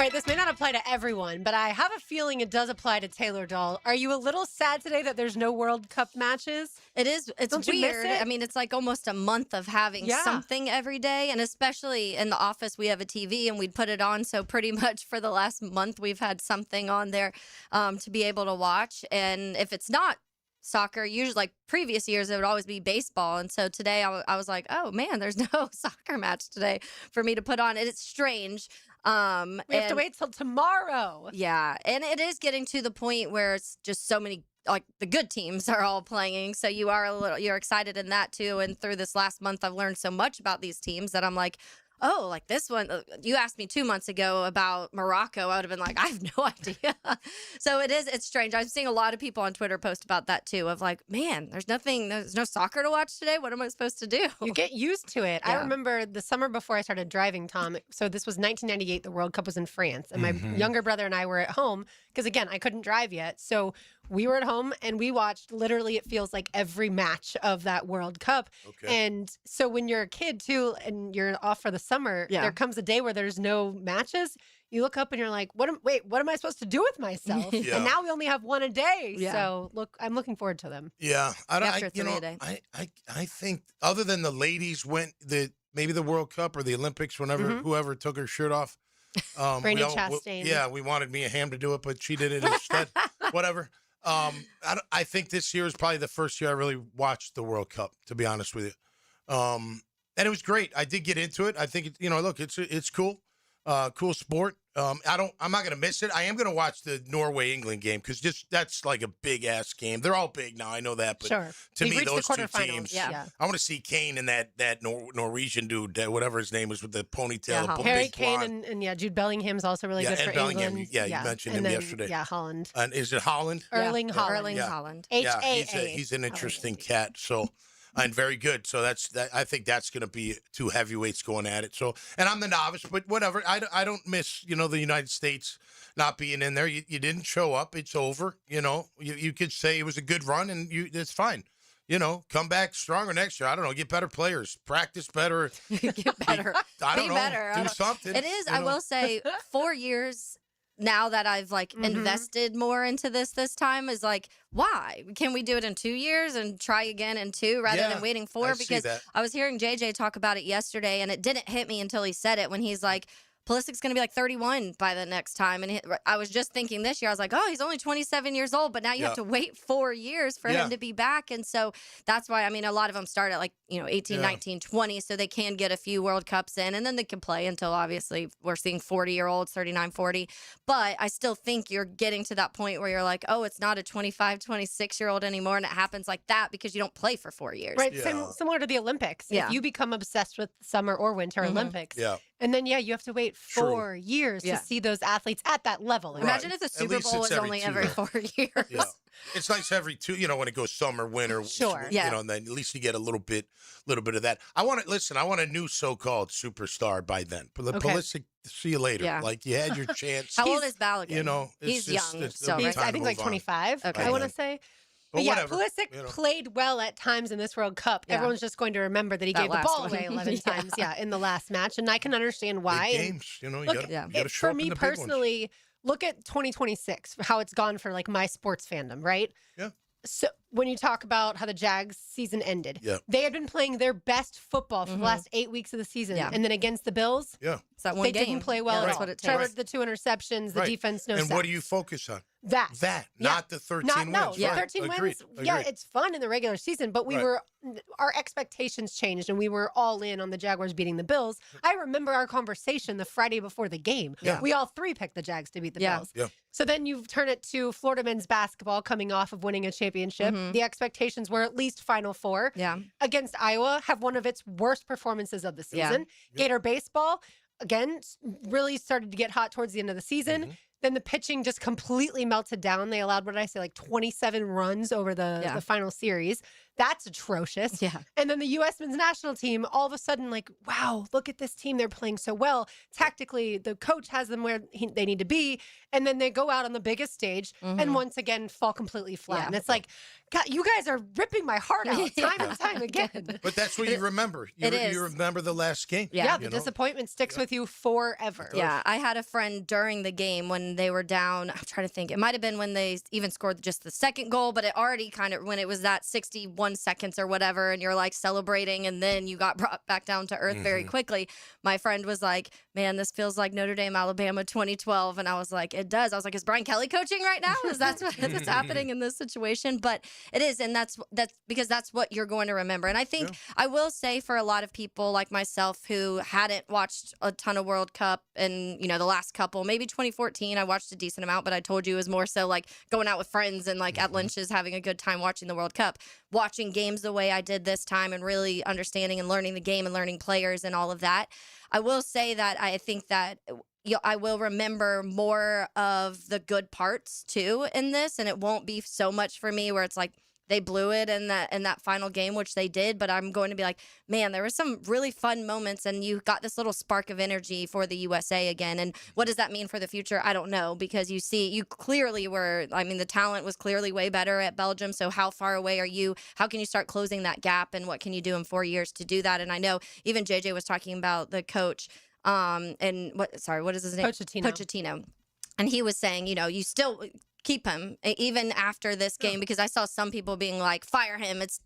right, this may not apply to everyone, but I have a feeling it does apply to Taylor Doll. Are you a little sad today that there's no World Cup matches? It is. It's Don't you miss weird. it? I mean, it's like almost a month of having something every day. And especially in the office, we have a TV and we'd put it on. So pretty much for the last month, we've had something on there to be able to watch. And if it's not soccer, usually like previous years, it would always be baseball. And so today I was like, oh man, there's no soccer match today for me to put on. And it's strange. We have to wait till tomorrow. Yeah. And it is getting to the point where it's just so many, like the good teams are all playing. So you're excited in that too. And through this last month, I've learned so much about these teams that I'm like, oh, like this one, you asked me 2 months ago about Morocco. I would have been like, I have no idea. So it's strange. I'm seeing a lot of people on Twitter post about that too, of like, man, there's no soccer to watch today. What am I supposed to do? You get used to it. Yeah. I remember the summer before I started driving, Tom. So this was 1998. The World Cup was in France. And my younger brother and I were at home because, again, I couldn't drive yet. So we were at home and we watched literally, it feels like every match of that World Cup. Okay. And so when you're a kid too and you're off for the summer, there comes a day where there's no matches. You look up and you're like, what am I supposed to do with myself? Yeah. And now we only have one a day. Yeah. So I'm looking forward to them. Yeah. After 3 a day. I think other than the ladies went maybe the World Cup or the Olympics, whenever whoever took her shirt off. Brandi Chastain. We wanted Mia Hamm to do it, but she did it instead. Whatever. I think this year is probably the first year I really watched the World Cup, to be honest with you. And it was great. I did get into it. I think it's cool. Cool sport. I'm not going to miss it. I am going to watch the Norway-England game because that's like a big-ass game. They're all big now. I know that. But to me, those two teams, I want to see Kane and that Norwegian dude, whatever his name is with the ponytail. Harry Kane and Jude Bellingham's also really good for Bellingham, England. you mentioned him yesterday. Yeah, Holland. And is it Holland? Erling Holland. Holland. H-A-A. He's an interesting cat. So. And very good. So I think that's going to be two heavyweights going at it. So, and I'm the novice, but whatever. I don't miss, the United States not being in there. You didn't show up. It's over. You could say it was a good run and it's fine. Come back stronger next year. I don't know. Get better players. Practice better. Get better. Be better. Do something. It is. I will say 4 years now that I've invested more into this time is like, why? Can we do it in 2 years and try again in 2 rather than waiting 4? Because I was hearing JJ talk about it yesterday and it didn't hit me until he said it when he's like, Pulisic's going to be like 31 by the next time. And I was just thinking this year, I was like, oh, he's only 27 years old, but now you have to wait 4 years for him to be back. And so that's why, a lot of them start at like, 18, 19, 20, so they can get a few World Cups in and then they can play until obviously we're seeing 40-year-olds, 39, 40. But I still think you're getting to that point where you're like, oh, it's not a 25, 26-year-old anymore. And it happens like that because you don't play for 4 years. Right. Similar to the Olympics. Yeah. If you become obsessed with summer or winter Olympics. Yeah. And then, you have to wait 4 years to see those athletes at that level. Right. Imagine if the Super Bowl was only every 4 years. Yeah. It's nice every 2, when it goes summer, winter. Sure. And then at least you get a little bit of that. I want a new so-called superstar by then. Pulisic, see you later. Yeah. Like you had your chance. How old is Balogun? He's young. He's, I think, like 25, okay. I want to say. But Pulisic played well at times in this World Cup. Yeah. Everyone's just going to remember that he gave the ball away 11 times in the last match. And I can understand why. Big games, you got to show for up in me the big personally, ones. look at 2026, how it's gone for like my sports fandom, right? Yeah. So when you talk about how the Jags season ended, they had been playing their best football for the last 8 weeks of the season. Yeah. And then against the Bills, it's that one they game. didn't play well at all. Trevor, the 2 interceptions, the defense, no And sacks. what do you focus on? That. Not the 13 wins. No, the right. 13 Agreed. wins, it's fun in the regular season, but our expectations changed and we were all in on the Jaguars beating the Bills. I remember our conversation the Friday before the game. Yeah. We all 3 picked the Jags to beat the Bills. Yeah. So then you turn it to Florida men's basketball coming off of winning a championship. The expectations were at least Final Four. Yeah. Against Iowa, have one of its worst performances of the season. Gator baseball, again, really started to get hot towards the end of the season. Then the pitching just completely melted down. They allowed, 27 runs over the final series. that's atrocious. Yeah. And then the U.S. men's national team, all of a sudden, like, wow, look at this team. They're playing so well. Tactically, the coach has them where they need to be. And then they go out on the biggest stage and once again fall completely flat. Yeah. And it's like, God, you guys are ripping my heart out time and time again. But that's what you remember. You remember the last game. Yeah, the disappointment sticks with you forever. Yeah, I had a friend during the game when they were down. I'm trying to think. It might have been when they even scored just the second goal, but it already kind of, when it was that 61 seconds or whatever, and you're like celebrating, and then you got brought back down to earth very quickly. My friend was like, man, this feels like Notre Dame, Alabama 2012. And I was like, it does. I was like, is Brian Kelly coaching right now? Is that what's happening in this situation? But it is, and that's because that's what you're going to remember. And I think I will say for a lot of people like myself who hadn't watched a ton of World Cup and, the last couple, maybe 2014, I watched a decent amount, but I told you it was more so like going out with friends and like at lunches, having a good time watching the World Cup, watching games the way I did this time and really understanding and learning the game and learning players and all of that. I will say that I think that I will remember more of the good parts too in this, and it won't be so much for me where it's like they blew it in that final game, which they did, but I'm going to be like, man, there were some really fun moments, and you got this little spark of energy for the USA again. And what does that mean for the future? I don't know, because you clearly were, the talent was clearly way better at Belgium. So how far away are you? How can you start closing that gap, and what can you do in 4 years to do that? And I know even JJ was talking about the coach, and what is his name? Pochettino. And he was saying, you still keep him even after this game, because I saw some people being like, fire him. It's,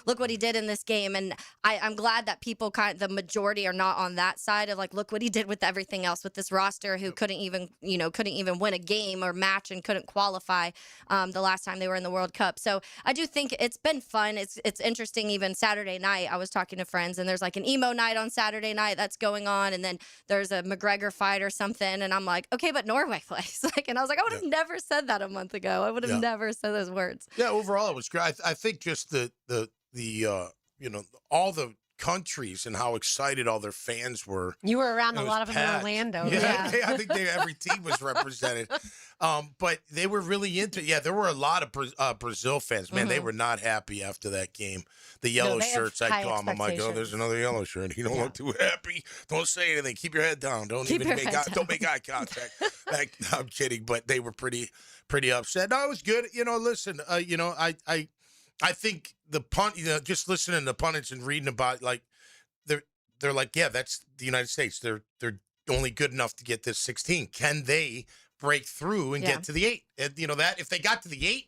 look what he did in this game. And I'm glad that people the majority are not on that side of like, look what he did with everything else with this roster who couldn't even win a game or match and couldn't qualify the last time they were in the World Cup. So I do think it's been fun. It's interesting. Even Saturday night, I was talking to friends, and there's like an emo night on Saturday night that's going on. And then there's a McGregor fight or something. And I'm like, okay, but Norway plays. And I was like, I would have never said that a month ago. I would have never said those words. Yeah, overall it was great. I think just the all the countries and how excited all their fans were. You were around a lot of them in Orlando. Yeah. I think every team was represented. But they were really into it. Yeah, there were a lot of Brazil fans. Man, they were not happy after that game. The yellow shirts, I call them. I'm like, oh, there's another yellow shirt. You don't look too happy. Don't say anything. Keep your head down. Don't make eye contact. I'm kidding, but they were pretty upset. No, it was good. Listen, I think just listening to the pundits and reading about, like, they're like, yeah, that's the United States. They're only good enough to get this 16. Can they break through and get to the 8? And that if they got to the 8,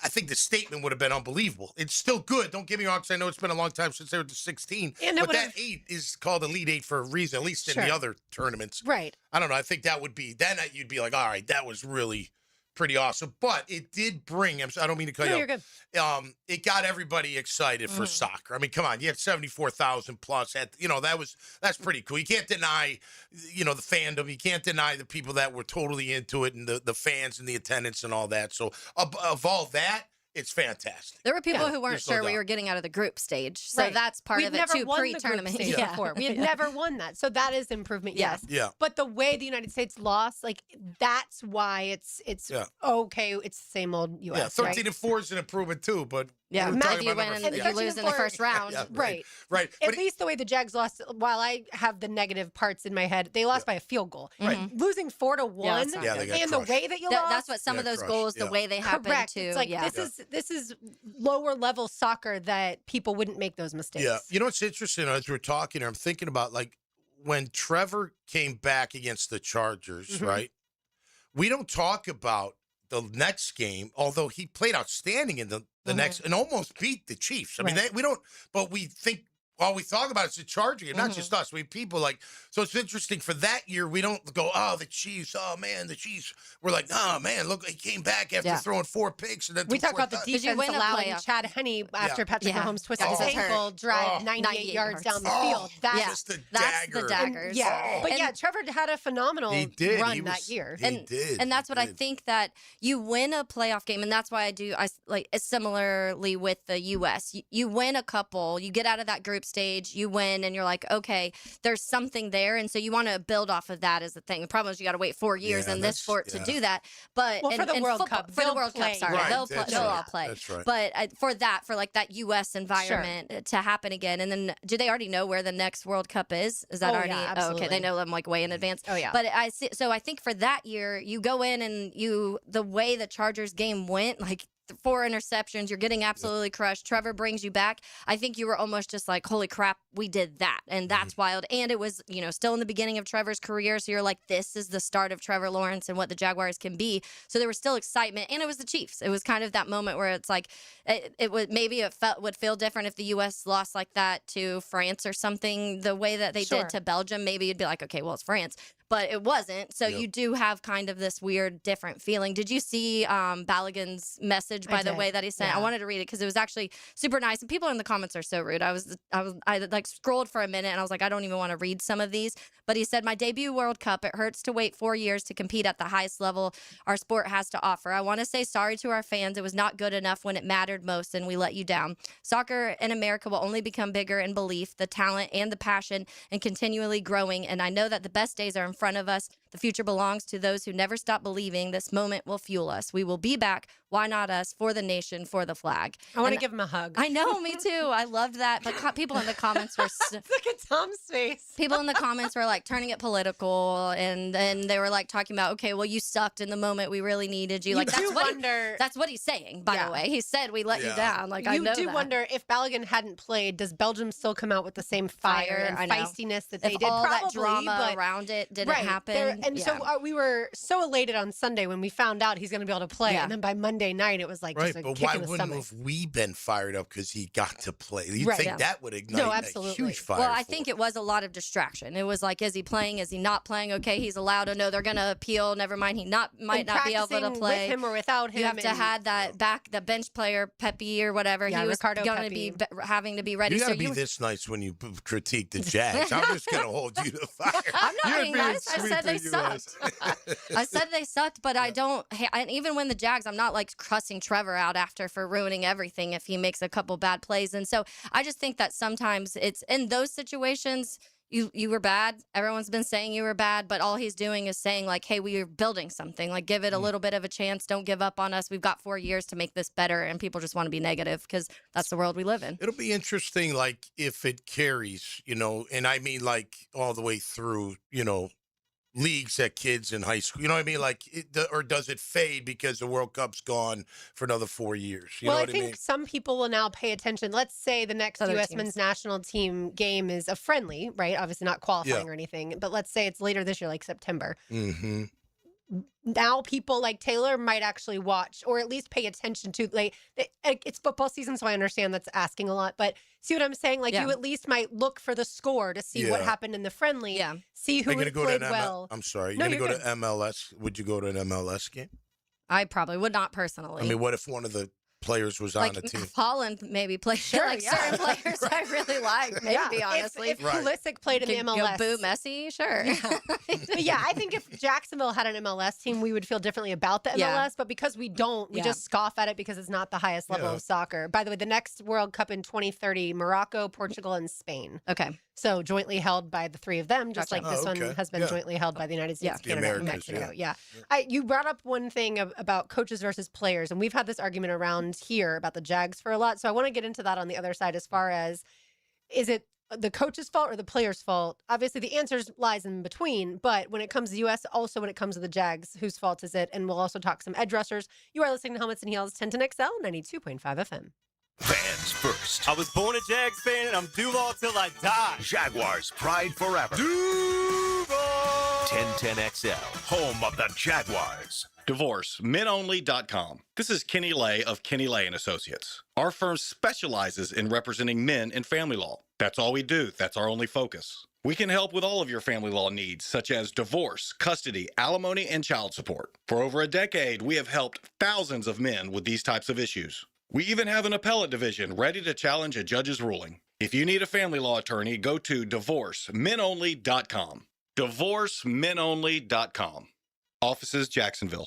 I think the statement would have been unbelievable. It's still good. Don't get me wrong, because I know it's been a long time since they were to 16. But that 8 is called Elite 8 for a reason, at least in the other tournaments. Right. I don't know. I think that would be, then you'd be like, all right, that was really pretty awesome. But it did bring, I don't mean to cut you off. You're good. It got everybody excited for soccer. I mean, come on, you had 74,000 plus. That's pretty cool. You can't deny, the fandom. You can't deny the people that were totally into it, and the fans and the attendance and all that. So of all that, it's fantastic. There were people who weren't sure we were getting out of the group stage. So that's part of it too, pre-tournament. Before. We had never won that. So that is improvement, yes. Yeah. But the way the United States lost, like, that's why it's okay. It's the same old U.S. Yeah, 13-4 is an improvement too, but if you win and you lose in the first round. Right. At least the way the Jags lost, while I have the negative parts in my head, they lost by a field goal. Right. Losing 4-1 they got and crushed. the way that you lost. That's what some of those goals, the way they happened too. It's like, this is lower level soccer that people wouldn't make those mistakes. Yeah. You know what's interesting? As we're talking, I'm thinking about, like, when Trevor came back against the Chargers, right? We don't talk about the next game, although he played outstanding in the next and almost beat the Chiefs. I mean, we don't, but we think, all we talk about is the Chargers, and not just us. We people like, so it's interesting for that year. We don't go, oh, the Chiefs. Oh man, the Chiefs. We're like, oh man, look, he came back after throwing 4 picks, and then we talk about the defense allowing Chad Henne after Patrick Mahomes twisted his ankle, drive 98 yards down the field. That's the daggers. But Trevor had a phenomenal run that year. He did. And that's what I think, that you win a playoff game, and that's why I like similarly with the U.S. You win a couple, you get out of that group stage, you win, and you're like, okay, there's something there. And so you want to build off of that as a thing. The problem is you got to wait 4 years in this sport to do that. But for the World Cup, for the World Cup, sorry, Right, they'll all play. That's right. But for like that U.S. environment to happen again. And then do they already know where the next World Cup is? Is that already? Yeah, oh, okay, they know them like way in advance. Oh, yeah. But I think for that year, you go in and the way the Chargers game went, like 4 interceptions, you're getting absolutely crushed. Trevor brings you back. I think you were almost just like, holy crap, we did that. And that's wild. And it was, still in the beginning of Trevor's career. So you're like, this is the start of Trevor Lawrence and what the Jaguars can be. So there was still excitement. And it was the Chiefs. It was kind of that moment where it's like, would feel different if the U.S. lost like that to France or something, the way that they did to Belgium. Maybe you'd be like, okay, well, it's France. But it wasn't. So you do have kind of this weird, different feeling. Did you see Balogun's message, by the way, that he sent? Yeah. I wanted to read it because it was actually super nice. And people in the comments are so rude. I like scrolled for a minute and I was like, I don't even want to read some of these. But he said, my debut World Cup, it hurts to wait 4 years to compete at the highest level our sport has to offer. I want to say sorry to our fans. It was not good enough when it mattered most and we let you down. Soccer in America will only become bigger in belief, the talent and the passion, and continually growing. And I know that the best days are in front of us. The future belongs to those who never stop believing. This moment will fuel us. We will be back. Why not us? For the nation, for the flag. I want to give him a hug. I know, me too. I loved that. But people in the comments were... Look at Tom's face. People in the comments were like turning it political, and then they were like talking about, okay, well, you sucked in the moment we really needed you. Like that's what he's saying, by the way. He said we let you down. Like I know do that. wonder if Balogun hadn't played, does Belgium still come out with the same fire and feistiness that they did? All Probably, that drama but, around it didn't happen. So we were so elated on Sunday when we found out he's going to be able to play, and then by Monday night it was like just a but kick why in the wouldn't stomach. have we been fired up because he got to play? You think that would ignite a huge fire? Well, I think it was a lot of distraction. It was like, is he playing? Is he not playing? Okay, he's allowed to know they're going to appeal. Never mind, he might not be able to play. With him or without him. You have to have that the bench player Pepe or whatever. Yeah, he was Ricardo going to be having to be ready. You got to be this nice when you critique the Jags. I'm just going to hold you to fire. I'm not being nice. I said they sucked. I said they sucked, but I don't. And even when the Jags, I'm not like cussing Trevor out after for ruining everything if he makes a couple bad plays. And so I just think that sometimes it's in those situations. You were bad. Everyone's been saying you were bad, but all he's doing is saying like, hey, we are building something. Like, give it a little bit of a chance. Don't give up on us. We've got 4 years to make this better. And people just want to be negative because that's the world we live in. It'll be interesting, like, if it carries, and I mean, like, all the way through, leagues at kids in high school. You know what I mean? Like, or does it fade because the World Cup's gone for another 4 years? You know what I mean? Some people will now pay attention. Let's say the next U.S. men's national team game is a friendly, right? Obviously not qualifying or anything, but let's say it's later this year, like September. Mm-hmm. Now people like Taylor might actually watch or at least pay attention to, like, it's football season, so I understand that's asking a lot, but see what I'm saying? Like, you at least might look for the score to see what happened in the friendly, see who played well. I'm sorry. You're going to go to MLS? Would you go to an MLS game? I probably would not personally. I mean, what if one of the players was on a team? Holland maybe play certain players I really like. Maybe honestly, if Pulisic played in the MLS, boo Messi, sure. But I think if Jacksonville had an MLS team, we would feel differently about the MLS. But because we don't, we just scoff at it because it's not the highest level of soccer. By the way, the next World Cup in 2030, Morocco, Portugal, and Spain. Okay. So jointly held by the three of them, just like this one has been jointly held by the United States, Canada, and Mexico. You brought up one thing about coaches versus players, and we've had this argument around here about the Jags for a lot. So I want to get into that on the other side as far as, is it the coach's fault or the player's fault? Obviously, the answer lies in between. But when it comes to the U.S., also when it comes to the Jags, whose fault is it? And we'll also talk some edge rushers. You are listening to Helmets and Heels, 1010XL, 92.5 FM. Fans first. I was born a Jags fan, and I'm Duval till I die. Jaguars pride forever. Duval! 1010XL, home of the Jaguars. DivorceMenOnly.com. This is Kenny Lay of Kenny Lay & Associates. Our firm specializes in representing men in family law. That's all we do. That's our only focus. We can help with all of your family law needs, such as divorce, custody, alimony, and child support. For over a decade, we have helped thousands of men with these types of issues. We even have an appellate division ready to challenge a judge's ruling. If you need a family law attorney, go to DivorceMenOnly.com. DivorceMenOnly.com. Offices, Jacksonville.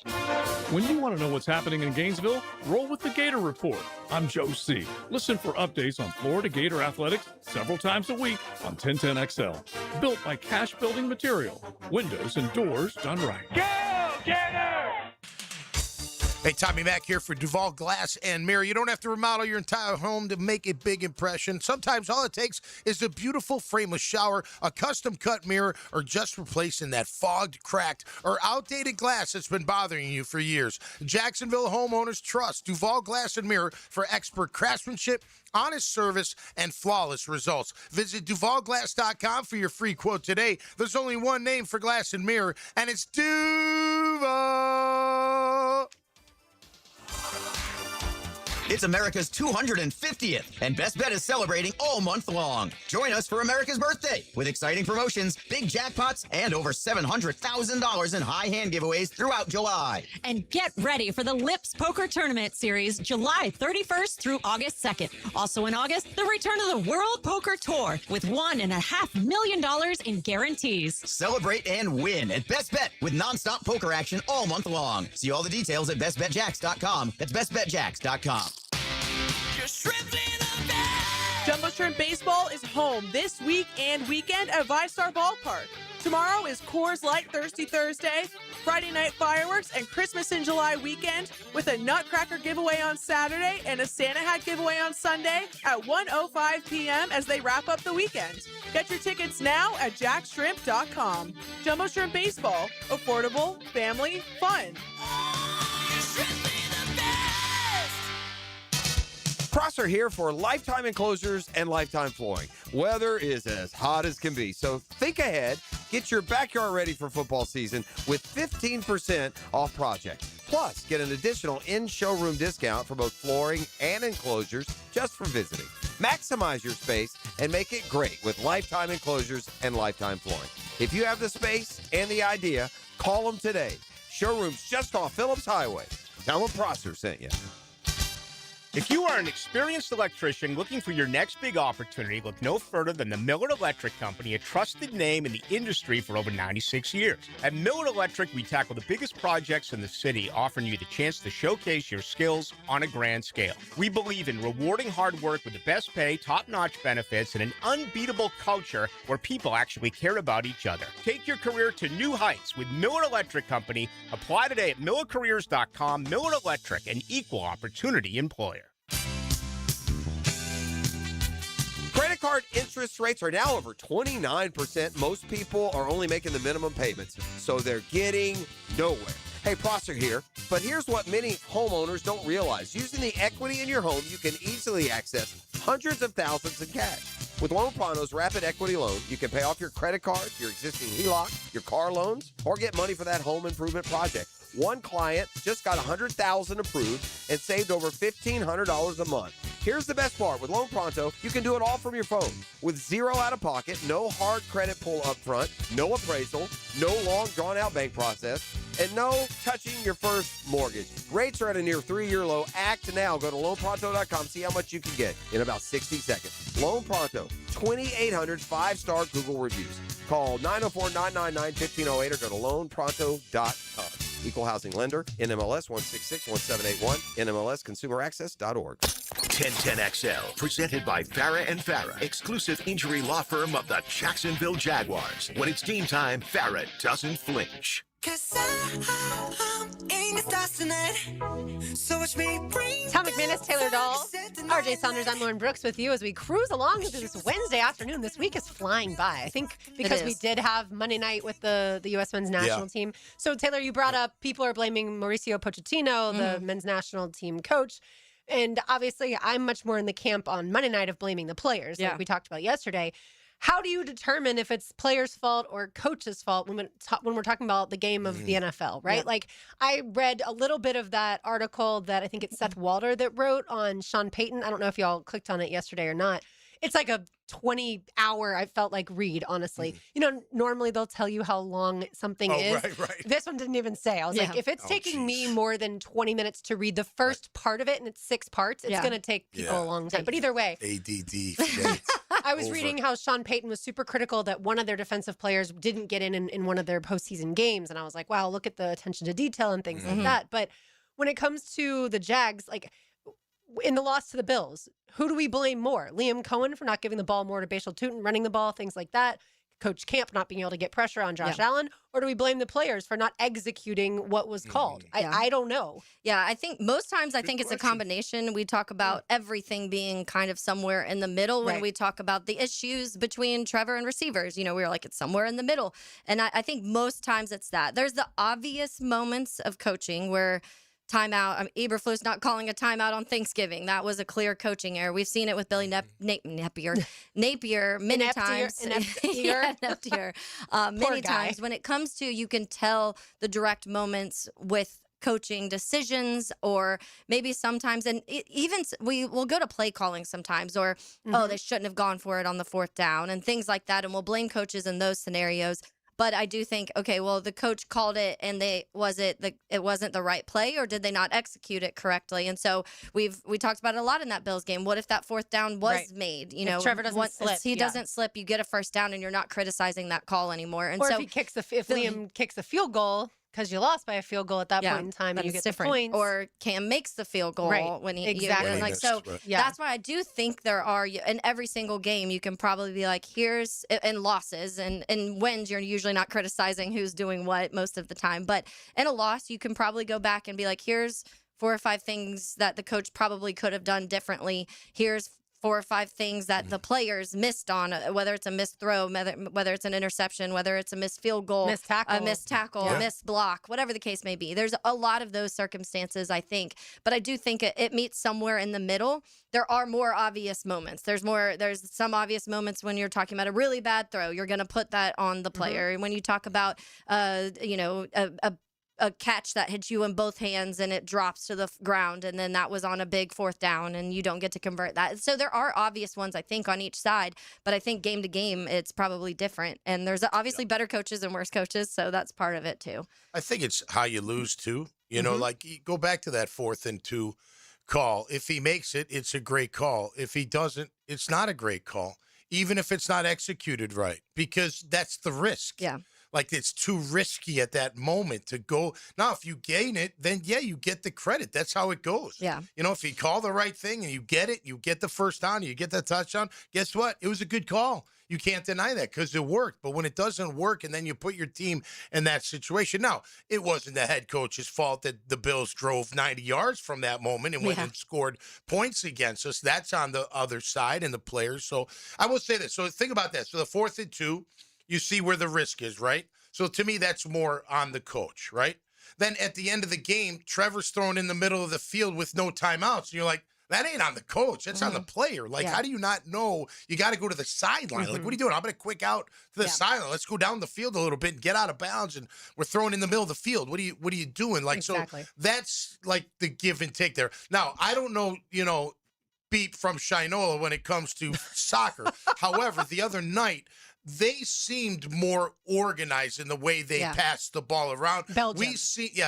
When you want to know what's happening in Gainesville, roll with the Gator Report. I'm Joe C. Listen for updates on Florida Gator athletics several times a week on 1010XL. Built by Cash Building Material. Windows and doors done right. Go, Gator! Hey, Tommy Mack here for Duval Glass and Mirror. You don't have to remodel your entire home to make a big impression. Sometimes all it takes is a beautiful frameless shower, a custom-cut mirror, or just replacing that fogged, cracked, or outdated glass that's been bothering you for years. Jacksonville homeowners trust Duval Glass and Mirror for expert craftsmanship, honest service, and flawless results. Visit DuvalGlass.com for your free quote today. There's only one name for glass and mirror, and it's Duval. It's America's 250th, and Best Bet is celebrating all month long. Join us for America's birthday with exciting promotions, big jackpots, and over $700,000 in high hand giveaways throughout July. And get ready for the Lips Poker Tournament Series, July 31st through August 2nd. Also in August, the return of the World Poker Tour with $1.5 million in guarantees. Celebrate and win at Best Bet with nonstop poker action all month long. See all the details at bestbetjacks.com. That's bestbetjacks.com. Jumbo Shrimp Baseball is home this week and weekend at VyStar Ballpark. Tomorrow is Coors Light Thirsty Thursday, Friday night fireworks, and Christmas in July weekend with a Nutcracker giveaway on Saturday and a Santa hat giveaway on Sunday at 1:05 p.m. as they wrap up the weekend. Get your tickets now at jackshrimp.com. Jumbo Shrimp Baseball, affordable, family, fun. Prosser here for Lifetime Enclosures and Lifetime Flooring. Weather is as hot as can be, so think ahead. Get your backyard ready for football season with 15% off project. Plus, get an additional in-showroom discount for both flooring and enclosures just for visiting. Maximize your space and make it great with Lifetime Enclosures and Lifetime Flooring. If you have the space and the idea, call them today. Showrooms just off Phillips Highway. Tell them Prosser sent you. If you are an experienced electrician looking for your next big opportunity, look no further than the Miller Electric Company, a trusted name in the industry for over 96 years. At Miller Electric, we tackle the biggest projects in the city, offering you the chance to showcase your skills on a grand scale. We believe in rewarding hard work with the best pay, top-notch benefits, and an unbeatable culture where people actually care about each other. Take your career to new heights with Miller Electric Company. Apply today at millercareers.com. Miller Electric, an equal opportunity employer. Credit card interest rates are now over 29%. Most people are only making the minimum payments, so they're getting nowhere. Hey, Prosser here, but here's what many homeowners don't realize. Using the equity in your home, you can easily access hundreds of thousands in cash. With Loan Pronto's Rapid Equity Loan, you can pay off your credit card, your existing HELOC, your car loans, or get money for that home improvement project. One client just got $100,000 approved and saved over $1,500 a month. Here's the best part. With Loan Pronto, you can do it all from your phone. With zero out-of-pocket, no hard credit pull up front, no appraisal, no long drawn-out bank process, and no touching your first mortgage. Rates are at a near 3-year low. Act now. Go to loanpronto.com. See how much you can get in about 60 seconds. Loan Pronto, 2,800 5-star Google reviews. Call 904-999-1508 or go to loanpronto.com. Equal housing lender, NMLS 1661781, NMLSconsumeraccess.org. 1010XL, presented by Farrah and Farrah, exclusive injury law firm of the Jacksonville Jaguars. When it's game time, Farrah doesn't flinch. Tom McManus, Taylor Dahl, RJ Saunders, I'm Lauren Brooks with you as we cruise along into this Wednesday afternoon. This week is flying by. I think because we did have Monday night with the U.S. men's national team. So, Taylor, you brought up people are blaming Mauricio Pochettino, the men's national team coach. And obviously, I'm much more in the camp on Monday night of blaming the players, like we talked about yesterday. How do you determine if it's players' fault or coach's fault when we're talking about the game of the NFL, right? Yeah. Like, I read a little bit of that article that I think it's Seth Walder that wrote on Sean Payton. I don't know if y'all clicked on it yesterday or not. It's like a 20-hour, I felt like, read, honestly. You know, normally they'll tell you how long something is. Right. This one didn't even say. I was like, if it's taking me more than 20 minutes to read the first part of it and it's 6 parts, it's going to take people a long time. But either way. ADD. I was reading how Sean Payton was super critical that one of their defensive players didn't get in one of their postseason games. And I was like, wow, look at the attention to detail and things like that. But when it comes to the Jags, like in the loss to the Bills, who do we blame more? Liam Cohen for not giving the ball more to Bashal Tutin, running the ball, things like that. Coach Camp not being able to get pressure on Josh Allen, or do we blame the players for not executing what was called? I don't know. Yeah, I think most times it's a combination. We talk about everything being kind of somewhere in the middle when we talk about the issues between Trevor and receivers. You know, we were like, it's somewhere in the middle. And I think most times it's that. There's the obvious moments of coaching where timeout. Eberflus not calling a timeout on Thanksgiving. That was a clear coaching error. We've seen it with Billy Napier many times. Napier. Many times. When it comes to, you can tell the direct moments with coaching decisions, or maybe sometimes, and even we will go to play calling sometimes, or oh, they shouldn't have gone for it on the 4th down and things like that, and we'll blame coaches in those scenarios. But I do think, okay, well, the coach called it, and it wasn't the right play, or did they not execute it correctly? And so we talked about it a lot in that Bills game. What if that 4th down was made? You know, if Trevor doesn't slip, he doesn't slip, you get a 1st down, and you're not criticizing that call anymore. And or so if Liam kicks the field goal, because you lost by a field goal at that point in time, and you get the points. Or Cam makes the field goal when he that's why I do think there are, in every single game, you can probably be like, here's, and losses and wins, you're usually not criticizing who's doing what most of the time. But in a loss, you can probably go back and be like, here's 4 or 5 things that the coach probably could have done differently. Here's 4 or 5 things that the players missed on, whether it's a missed throw, whether it's an interception, whether it's a missed field goal, missed tackle, missed block, whatever the case may be. There's a lot of those circumstances, I think. But I do think it meets somewhere in the middle. There are more obvious moments. There's some obvious moments when you're talking about a really bad throw. You're going to put that on the player. And when you talk about, a catch that hits you in both hands and it drops to the ground, and then that was on a big 4th down and you don't get to convert that. So there are obvious ones, I think, on each side, but I think game to game it's probably different, and there's obviously better coaches and worse coaches, so that's part of it too. I think it's how you lose too. You know, like go back to that 4th and 2 call. If he makes it, it's a great call. If he doesn't, it's not a great call, even if it's not executed right, because that's the risk. Yeah. Like, it's too risky at that moment to go. Now, if you gain it, then, you get the credit. That's how it goes. Yeah. You know, if you call the right thing and you get it, you get the 1st down, you get the touchdown, guess what? It was a good call. You can't deny that because it worked. But when it doesn't work and then you put your team in that situation. Now, it wasn't the head coach's fault that the Bills drove 90 yards from that moment and went and scored points against us. That's on the other side and the players. So I will say this. So think about that. So the 4th and 2. You see where the risk is, right? So to me, that's more on the coach, right? Then at the end of the game, Trevor's thrown in the middle of the field with no timeouts. And you're like, that ain't on the coach. That's on the player. Like, how do you not know? You got to go to the sideline. Like, what are you doing? I'm going to quick out to the sideline. Let's go down the field a little bit and get out of bounds. And we're throwing in the middle of the field. What are you doing? Like, so that's like the give and take there. Now, I don't know, beat from Shinola when it comes to soccer. However, the other night, they seemed more organized in the way they passed the ball around. Belgium.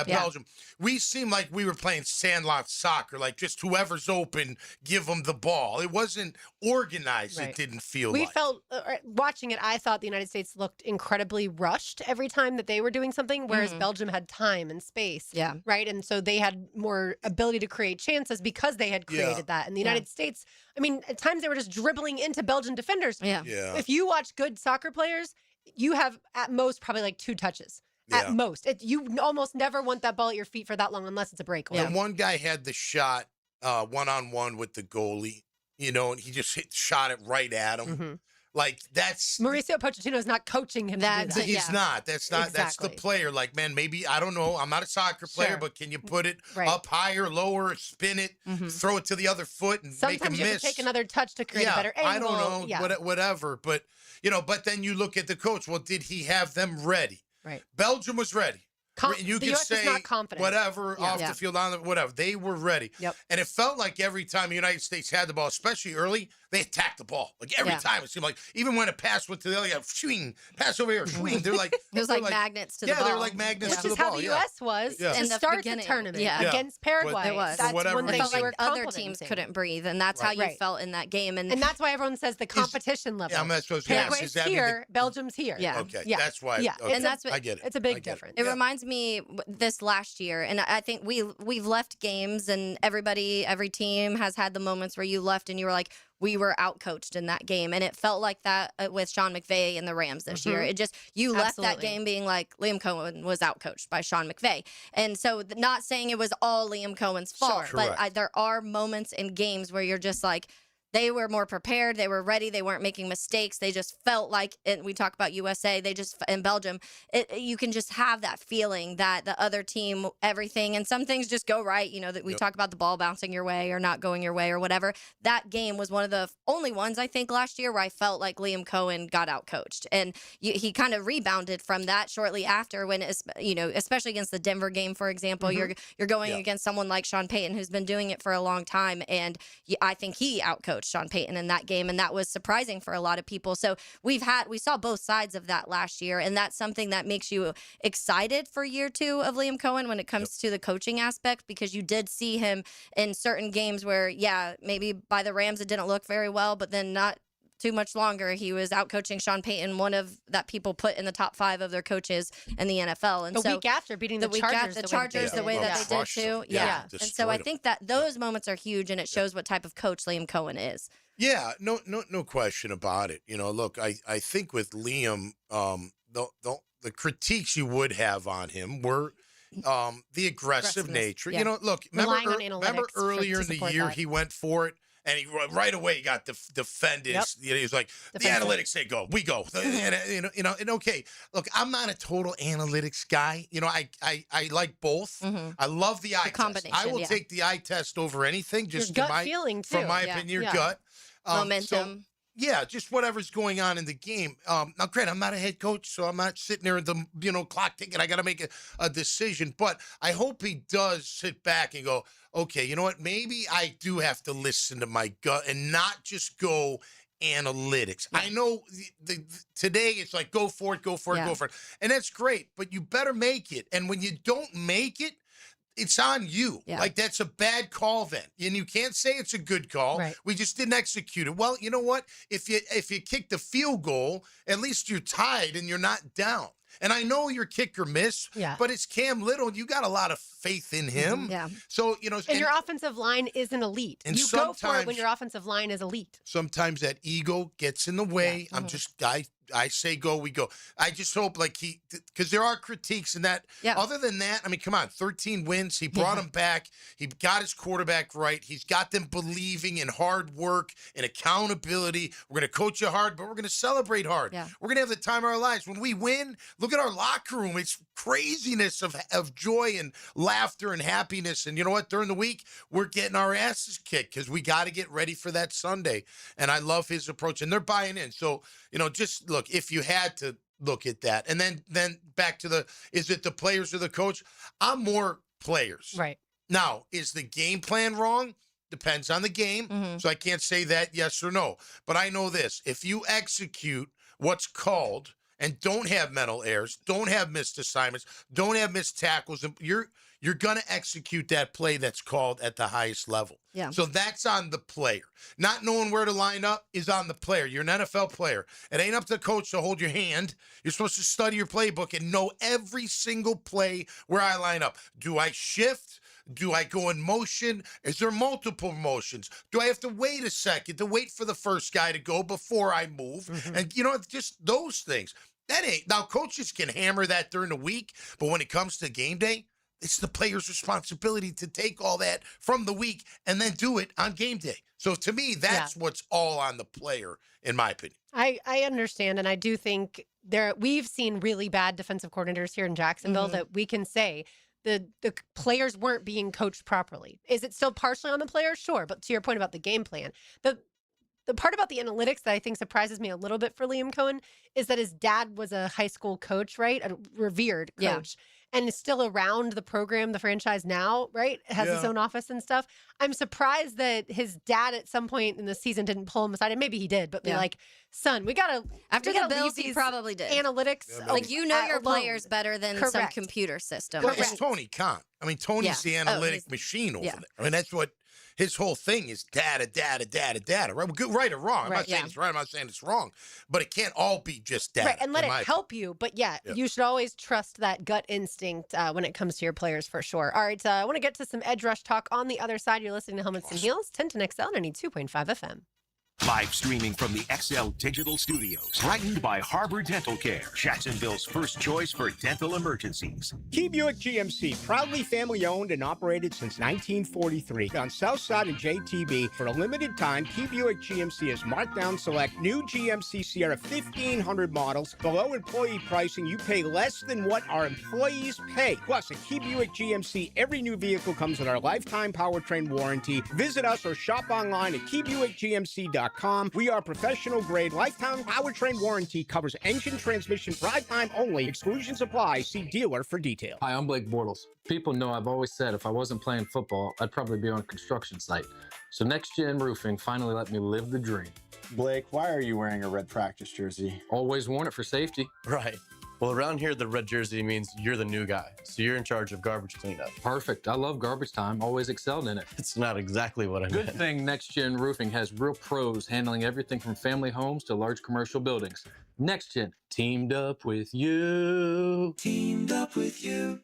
Belgium. We seemed like we were playing sandlot soccer, like just whoever's open, give them the ball. It wasn't organized. It didn't feel we like. felt, watching it, I thought the United States looked incredibly rushed every time that they were doing something, whereas Belgium had time and space. Yeah. Right? And so they had more ability to create chances because they had created that. And the United States, I mean, at times they were just dribbling into Belgian defenders. Yeah. If you watch good soccer players, you have at most probably like 2 touches. At most. You almost never want that ball at your feet for that long unless it's a breakaway. And one guy had the shot one-on-one with the goalie, and he just shot it right at him. Like, that's... Mauricio Pochettino is not coaching him to do that. He's not. That's not. Exactly. That's the player. Like, man, maybe, I don't know. I'm not a soccer player, but can you put it up higher, lower, spin it, throw it to the other foot and make a miss? Sometimes you have to take another touch to create a better angle. I don't know. Whatever. But, but then you look at the coach. Well, did he have them ready? Right. Belgium was ready. You can US say is not confident. whatever off the field, on the whatever. They were ready. Yep. And it felt like every time the United States had the ball, especially early, they attack the ball. Like every time it seemed like, even when a pass went to the other guy, swing, pass over here, swing. They're like, it was like magnets to the ball. Yeah, they're like magnets to the ball. Which is how the U.S. was to start the tournament against Paraguay. It was. That's when it they felt like were other teams couldn't breathe, and that's how you felt in that game. And that's why everyone says the competition level. Yeah, I'm not supposed to Paraguay's here, Belgium's here. Yeah. Okay, that's why. Yeah, Okay. And that's what I get it. It's a big difference. It reminds me this last year, and I think we've left games, and every team has had the moments where you left and you were like, we were outcoached in that game. And it felt like that with Sean McVay and the Rams this year. It just, you left that game being like, Liam Cohen was outcoached by Sean McVay. And so not saying it was all Liam Cohen's fault, but there are moments in games where you're just like, they were more prepared. They were ready. They weren't making mistakes. They just felt like, and we talk about USA, in Belgium, you can just have that feeling that the other team, everything, and some things just go right. You know, that we talk about the ball bouncing your way or not going your way or whatever. That game was one of the only ones, I think, last year where I felt like Liam Cohen got outcoached. And he kind of rebounded from that shortly after when, especially against the Denver game, for example, you're going against someone like Sean Payton, who's been doing it for a long time. And I think he outcoached Sean Payton in that game, and that was surprising for a lot of people. So we saw both sides of that last year, and that's something that makes you excited for year 2 of Liam Cohen when it comes to the coaching aspect, because you did see him in certain games where, maybe by the Rams it didn't look very well, but then not too much longer, he was out coaching Sean Payton, one of that people put in the top 5 of their coaches in the NFL. And the week after beating the Chargers, the way that they did too. Yeah. And so I think that those moments are huge, and it shows what type of coach Liam Cohen is. Yeah, no question about it. Look, I think with Liam, the critiques you would have on him were the aggressive nature. Yeah. Look, remember earlier in the year he went for it. And he right away got defended. Yep. He was like, the analytics say go, we go. And okay, look, I'm not a total analytics guy. I like both. I love the eye test. I will take the eye test over anything. Just your gut feeling too. From my opinion, your gut. Momentum. Just whatever's going on in the game. Now, granted, I'm not a head coach, so I'm not sitting there at the clock ticking. I got to make a decision. But I hope he does sit back and go, okay, you know what? Maybe I do have to listen to my gut and not just go analytics. I know today it's like go for it. And that's great, but you better make it. And when you don't make it, it's on you. Yeah. Like, that's a bad call then. And you can't say it's a good call. Right. We just didn't execute it. Well, you know what? If you kick the field goal, at least you're tied and you're not down. And I know your kicker missed, but it's Cam Little. You got a lot of faith in him. Yeah. So, and your offensive line isn't elite. And you go for it when your offensive line is elite. Sometimes that ego gets in the way. Yeah. I say go, we go. I just hope because there are critiques in that. Yeah. Other than that, I mean, come on, 13 wins. He brought them back. He got his quarterback right. He's got them believing in hard work and accountability. We're going to coach you hard, but we're going to celebrate hard. Yeah. We're going to have the time of our lives. When we win, look at our locker room. It's craziness of joy and laughter and happiness. And you know what? During the week, we're getting our asses kicked because we got to get ready for that Sunday. And I love his approach. And they're buying in. So, just look, if you had to look at that. And then back to is it the players or the coach? I'm more players. Right. Now, is the game plan wrong? Depends on the game. Mm-hmm. So I can't say that yes or no. But I know this. If you execute what's called and don't have mental errors, don't have missed assignments, don't have missed tackles, you're going to execute that play that's called at the highest level. Yeah. So that's on the player. Not knowing where to line up is on the player. You're an NFL player. It ain't up to the coach to hold your hand. You're supposed to study your playbook and know every single play where I line up. Do I shift? Do I go in motion? Is there multiple motions? Do I have to wait a second to wait for the first guy to go before I move? Mm-hmm. And, just those things. Now, coaches can hammer that during the week, but when it comes to game day, it's the player's responsibility to take all that from the week and then do it on game day. So to me, that's what's all on the player, in my opinion. I understand, and I do think we've seen really bad defensive coordinators here in Jacksonville that we can say the players weren't being coached properly. Is it still partially on the players? Sure, but to your point about the game plan, the part about the analytics that I think surprises me a little bit for Liam Cohen is that his dad was a high school coach, right? A revered coach. and is still around the program, the franchise now, right? It has its own office and stuff. I'm surprised that his dad at some point in the season didn't pull him aside, and maybe he did, but be like, son, we gotta after we the gotta Bills, leave he these probably did analytics. Like you know your alone. players better than some computer system. Well, it's Tony Khan. I mean, Tony's the analytic machine over there. I mean, that's what his whole thing is: data, right? Good, right or wrong. I'm not saying it's right. I'm not saying it's wrong. But it can't all be just data. Right, and let it help you. But you should always trust that gut instinct when it comes to your players, for sure. All right, I want to get to some edge rush talk on the other side. You're listening to Helmets and Heels, 1010XL, 92.5 FM. Live streaming from the XL Digital Studios. Brightened by Harbor Dental Care, Jacksonville's first choice for dental emergencies. Key Buick GMC, proudly family owned and operated since 1943. On Southside and JTB, for a limited time, Key Buick GMC has marked down select new GMC Sierra 1500 models. Below employee pricing, you pay less than what our employees pay. Plus, at Key Buick GMC, every new vehicle comes with our lifetime powertrain warranty. Visit us or shop online at keybuickgmc.com. We are professional grade. Lifetime powertrain warranty covers engine, transmission, drive time only. Exclusions apply. See dealer for detail. Hi, I'm Blake Bortles. People know I've always said if I wasn't playing football, I'd probably be on a construction site. So Next Gen Roofing finally let me live the dream. Blake, why are you wearing a red practice jersey? Always worn it for safety. Right. Well, around here, the red jersey means you're the new guy, so you're in charge of garbage cleanup. Perfect. I love garbage time. Always excelled in it. It's not exactly what I meant. Good thing Next Gen Roofing has real pros handling everything from family homes to large commercial buildings. Next Gen, teamed up with you. Teamed up with you.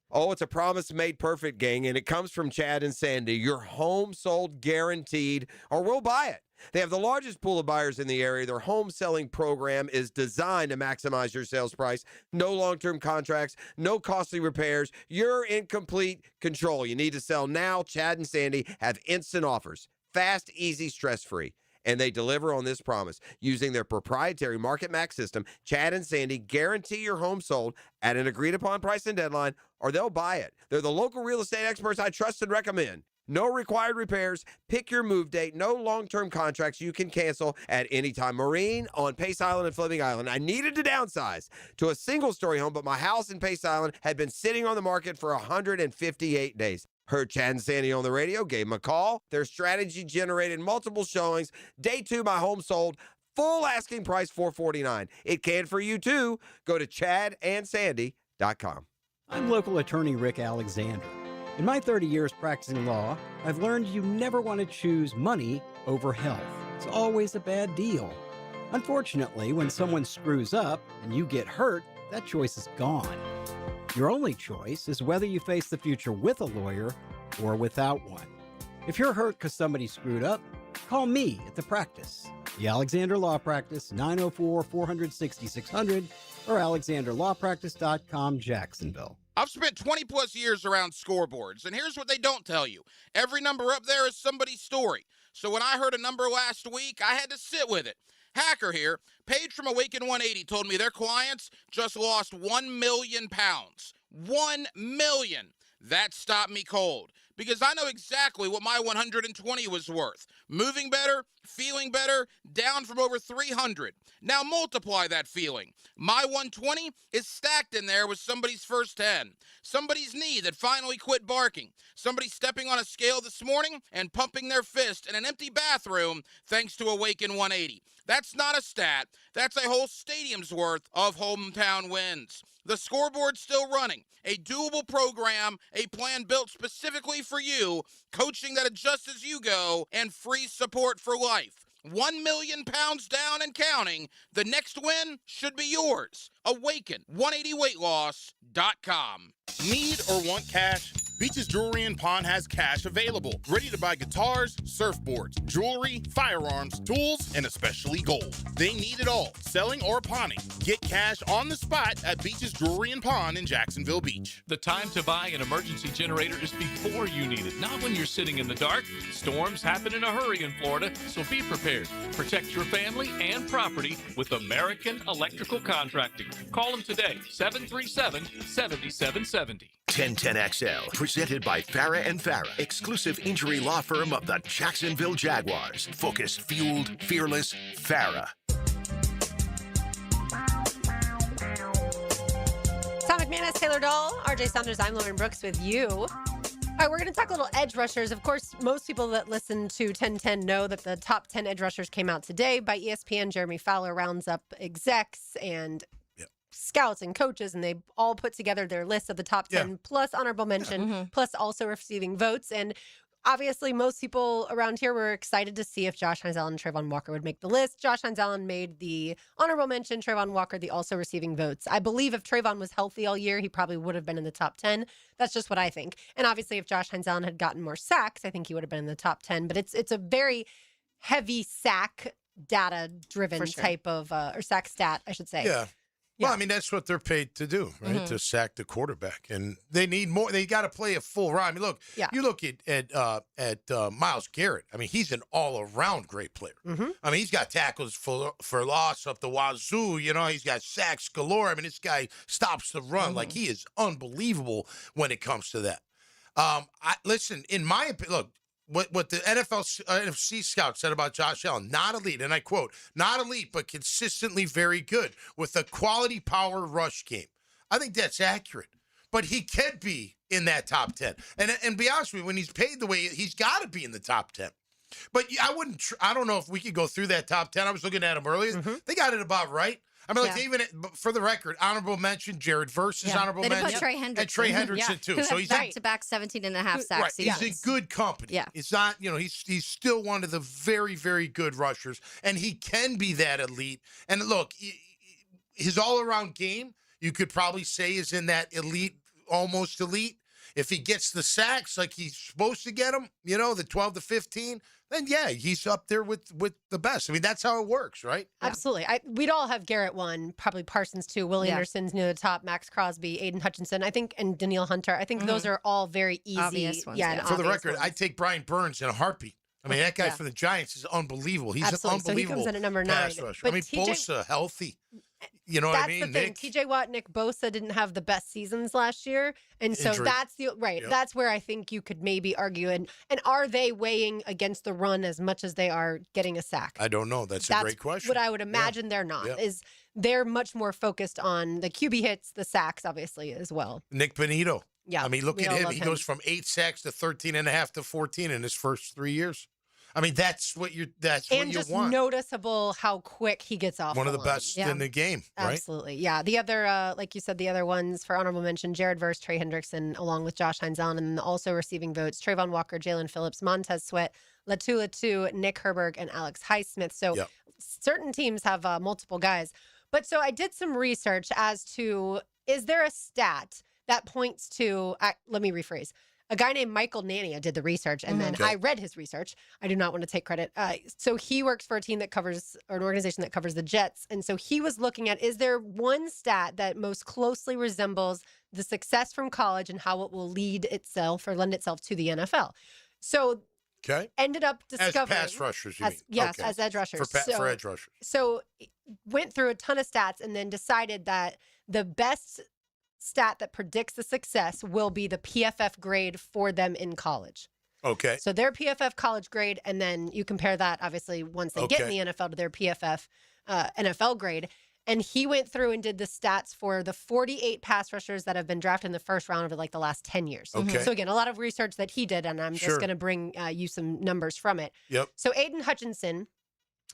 Oh, it's a promise made perfect, gang, and it comes from Chad and Sandy. Your home sold guaranteed, or we'll buy it. They have the largest pool of buyers in the area. Their home selling program is designed to maximize your sales price. No long-term contracts, no costly repairs. You're in complete control. You need to sell now. Chad and Sandy have instant offers. Fast, easy, stress-free. And they deliver on this promise. Using their proprietary Market Max system, Chad and Sandy guarantee your home sold at an agreed-upon price and deadline, or they'll buy it. They're the local real estate experts I trust and recommend. No required repairs. Pick your move date. No long-term contracts you can cancel at any time. Marine on Pace Island and Fleming Island. I needed to downsize to a single-story home, but my house in Pace Island had been sitting on the market for 158 days. Heard Chad and Sandy on the radio, gave them a call. Their strategy generated multiple showings. Day 2, my home sold. Full asking price, $449. It can for you, too. Go to chadandsandy.com. I'm local attorney Rick Alexander. In my 30 years practicing law, I've learned you never want to choose money over health. It's always a bad deal. Unfortunately, when someone screws up and you get hurt, that choice is gone. Your only choice is whether you face the future with a lawyer or without one. If you're hurt because somebody screwed up, call me at the practice. The Alexander Law Practice, 904-400-6600 or alexanderlawpractice.com, Jacksonville. I've spent 20 plus years around scoreboards, and here's what they don't tell you. Every number up there is somebody's story. So when I heard a number last week, I had to sit with it. Hacker here, Paige from Awaken 180 told me their clients just lost 1 million pounds. 1 million. That stopped me cold because I know exactly what my 120 was worth. Moving better, feeling better, down from over 300. Now multiply that feeling. My 120 is stacked in there with somebody's first 10. Somebody's knee that finally quit barking. Somebody stepping on a scale this morning and pumping their fist in an empty bathroom thanks to Awaken 180. That's not a stat. That's a whole stadium's worth of hometown wins. The scoreboard's still running. A doable program, a plan built specifically for you, coaching that adjusts as you go, and free support for life. 1 million pounds down and counting. The next win should be yours. Awaken 180weightloss.com. Need or want cash? Beach's Jewelry and Pawn has cash available. Ready to buy guitars, surfboards, jewelry, firearms, tools, and especially gold. They need it all, selling or pawning. Get cash on the spot at Beach's Jewelry and Pawn in Jacksonville Beach. The time to buy an emergency generator is before you need it, not when you're sitting in the dark. Storms happen in a hurry in Florida, so be prepared. Protect your family and property with American Electrical Contracting. Call them today, 737-7770. 1010XL, presented by Farah and Farah, exclusive injury law firm of the Jacksonville Jaguars. Focus, fueled, fearless, Farah. McManus, Taylor Dahl, RJ Saunders, I'm Lauren Brooks with you. All right, we're going to talk a little edge rushers. Of course, most people that listen to 1010 know that the top 10 edge rushers came out today by ESPN. Jeremy Fowler rounds up execs and scouts and coaches, and they all put together their list of the top 10 plus honorable mention, plus also receiving votes. And obviously, most people around here were excited to see if Josh Hines Allen and Trayvon Walker would make the list. Josh Hines Allen made the honorable mention, Trayvon Walker, the also receiving votes. I believe if Trayvon was healthy all year, he probably would have been in the top 10. That's just what I think. And obviously, if Josh Hines Allen had gotten more sacks, I think he would have been in the top 10. But it's a very heavy sack data-driven type of, or sack stat, I should say. Yeah. Well, I mean, that's what they're paid to do, right? To sack the quarterback. And they need more. They got to play a full round. I mean, look, you look at Myles Garrett. I mean, he's an all-around great player. I mean, he's got tackles for loss up the wazoo. You know, he's got sacks galore. I mean, this guy stops the run. Like, he is unbelievable when it comes to that. Listen, in my opinion, look, what the NFC scout said about Josh Allen, not elite, and I quote, not elite, but consistently very good with a quality power rush game. I think that's accurate. But he can be in that top 10. And be honest with you, when he's paid the way, he's got to be in the top 10. But I don't know if we could go through that top 10. I was looking at him earlier. They got it about right. I mean, like, even for the record, honorable mention, Jared Verse is honorable mention. They put Trey Hendrickson. And Trey Hendrickson, too. So he's back-to-back 17.5 sacks. He's in good company. Yeah. It's not, he's still one of the very, very good rushers, and he can be that elite. And look, his all-around game, you could probably say, is in that elite, almost elite. If he gets the sacks like he's supposed to get them, the 12 to 15, then he's up there with the best. I mean, that's how it works, right? Absolutely. We'd all have Garrett 1, probably Parsons 2, Will Anderson's near the top, Max Crosby, Aiden Hutchinson, I think, and Danielle Hunter. I think those are all very easy. Obvious ones, For the record, I'd take Brian Burns in a heartbeat. I mean, that guy from the Giants is unbelievable. He's an unbelievable So he comes in at number 9. pass rusher. But I mean, Bosa, healthy. You know what I mean? That's the thing. TJ Watt, Nick Bosa didn't have the best seasons last year. And so Injury. that's that's where I think you could maybe argue. And are they weighing against the run as much as they are getting a sack? I don't know. That's a great question. What I would imagine they're not. Is they're much more focused on the QB hits, the sacks, obviously, as well. Nick Benito. Yeah. I mean, look at him. He goes from 8 sacks to 13.5 to 14 in his first 3 years. I mean, that's what you want. Noticeable how quick he gets off. One of the best in the game, right? Absolutely. Yeah. The other, like you said, the other ones for honorable mention, Jared Verse, Trey Hendrickson, along with Josh Hines Allen, and also receiving votes, Trayvon Walker, Jalen Phillips, Montez Sweat, Latu, Nick Herberg, and Alex Highsmith. So certain teams have multiple guys. But so I did some research as to, is there a stat that points to, let me rephrase. A guy named Michael Nania did the research, and then I read his research. I do not want to take credit. So he works for a team that covers, or an organization that covers the Jets. And so he was looking at, is there one stat that most closely resembles the success from college and how it will lend itself to the NFL? So ended up discovering. As pass rushers, you mean? Yes, as edge rushers. For edge rushers. So went through a ton of stats and then decided that the best stat that predicts the success will be the PFF grade for them in college. Okay. So their PFF college grade, and then you compare that, obviously, once they get in the NFL to their PFF NFL grade. And he went through and did the stats for the 48 pass rushers that have been drafted in the first round over like the last 10 years. Okay. So again, a lot of research that he did, and I'm just going to bring you some numbers from it. Yep. So Aiden Hutchinson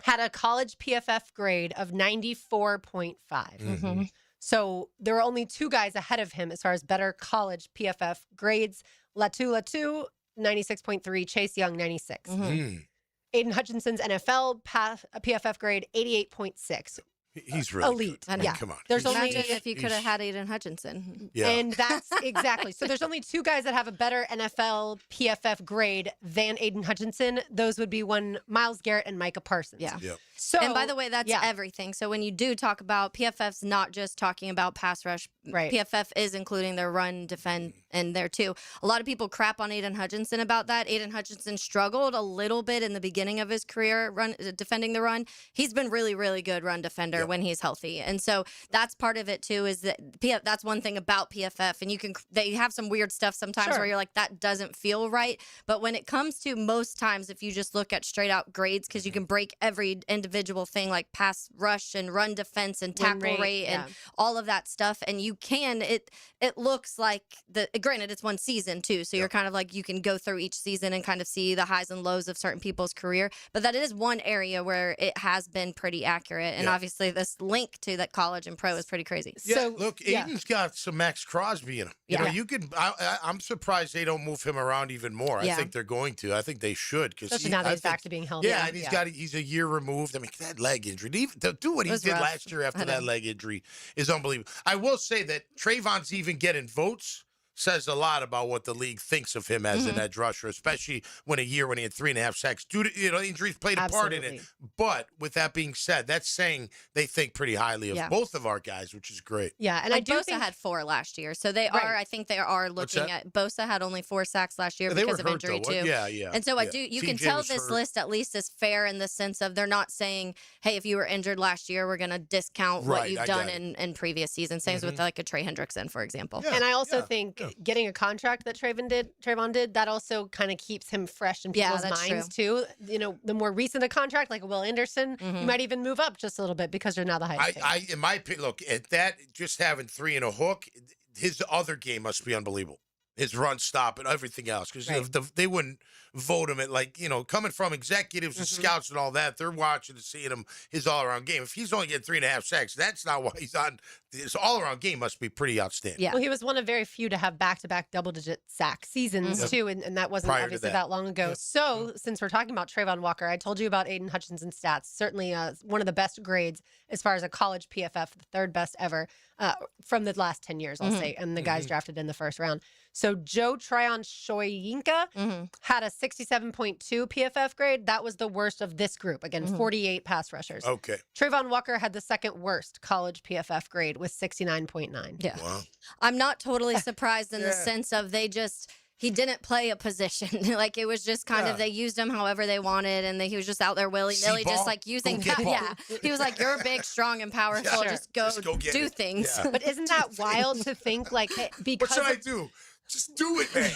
had a college PFF grade of 94.5. So there were only 2 guys ahead of him as far as better college PFF grades. Latu, 96.3. Chase Young, 96. Aiden Hutchinson's NFL PFF grade, 88.6. He's really elite. Good. Come on. There's only Imagine if you could have had Aiden Hutchinson. Yeah. And that's exactly. So there's only 2 guys that have a better NFL PFF grade than Aiden Hutchinson. Those would be one Myles Garrett and Micah Parsons. Yeah. Yep. So, and by the way, that's everything. So when you do talk about PFF's not just talking about pass rush. Right. PFF is including their run, defend, and there too. A lot of people crap on Aiden Hutchinson about that. Aiden Hutchinson struggled a little bit in the beginning of his career defending the run. He's been really, really good run defender year when he's healthy. And so that's part of it too, is that that's one thing about PFF. And they have some weird stuff sometimes where you're like, that doesn't feel right. But when it comes to most times, if you just look at straight out grades, because you can break every individual thing like pass rush and run defense and tackle rate and all of that stuff. And you can, it looks like granted, it's one season too. So you're kind of like, you can go through each season and kind of see the highs and lows of certain people's career. But that is one area where it has been pretty accurate. And obviously this link to that college and pro is pretty crazy. Yeah, so, look, Aiden's got some Max Crosby in him. You know, you can. I'm surprised they don't move him around even more. I think they're going to. I think they should, because now that he's back to being healthy. Yeah, and he's a year removed. I mean, that leg injury, to do what he did last year after that leg injury is unbelievable. I will say that Trayvon's even getting votes says a lot about what the league thinks of him as an edge rusher, especially when he had 3.5 sacks. Injuries played a part in it. But with that being said, that's saying they think pretty highly of both of our guys, which is great. Yeah, and I do Bosa had 4 last year, so they are. I think they are looking at. Bosa had only 4 sacks last year because of injury too. Yeah. And so you can tell this list at least is fair in the sense of they're not saying, hey, if you were injured last year, we're going to discount what you've done in previous seasons. Same with like a Trey Hendrickson, for example. Yeah. And I also think getting a contract that Trayvon did, that also kind of keeps him fresh in people's minds too. You know, the more recent a contract, like Will Anderson, you might even move up just a little bit because you're now the highest. In my opinion, look at that. Just having 3 and a hook, his other game must be unbelievable. His run stop and everything else, because they wouldn't vote him at, like, coming from executives and scouts and all that, they're watching and seeing him his all-around game. If he's only getting 3.5 sacks, that's not why he's on. His all-around game must be pretty outstanding. Yeah. Well, he was one of very few to have back-to-back double-digit sack seasons too, and that wasn't obviously that long ago. So since we're talking about Trayvon Walker, I told you about Aiden Hutchinson's stats. Certainly one of the best grades as far as a college PFF, the third best ever from the last 10 years, I'll say, and the guys drafted in the first round. So Joe Tryon-Shoyinka had a 67.2 PFF grade. That was the worst of this group. Again, 48 pass rushers. Okay. Trayvon Walker had the second worst college PFF grade with 69.9. Yeah. Wow. I'm not totally surprised in the sense of he didn't play a position. Like, it was just kind of, they used him however they wanted, and he was just out there willy-nilly, just like using he was like, you're big, strong, and powerful. Just go do things. Yeah. But isn't that wild to think, like, because what should I do? Just do it, man.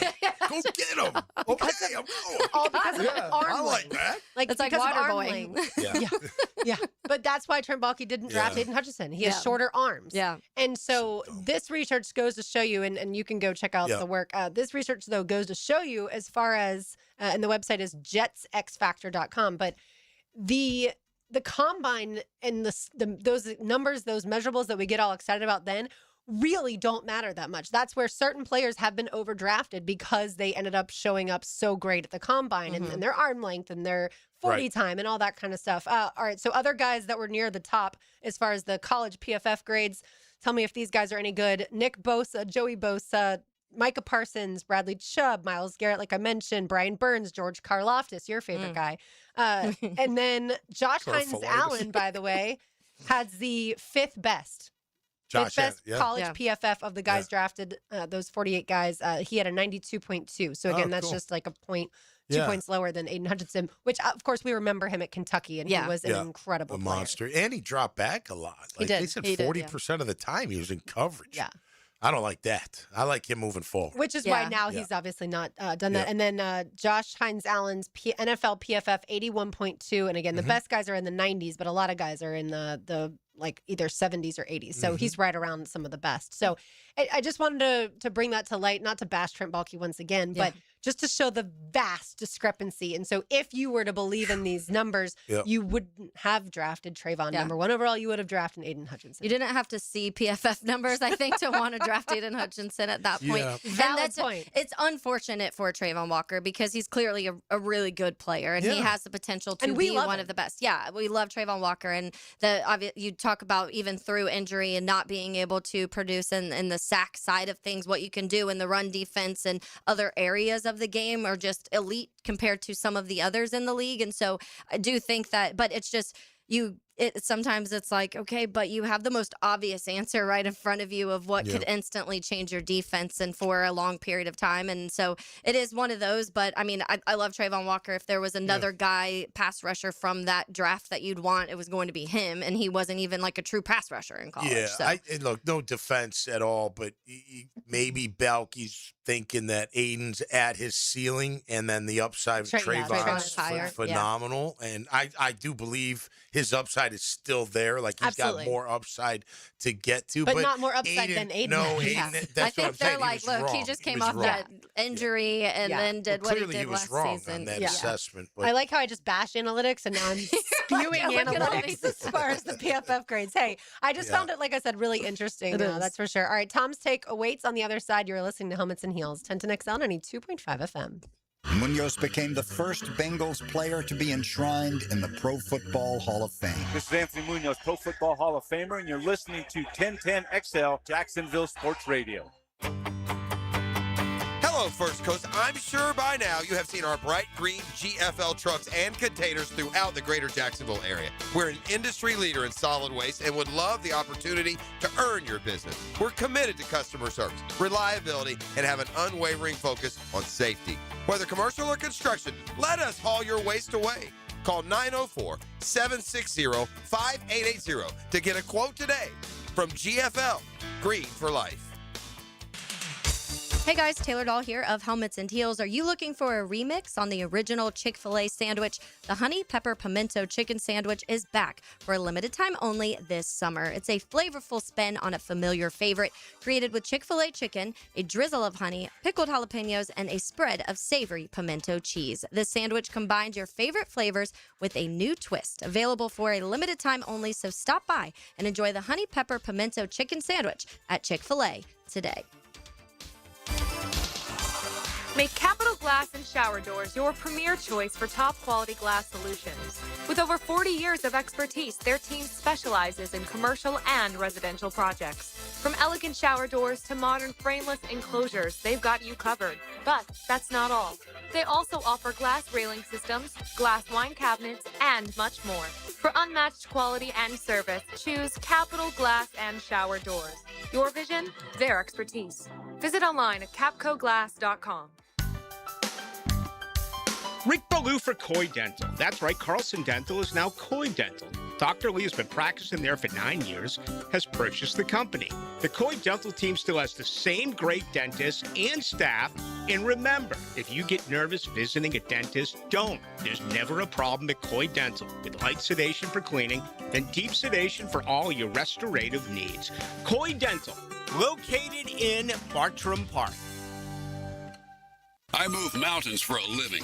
Go get him. Okay, I'm going. All because of arm I like that. Like, it's like waterboarding. Yeah. But that's why Trent Baalke didn't draft Aiden Hutchinson. He has shorter arms. Yeah. And so this research goes to show you, and you can go check out the work. This research, though, goes to show you as far as, and the website is jetsxfactor.com, but the combine and those numbers, those measurables that we get all excited about then, really don't matter that much. That's where certain players have been overdrafted because they ended up showing up so great at the combine and their arm length and their 40 time and all that kind of stuff. All right, so other guys that were near the top as far as the college PFF grades, tell me if these guys are any good. Nick Bosa, Joey Bosa, Micah Parsons, Bradley Chubb, Myles Garrett, like I mentioned, Brian Burns, George Karlaftis, your favorite guy. And then Josh Hines-Allen, by the way, has the 5th best. Fifth best college PFF of the guys drafted, those 48 guys. He had a 92.2. So again, that's just like a point, 2 points lower than Aiden Hutchinson, which of course we remember him at Kentucky, and he was an incredible monster. And he dropped back a lot. Like, they said 40% of the time he was in coverage. Yeah. I don't like that. I like him moving forward. Which is why now he's obviously not done that. And then Josh Hines-Allen's NFL PFF 81.2. And again, the best guys are in the 90s, but a lot of guys are in the like either 70s or 80s. So he's right around some of the best. So I just wanted to bring that to light, not to bash Trent Baalke once again, but just to show the vast discrepancy. And so if you were to believe in these numbers, you wouldn't have drafted Trayvon number 1 overall. You would have drafted Aiden Hutchinson. You didn't have to see PFF numbers, I think, to want to draft Aiden Hutchinson at that point. Valid point. It's unfortunate for Trayvon Walker because he's clearly a really good player, and he has the potential to be one of the best. Yeah, we love Trayvon Walker, and you talk about even through injury and not being able to produce in the sack side of things, what you can do in the run defense and other areas of the game are just elite compared to some of the others in the league. And so I do think that, but it's just, you sometimes it's like, okay, but you have the most obvious answer right in front of you of what could instantly change your defense and for a long period of time. And so it is one of those. But I mean, I love Trayvon Walker. If there was another guy, pass rusher from that draft that you'd want, it was going to be him. And he wasn't even like a true pass rusher in college. Yeah, so. and look, no defense at all, but maybe Balky's thinking that Aiden's at his ceiling, and then the upside of Trayvon's phenomenal. Yeah. And I do believe his upside is still there. Like, he's got more upside to get to. But not more upside than Aiden. No, Aiden, that's I think what I'm saying. They're like, look, he just came off that injury and then did what he did last season. On that assessment. But I like how I just bash analytics, and now I'm spewing analytics as far as the PFF grades. Hey, I just found it, like I said, really interesting. That's for sure. All right, Tom's take awaits on the other side. You're listening to Helmets and Heels, 1010XL 92.5 FM. Munoz became the first Bengals player to be enshrined in the Pro Football Hall of Fame. This is Anthony Munoz, Pro Football Hall of Famer, and you're listening to 1010XL Jacksonville Sports Radio. Hello, First Coast. I'm sure by now you have seen our bright green GFL trucks and containers throughout the greater Jacksonville area. We're an industry leader in solid waste and would love the opportunity to earn your business. We're committed to customer service, reliability, and have an unwavering focus on safety. Whether commercial or construction, let us haul your waste away. Call 904-760-5880 to get a quote today. From GFL, Green for Life. Hey guys, Taylor Dahl here of Helmets and Heels. Are you looking for a remix on the original Chick-fil-A sandwich? The Honey Pepper Pimento Chicken Sandwich is back for a limited time only this summer. It's a flavorful spin on a familiar favorite, created with Chick-fil-A chicken, a drizzle of honey, pickled jalapenos, and a spread of savory pimento cheese. This sandwich combines your favorite flavors with a new twist. Available for a limited time only, so stop by and enjoy the Honey Pepper Pimento Chicken Sandwich at Chick-fil-A today. Make Capital Glass and Shower Doors your premier choice for top-quality glass solutions. With over 40 years of expertise, their team specializes in commercial and residential projects. From elegant shower doors to modern frameless enclosures, they've got you covered. But that's not all. They also offer glass railing systems, glass wine cabinets, and much more. For unmatched quality and service, choose Capital Glass and Shower Doors. Your vision, their expertise. Visit online at capcoglass.com. Rick Ballou for Coy Dental. That's right, Carlson Dental is now Coy Dental. Dr. Lee has been practicing there for 9 years, has purchased the company. The Coy Dental team still has the same great dentists and staff. And remember, if you get nervous visiting a dentist, don't. There's never a problem at Coy Dental. With light sedation for cleaning, then deep sedation for all your restorative needs. Coy Dental, located in Bartram Park. I move mountains for a living.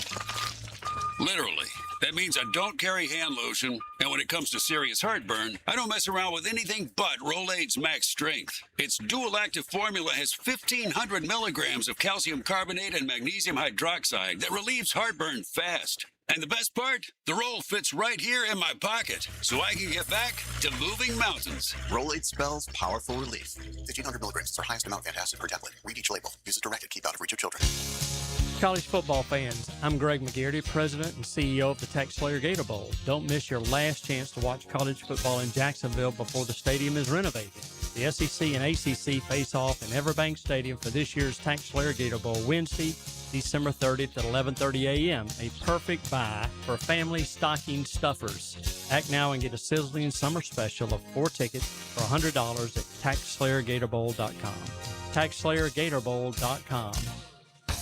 Literally. That means I don't carry hand lotion, and when it comes to serious heartburn, I don't mess around with anything but Rolaids Max Strength. Its dual-active formula has 1,500 milligrams of calcium carbonate and magnesium hydroxide that relieves heartburn fast. And the best part? The roll fits right here in my pocket, so I can get back to moving mountains. Rolaids spells powerful relief. 1,500 milligrams is our highest amount of antacid per tablet. Read each label. Use as directed. Keep out of reach of children. College football fans, I'm Greg McGarity, President and CEO of the Tax Slayer Gator Bowl. Don't miss your last chance to watch college football in Jacksonville before the stadium is renovated. The SEC and ACC face off in Everbank Stadium for this year's Tax Slayer Gator Bowl Wednesday, December 30th at 11:30 a.m. A perfect buy for family stocking stuffers. Act now and get a sizzling summer special of 4 tickets for $100 at TaxSlayerGatorBowl.com. TaxSlayerGatorBowl.com.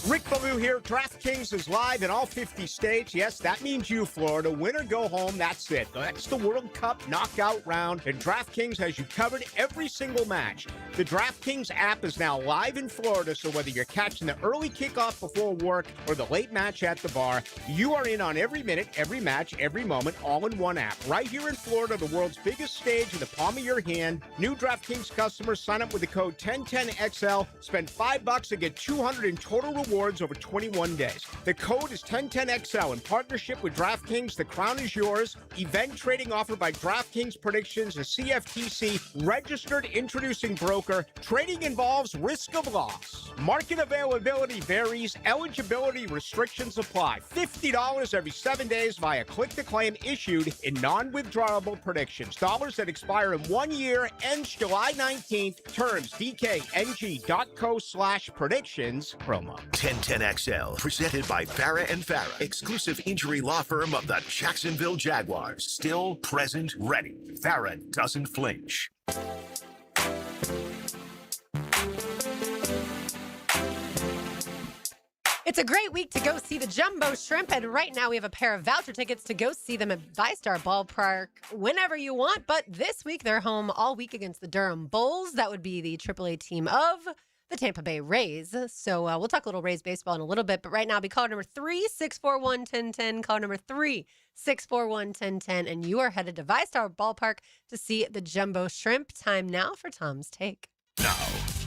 Rick Ballou here. DraftKings is live in all 50 states. Yes, that means you, Florida. Win or go home, that's it. That's the World Cup knockout round, and DraftKings has you covered every single match. The DraftKings app is now live in Florida, so whether you're catching the early kickoff before work or the late match at the bar, you are in on every minute, every match, every moment, all in one app. Right here in Florida, the world's biggest stage in the palm of your hand. New DraftKings customers sign up with the code 1010XL, spend $5 and get $200 in total rewards rewards over 21 days. The code is 1010XL in partnership with DraftKings. The crown is yours. Event trading offered by DraftKings Predictions, a CFTC registered introducing broker. Trading involves risk of loss. Market availability varies. Eligibility restrictions apply. $50 every 7 days via click-to-claim issued in non-withdrawable predictions. Dollars that expire in 1 year, ends July 19th. Terms dkng.co/predictions promo. 1010XL, presented by Farah and Farah, exclusive injury law firm of the Jacksonville Jaguars. Still present, ready. Farah doesn't flinch. It's a great week to go see the Jumbo Shrimp, and right now we have a pair of voucher tickets to go see them at VyStar Ballpark whenever you want. But this week they're home all week against the Durham Bulls. That would be the AAA team of the Tampa Bay Rays. So we'll talk a little Rays baseball in a little bit, but right now be caller number 3-641-1010, caller number 3-641-1010, and you are headed to VyStar Ballpark to see the Jumbo Shrimp. Time now for Tom's Take. Now,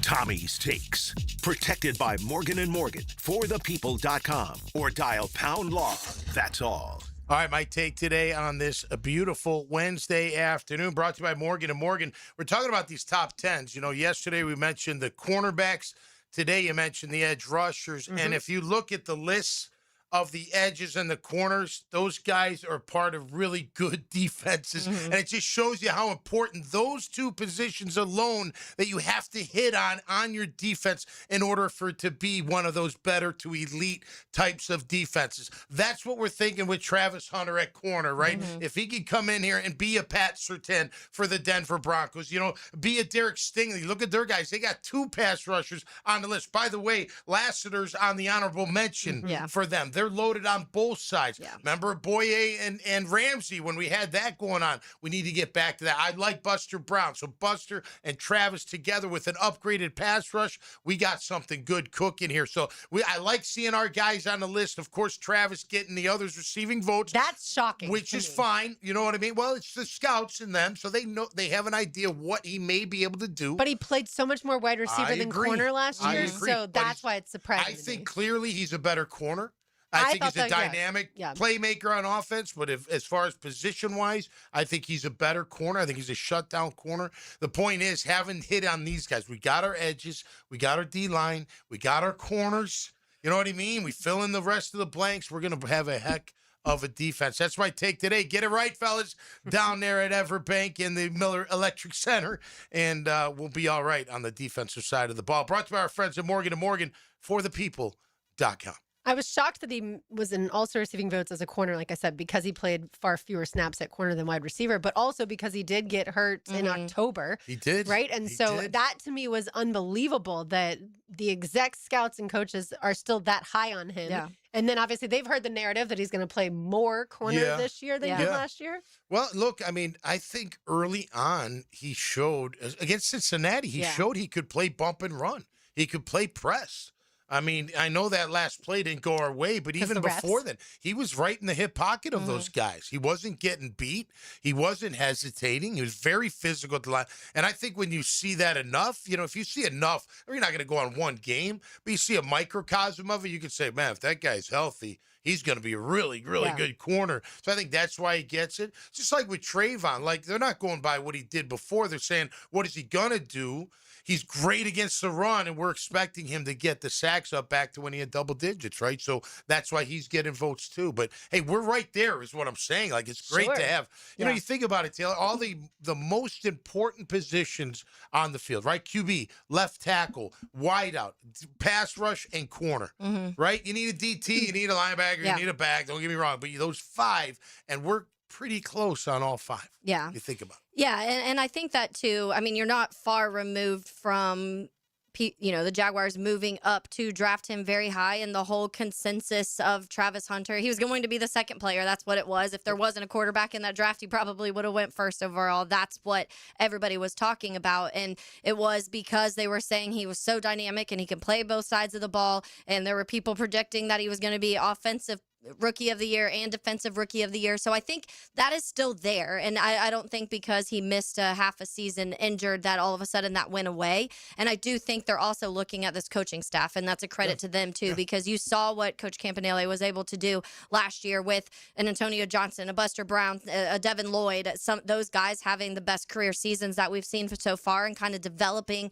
Tommy's Takes. Protected by Morgan & Morgan, forthepeople.com, or dial #law. That's all. All right, my take today on this beautiful Wednesday afternoon, brought to you by Morgan & Morgan. We're talking about these top 10s. You know, yesterday we mentioned the cornerbacks. Today you mentioned the edge rushers. Mm-hmm. And if you look at the lists of the edges and the corners, those guys are part of really good defenses. Mm-hmm. And it just shows you how important those two positions alone that you have to hit on your defense in order for it to be one of those better to elite types of defenses. That's what we're thinking with Travis Hunter at corner, right? Mm-hmm. If he could come in here and be a Pat Surtain for the Denver Broncos, you know, be a Derek Stingley. Look at their guys. They got 2 pass rushers on the list. By the way, Lassiter's on the honorable mention for them. They're loaded on both sides. Yeah. Remember Boye and Ramsey when we had that going on? We need to get back to that. I like Buster Brown. So Buster and Travis together with an upgraded pass rush, we got something good cooking here. So I like seeing our guys on the list. Of course, Travis getting the others receiving votes. That's shocking. Which is fine. You know what I mean? Well, it's the scouts in them, so they know they have an idea what he may be able to do. But he played so much more wide receiver than corner last year, so that's why it's surprising. I think clearly he's a better corner. I think he's a dynamic playmaker on offense, but as far as position-wise, I think he's a better corner. I think he's a shutdown corner. The point is, having hit on these guys, we got our edges, we got our D-line, we got our corners. You know what I mean? We fill in the rest of the blanks. We're going to have a heck of a defense. That's my take today. Get it right, fellas, down there at Everbank in the Miller Electric Center, and we'll be all right on the defensive side of the ball. Brought to you by our friends at Morgan & Morgan, forthepeople.com. I was shocked that he was in also receiving votes as a corner, like I said, because he played far fewer snaps at corner than wide receiver, but also because he did get hurt in October. He did. Right? And that to me was unbelievable that the exec scouts and coaches are still that high on him. Yeah. And then obviously they've heard the narrative that he's going to play more corner this year than he did last year. Well, look, I mean, I think early on he showed, against Cincinnati, he showed he could play bump and run. He could play press. I mean, I know that last play didn't go our way, but even before then, he was right in the hip pocket of those guys. He wasn't getting beat. He wasn't hesitating. He was very physical at the line. And I think when you see that enough, you know, if you see enough, you're not going to go on one game, but you see a microcosm of it, you can say, man, if that guy's healthy, he's going to be a really, really good corner. So I think that's why he gets it. It's just like with Trayvon. Like, they're not going by what he did before. They're saying, what is he going to do? He's great against the run, and we're expecting him to get the sacks up back to when he had double digits, right? So that's why he's getting votes too. But, hey, we're right there is what I'm saying. Like, it's great to have. You know, you think about it, Taylor, all the most important positions on the field, right? QB, left tackle, wideout, pass rush, and corner, right? You need a DT, you need a linebacker, you need a back. Don't get me wrong. But those 5, and we're pretty close on all 5. Yeah. You think about it. Yeah, and I think that too. I mean, you're not far removed from, the Jaguars moving up to draft him very high, and the whole consensus of Travis Hunter. He was going to be the second player. That's what it was. If there wasn't a quarterback in that draft, he probably would have went first overall. That's what everybody was talking about, and it was because they were saying he was so dynamic and he can play both sides of the ball, and there were people predicting that he was going to be offensive Rookie of the Year and Defensive Rookie of the Year. So I think that is still there. And I don't think because he missed a half a season injured that all of a sudden that went away. And I do think they're also looking at this coaching staff, and that's a credit to them too, because you saw what Coach Campanile was able to do last year with an Antonio Johnson, a Buster Brown, a Devin Lloyd, those guys having the best career seasons that we've seen so far, and kind of developing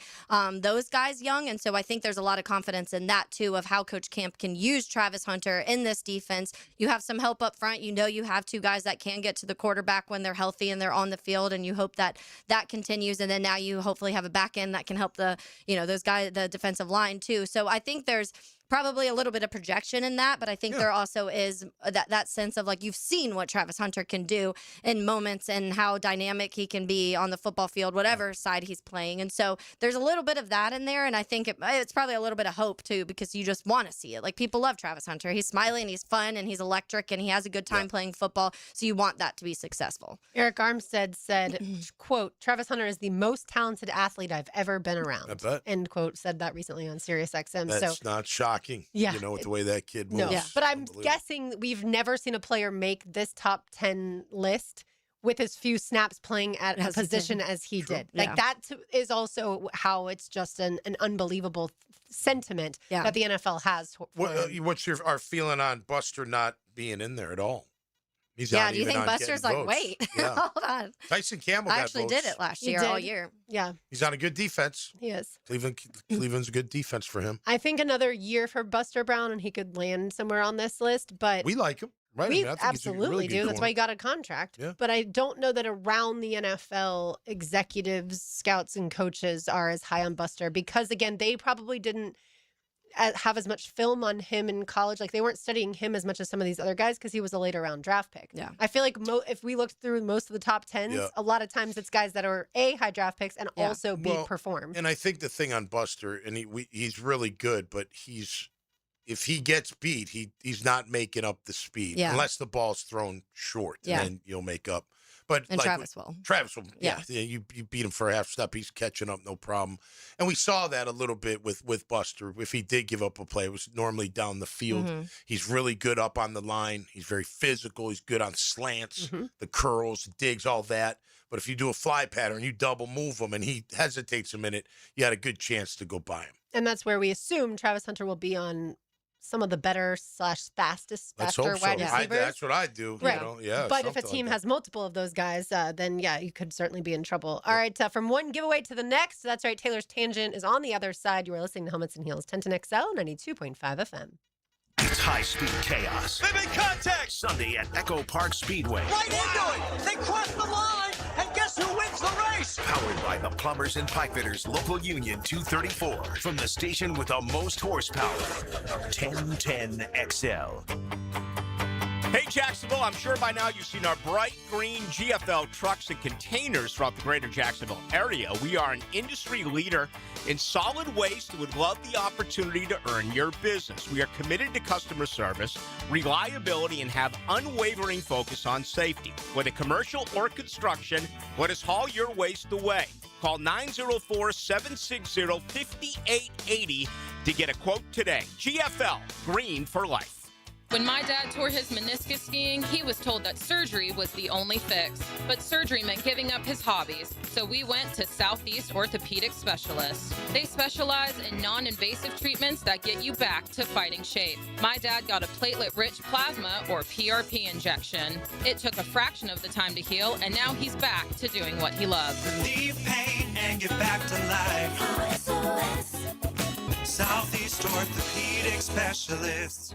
those guys young. And so I think there's a lot of confidence in that too, of how Coach Camp can use Travis Hunter in this defense. You have some help up front. You know, you have two guys that can get to the quarterback when they're healthy and they're on the field, and you hope that that continues. And then now you hopefully have a back end that can help those guys, the defensive line too. So I think there's probably a little bit of projection in that, but I think there also is that sense of like, you've seen what Travis Hunter can do in moments and how dynamic he can be on the football field, whatever side he's playing. And so there's a little bit of that in there, and I think it's probably a little bit of hope too, because you just want to see it. Like, people love Travis Hunter. He's smiling, he's fun, and he's electric, and he has a good time playing football, so you want that to be successful. Eric Armstead said, quote, Travis Hunter is the most talented athlete I've ever been around. I bet. End quote. Said that recently on SiriusXM. That's not shocking. Yeah. You know, with the way that kid moves. No, but I'm guessing we've never seen a player make this top 10 list with as few snaps playing at a position as he did. Like, that is also how it's just an unbelievable sentiment that the NFL has. What's our feeling on Buster not being in there at all? He's do not you even think on Buster's like, votes. wait, Yeah. hold on. Tyson Campbell I got actually votes. did it last year, all year. Yeah. He's on a good defense. He is. Cleveland's a good defense for him. I think another year for Buster Brown, and he could land somewhere on this list. But we like him, right? We I think absolutely he's a really do. good That's why he got a contract. Yeah. But I don't know that around the NFL, executives, scouts, and coaches are as high on Buster, because, again, they probably didn't have as much film on him in college. Like, they weren't studying him as much as some of these other guys, because he was a later round draft pick. Yeah. I feel like if we looked through most of the top 10s, a lot of times it's guys that are high draft picks and also perform. And I think the thing on Buster, and he's really good, but if he gets beat, he's not making up the speed unless the ball's thrown short, and then you'll make up. But Travis will. Travis will. Yeah. You beat him for a half step, he's catching up, no problem. And we saw that a little bit with Buster. If he did give up a play, it was normally down the field. Mm-hmm. He's really good up on the line. He's very physical. He's good on slants, the curls, digs, all that. But if you do a fly pattern, you double move him, and he hesitates a minute, you had a good chance to go by him. And that's where we assume Travis Hunter will be on some of the better / faster wide receivers. That's what I do. Right. You know? But if a team has multiple of those guys, then you could certainly be in trouble. All right, from one giveaway to the next. That's right. Taylor's Tangent is on the other side. You are listening to Helmets and Heels, 1010XL, 92.5 FM. It's high-speed chaos. They make contact! Sunday at Echo Park Speedway. Right into it! They cross the line, and guess who wins the race? Powered by the Plumbers and Pipefitters Local Union 234. From the station with the most horsepower, 1010XL. Hey, Jacksonville, I'm sure by now you've seen our bright green GFL trucks and containers throughout the greater Jacksonville area. We are an industry leader in solid waste and would love the opportunity to earn your business. We are committed to customer service, reliability, and have unwavering focus on safety. Whether commercial or construction, let us haul your waste away. Call 904-760-5880 to get a quote today. GFL, green for life. When my dad tore his meniscus skiing, he was told that surgery was the only fix. But surgery meant giving up his hobbies, so we went to Southeast Orthopedic Specialists. They specialize in non-invasive treatments that get you back to fighting shape. My dad got a platelet-rich plasma, or PRP, injection. It took a fraction of the time to heal, and now he's back to doing what he loves. Relieve pain and get back to life. Southeast Orthopedic Specialists.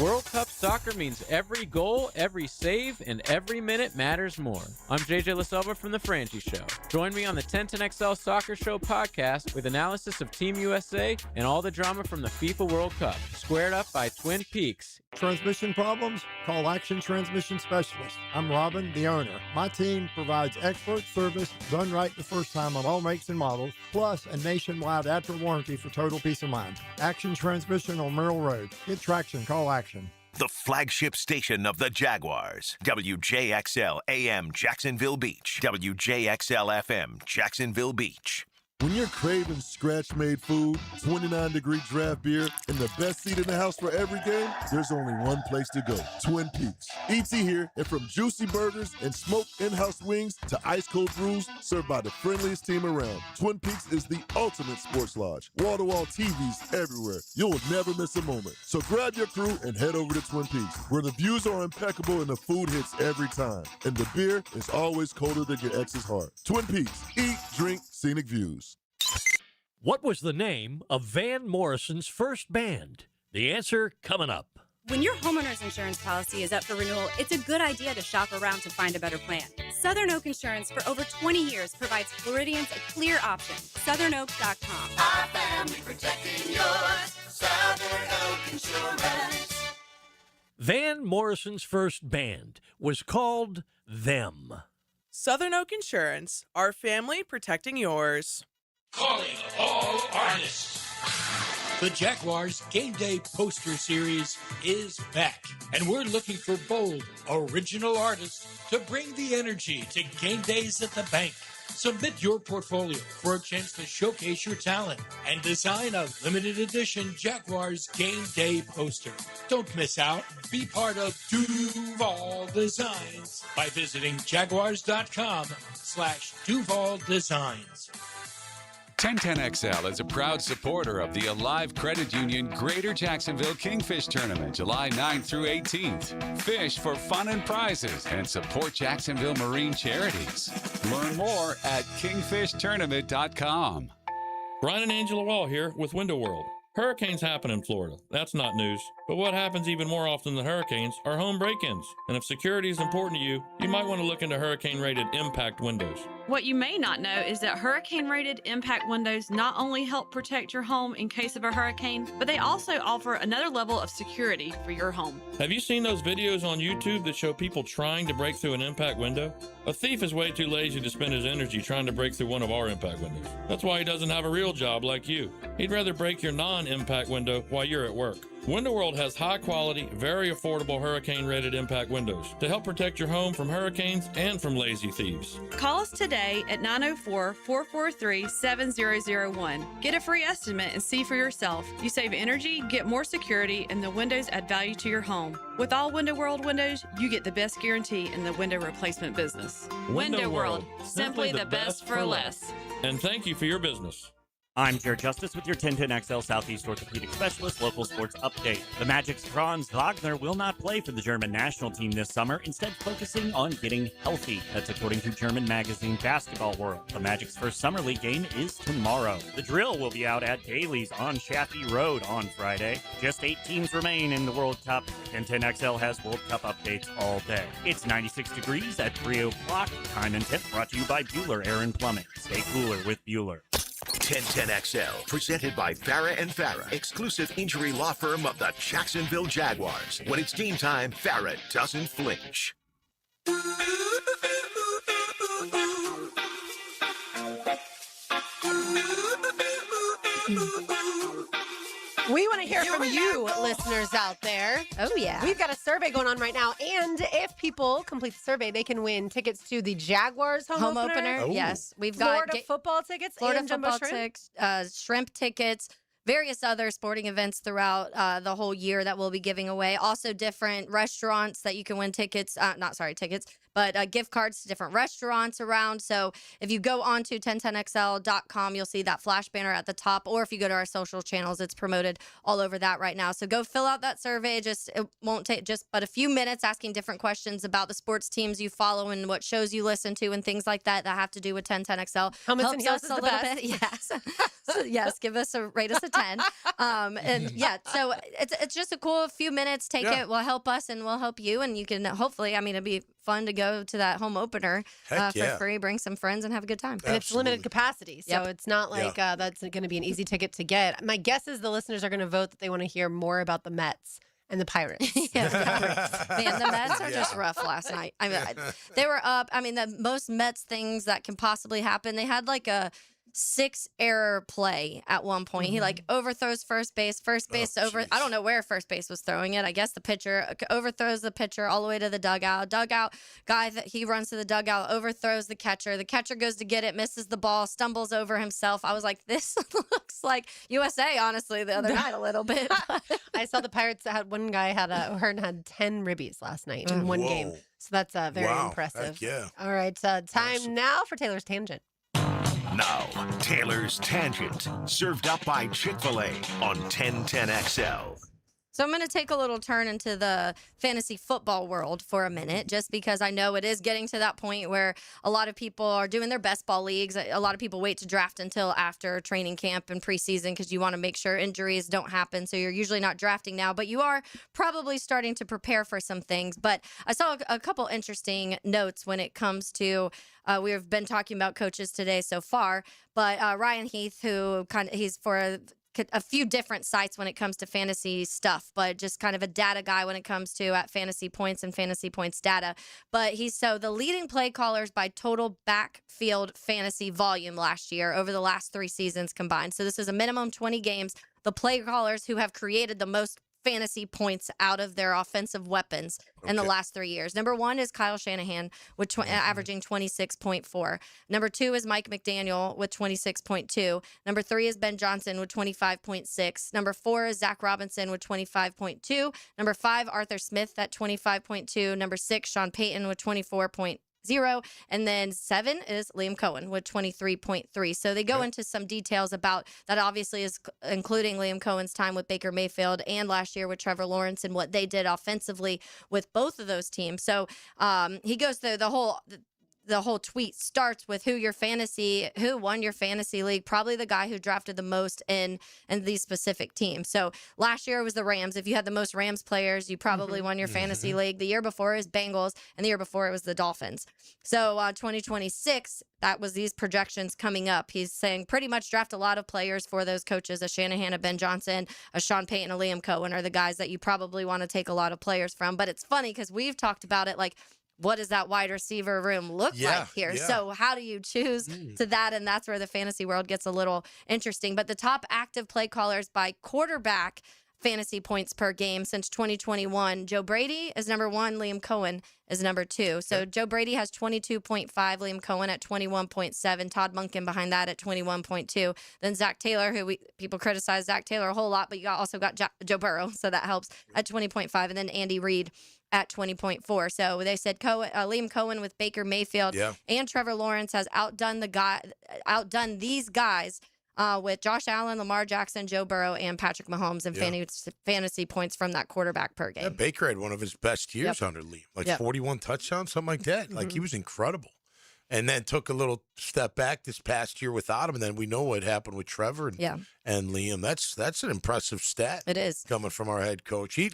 World Cup soccer means every goal, every save, and every minute matters more. I'm JJ LaSelva from The Frangie Show. Join me on the 1010XL Soccer Show podcast with analysis of Team USA and all the drama from the FIFA World Cup, squared up by Twin Peaks. Transmission problems? Call Action Transmission Specialist. I'm Robin, the owner. My team provides expert service, done right the first time on all makes and models, plus a nationwide after warranty for total peace of mind. Action Transmission on Merrill Road. Get traction, call Action. The flagship station of the Jaguars. WJXL AM Jacksonville Beach. WJXL FM Jacksonville Beach. When you're craving scratch-made food, 29-degree draft beer, and the best seat in the house for every game, there's only one place to go, Twin Peaks. E.T. here, and from juicy burgers and smoked in-house wings to ice-cold brews served by the friendliest team around, Twin Peaks is the ultimate sports lodge. Wall-to-wall TVs everywhere. You'll never miss a moment. So grab your crew and head over to Twin Peaks, where the views are impeccable and the food hits every time. And the beer is always colder than your ex's heart. Twin Peaks. Eat, drink, scenic views. What was the name of Van Morrison's first band? The answer coming up. When your homeowner's insurance policy is up for renewal, it's a good idea to shop around to find a better plan. Southern Oak Insurance for over 20 years provides Floridians a clear option. SouthernOak.com. Our family protecting yours. Southern Oak Insurance. Van Morrison's first band was called Them. Southern Oak Insurance, our family protecting yours. Calling all artists. The Jaguars Game Day Poster Series is back, and we're looking for bold, original artists to bring the energy to game days at the bank. Submit your portfolio for a chance to showcase your talent and design a limited edition Jaguars Game Day poster. Don't miss out. Be part of Duval Designs by visiting jaguars.com/Duval Designs. 1010XL is a proud supporter of the Alive Credit Union Greater Jacksonville Kingfish Tournament, July 9th through 18th. Fish for fun and prizes and support Jacksonville Marine Charities. Learn more at kingfishtournament.com. Brian and Angela Wall here with Window World. Hurricanes happen in Florida. That's not news. But what happens even more often than hurricanes are home break-ins. And if security is important to you, you might want to look into hurricane-rated impact windows. What you may not know is that hurricane-rated impact windows not only help protect your home in case of a hurricane, but they also offer another level of security for your home. Have you seen those videos on YouTube that show people trying to break through an impact window? A thief is way too lazy to spend his energy trying to break through one of our impact windows. That's why he doesn't have a real job like you. He'd rather break your non-impact window while you're at work. Window World has high-quality, very affordable hurricane-rated impact windows to help protect your home from hurricanes and from lazy thieves. Call us today at 904-443-7001. Get a free estimate and see for yourself. You save energy, get more security, and the windows add value to your home. With all Window World windows, you get the best guarantee in the window replacement business. Window World, simply the best for less. And thank you for your business. I'm Jared Justice with your 1010XL Southeast Orthopedic Specialist local sports update. The Magic's Franz Wagner will not play for the German national team this summer, instead focusing on getting healthy. That's according to German magazine Basketball World. The Magic's first summer league game is tomorrow. The drill will be out at Daly's on Chaffee Road on Friday. Just 8 teams remain in the World Cup. 1010XL has World Cup updates all day. It's 96 degrees at 3 o'clock. Time and tip brought to you by Bueller Air and Plumbing. Stay cooler with Bueller. 1010XL, presented by Farah and Farah, exclusive injury law firm of the Jacksonville Jaguars. When it's game time, Farah doesn't flinch. We want to hear from you, listeners out there. Oh, yeah. We've got a survey going on right now. And if people complete the survey, they can win tickets to the Jaguars home opener. Oh. Yes. We've Florida got football tickets Florida and Jumbo football Shrimp. shrimp tickets, various other sporting events throughout the whole year that we'll be giving away. Also different restaurants that you can win tickets, but gift cards to different restaurants around. So if you go on to 1010XL.com, you'll see that flash banner at the top. Or if you go to our social channels, it's promoted all over that right now. So go fill out that survey. It won't take just but a few minutes, asking different questions about the sports teams you follow and what shows you listen to and things like that have to do with 1010XL. Helmets and heels Helps us a little bit. Yes. So, yes, rate us a 10. And yeah, so it's just a cool few minutes. Take it. Will help us and we'll help you. And you can hopefully, it'd be fun to go to that home opener for free, bring some friends and have a good time. And it's limited capacity, so it's not like that's going to be an easy ticket to get. My guess is the listeners are going to vote that they want to hear more about the Mets and the Pirates. Man, the Mets are just rough last night. They were up. The most Mets things that can possibly happen. They had like a 6-error play at one point. He like overthrows first base over. I don't know where first base was throwing it. I guess the pitcher overthrows the pitcher all the way to the dugout. Guy that he runs to the dugout, overthrows the catcher. The catcher goes to get it, misses the ball, stumbles over himself. I was like, this looks like USA, honestly, the other night a little bit. I saw the Pirates had one guy had 10 ribbies last night in one game. So that's very impressive. Heck yeah. All right, time now for Taylor's Tangent. Now, Taylor's Tangent, served up by Chick-fil-A on 1010XL. So I'm going to take a little turn into the fantasy football world for a minute, just because I know it is getting to that point where a lot of people are doing their best ball leagues. A lot of people wait to draft until after training camp and preseason because you want to make sure injuries don't happen. So you're usually not drafting now, but you are probably starting to prepare for some things. But I saw a couple interesting notes when it comes to we've been talking about coaches today so far, but Ryan Heath, he's for a few different sites when it comes to fantasy stuff, but just kind of a data guy when it comes to at fantasy points and fantasy points data. But the leading play callers by total backfield fantasy volume last year over the last 3 seasons combined. So this is a minimum 20 games. The play callers who have created the most fantasy points out of their offensive weapons in the last 3 years. Number 1 is Kyle Shanahan with averaging 26.4. Number 2 is Mike McDaniel with 26.2. Number 3 is Ben Johnson with 25.6. Number 4 is Zach Robinson with 25.2. Number 5, Arthur Smith at 25.2. Number 6, Sean Payton with 24.0. And then 7 is Liam Cohen with 23.3. So they go into some details about that, obviously is including Liam Cohen's time with Baker Mayfield and last year with Trevor Lawrence and what they did offensively with both of those teams. So he goes through the whole tweet starts with who won your fantasy league, probably the guy who drafted the most in these specific teams. So last year it was the Rams. If you had the most Rams players, you probably won your fantasy league. The year before it was Bengals, and the year before it was the Dolphins. So 2026, that was these projections coming up. He's saying pretty much draft a lot of players for those coaches. A Shanahan, a Ben Johnson, a Sean Payton, a Liam Cohen are the guys that you probably want to take a lot of players from. But it's funny because we've talked about it like, what does that wide receiver room look like here? Yeah. So how do you choose to that? And that's where the fantasy world gets a little interesting. But the top active play callers by quarterback fantasy points per game since 2021, Joe Brady is number 1, Liam Cohen is number 2. So Joe Brady has 22.5, Liam Cohen at 21.7, Todd Monken behind that at 21.2. Then Zach Taylor, people criticize Zach Taylor a whole lot, but you also got Joe Burrow, so that helps, at 20.5. And then Andy Reid at 20.4. So they said Liam Cohen with Baker Mayfield and Trevor Lawrence has outdone these guys with Josh Allen, Lamar Jackson, Joe Burrow, and Patrick Mahomes in fantasy points from that quarterback per game. Yeah, Baker had one of his best years under Liam, 41 touchdowns, something like that. Like he was incredible. And then took a little step back this past year without him. And then we know what happened with Trevor and Liam. That's an impressive stat. It is. Coming from our head coach. He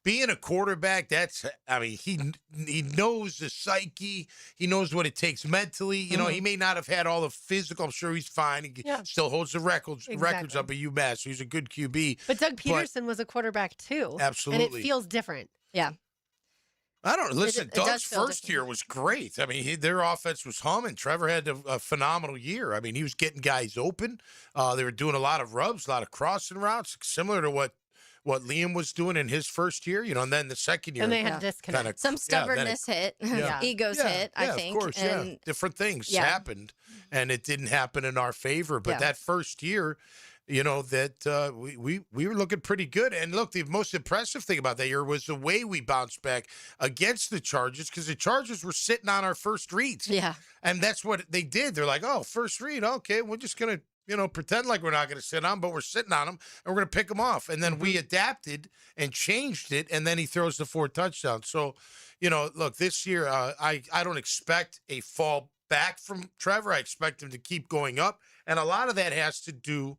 being a quarterback, he knows the psyche. He knows what it takes mentally. You know, he may not have had all the physical. I'm sure he's fine. He still holds the records up at UMass. So he's a good QB. But Doug Peterson was a quarterback too. Absolutely. And it feels different. Yeah. I don't listen. Doug's first year was great. I mean, their offense was humming. Trevor had a phenomenal year. I mean, he was getting guys open. They were doing a lot of rubs, a lot of crossing routes, similar to what Liam was doing in his first year. You know, and then the second year, and they had disconnect. Some stubbornness hit, egos hit. I think, of course, and different things happened, and it didn't happen in our favor. But that first year. You know, that we were looking pretty good. And look, the most impressive thing about that year was the way we bounced back against the Chargers, because the Chargers were sitting on our first reads. Yeah. And that's what they did. They're like, oh, first read. Okay, we're just going to, pretend like we're not going to sit on, but we're sitting on them, and we're going to pick them off. And then we adapted and changed it, and then he throws the 4 touchdowns. So, look, this year, I don't expect a fall back from Trevor. I expect him to keep going up. And a lot of that has to do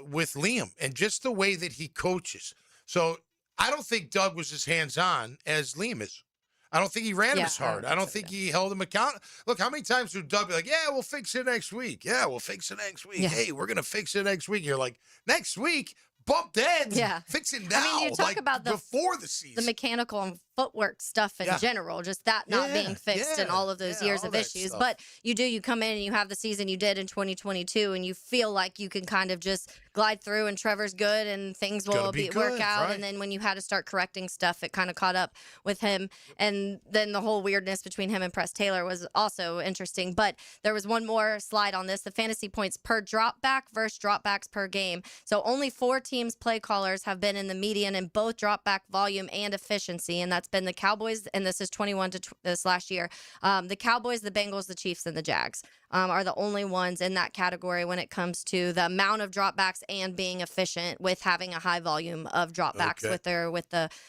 with Liam and just the way that he coaches. So I don't think Doug was as hands-on as Liam is. I don't think he ran him as hard. I don't think he held him accountable. Look, how many times would Doug be like, yeah, we'll fix it next week. Yeah, we'll fix it next week. Yeah. Hey, we're going to fix it next week. You're like, next week? Bump heads. Yeah. Fix it now. I mean, you talk about before the season. The mechanical footwork stuff in general, just that not being fixed and all of those years of issues. stuff. But you come in and you have the season you did in 2022, and you feel like you can kind of just glide through, and Trevor's good, and things will work out. right. And then when you had to start correcting stuff, it kind of caught up with him. And then the whole weirdness between him and Press Taylor was also interesting. But there was one more slide on this: the fantasy points per dropback versus dropbacks per game. So only 4 teams play callers have been in the median in both dropback volume and efficiency, and that's been the Cowboys, and this is 21 to this last year. The Cowboys, the Bengals, the Chiefs, and the Jags are the only ones in that category when it comes to the amount of dropbacks and being efficient with having a high volume of dropbacks with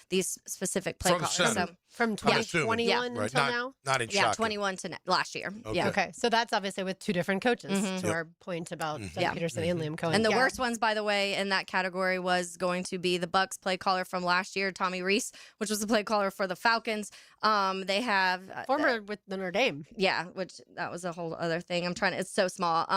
these specific play callers. So, from 2021 right. until now? Not in yeah, shocking. 21 to last year. Okay. Yeah. Okay, so that's obviously with 2 different coaches, Mhm. to Yep. our point about Doug Yeah. Peterson and Liam Cohen. And the Yeah. worst ones, by the way, in that category was going to be the Bucks play caller from last year, Tommy Reese, which was the play caller for the Falcons. They have Former with Notre Dame. yeah, which that was a whole other thing. It's so small.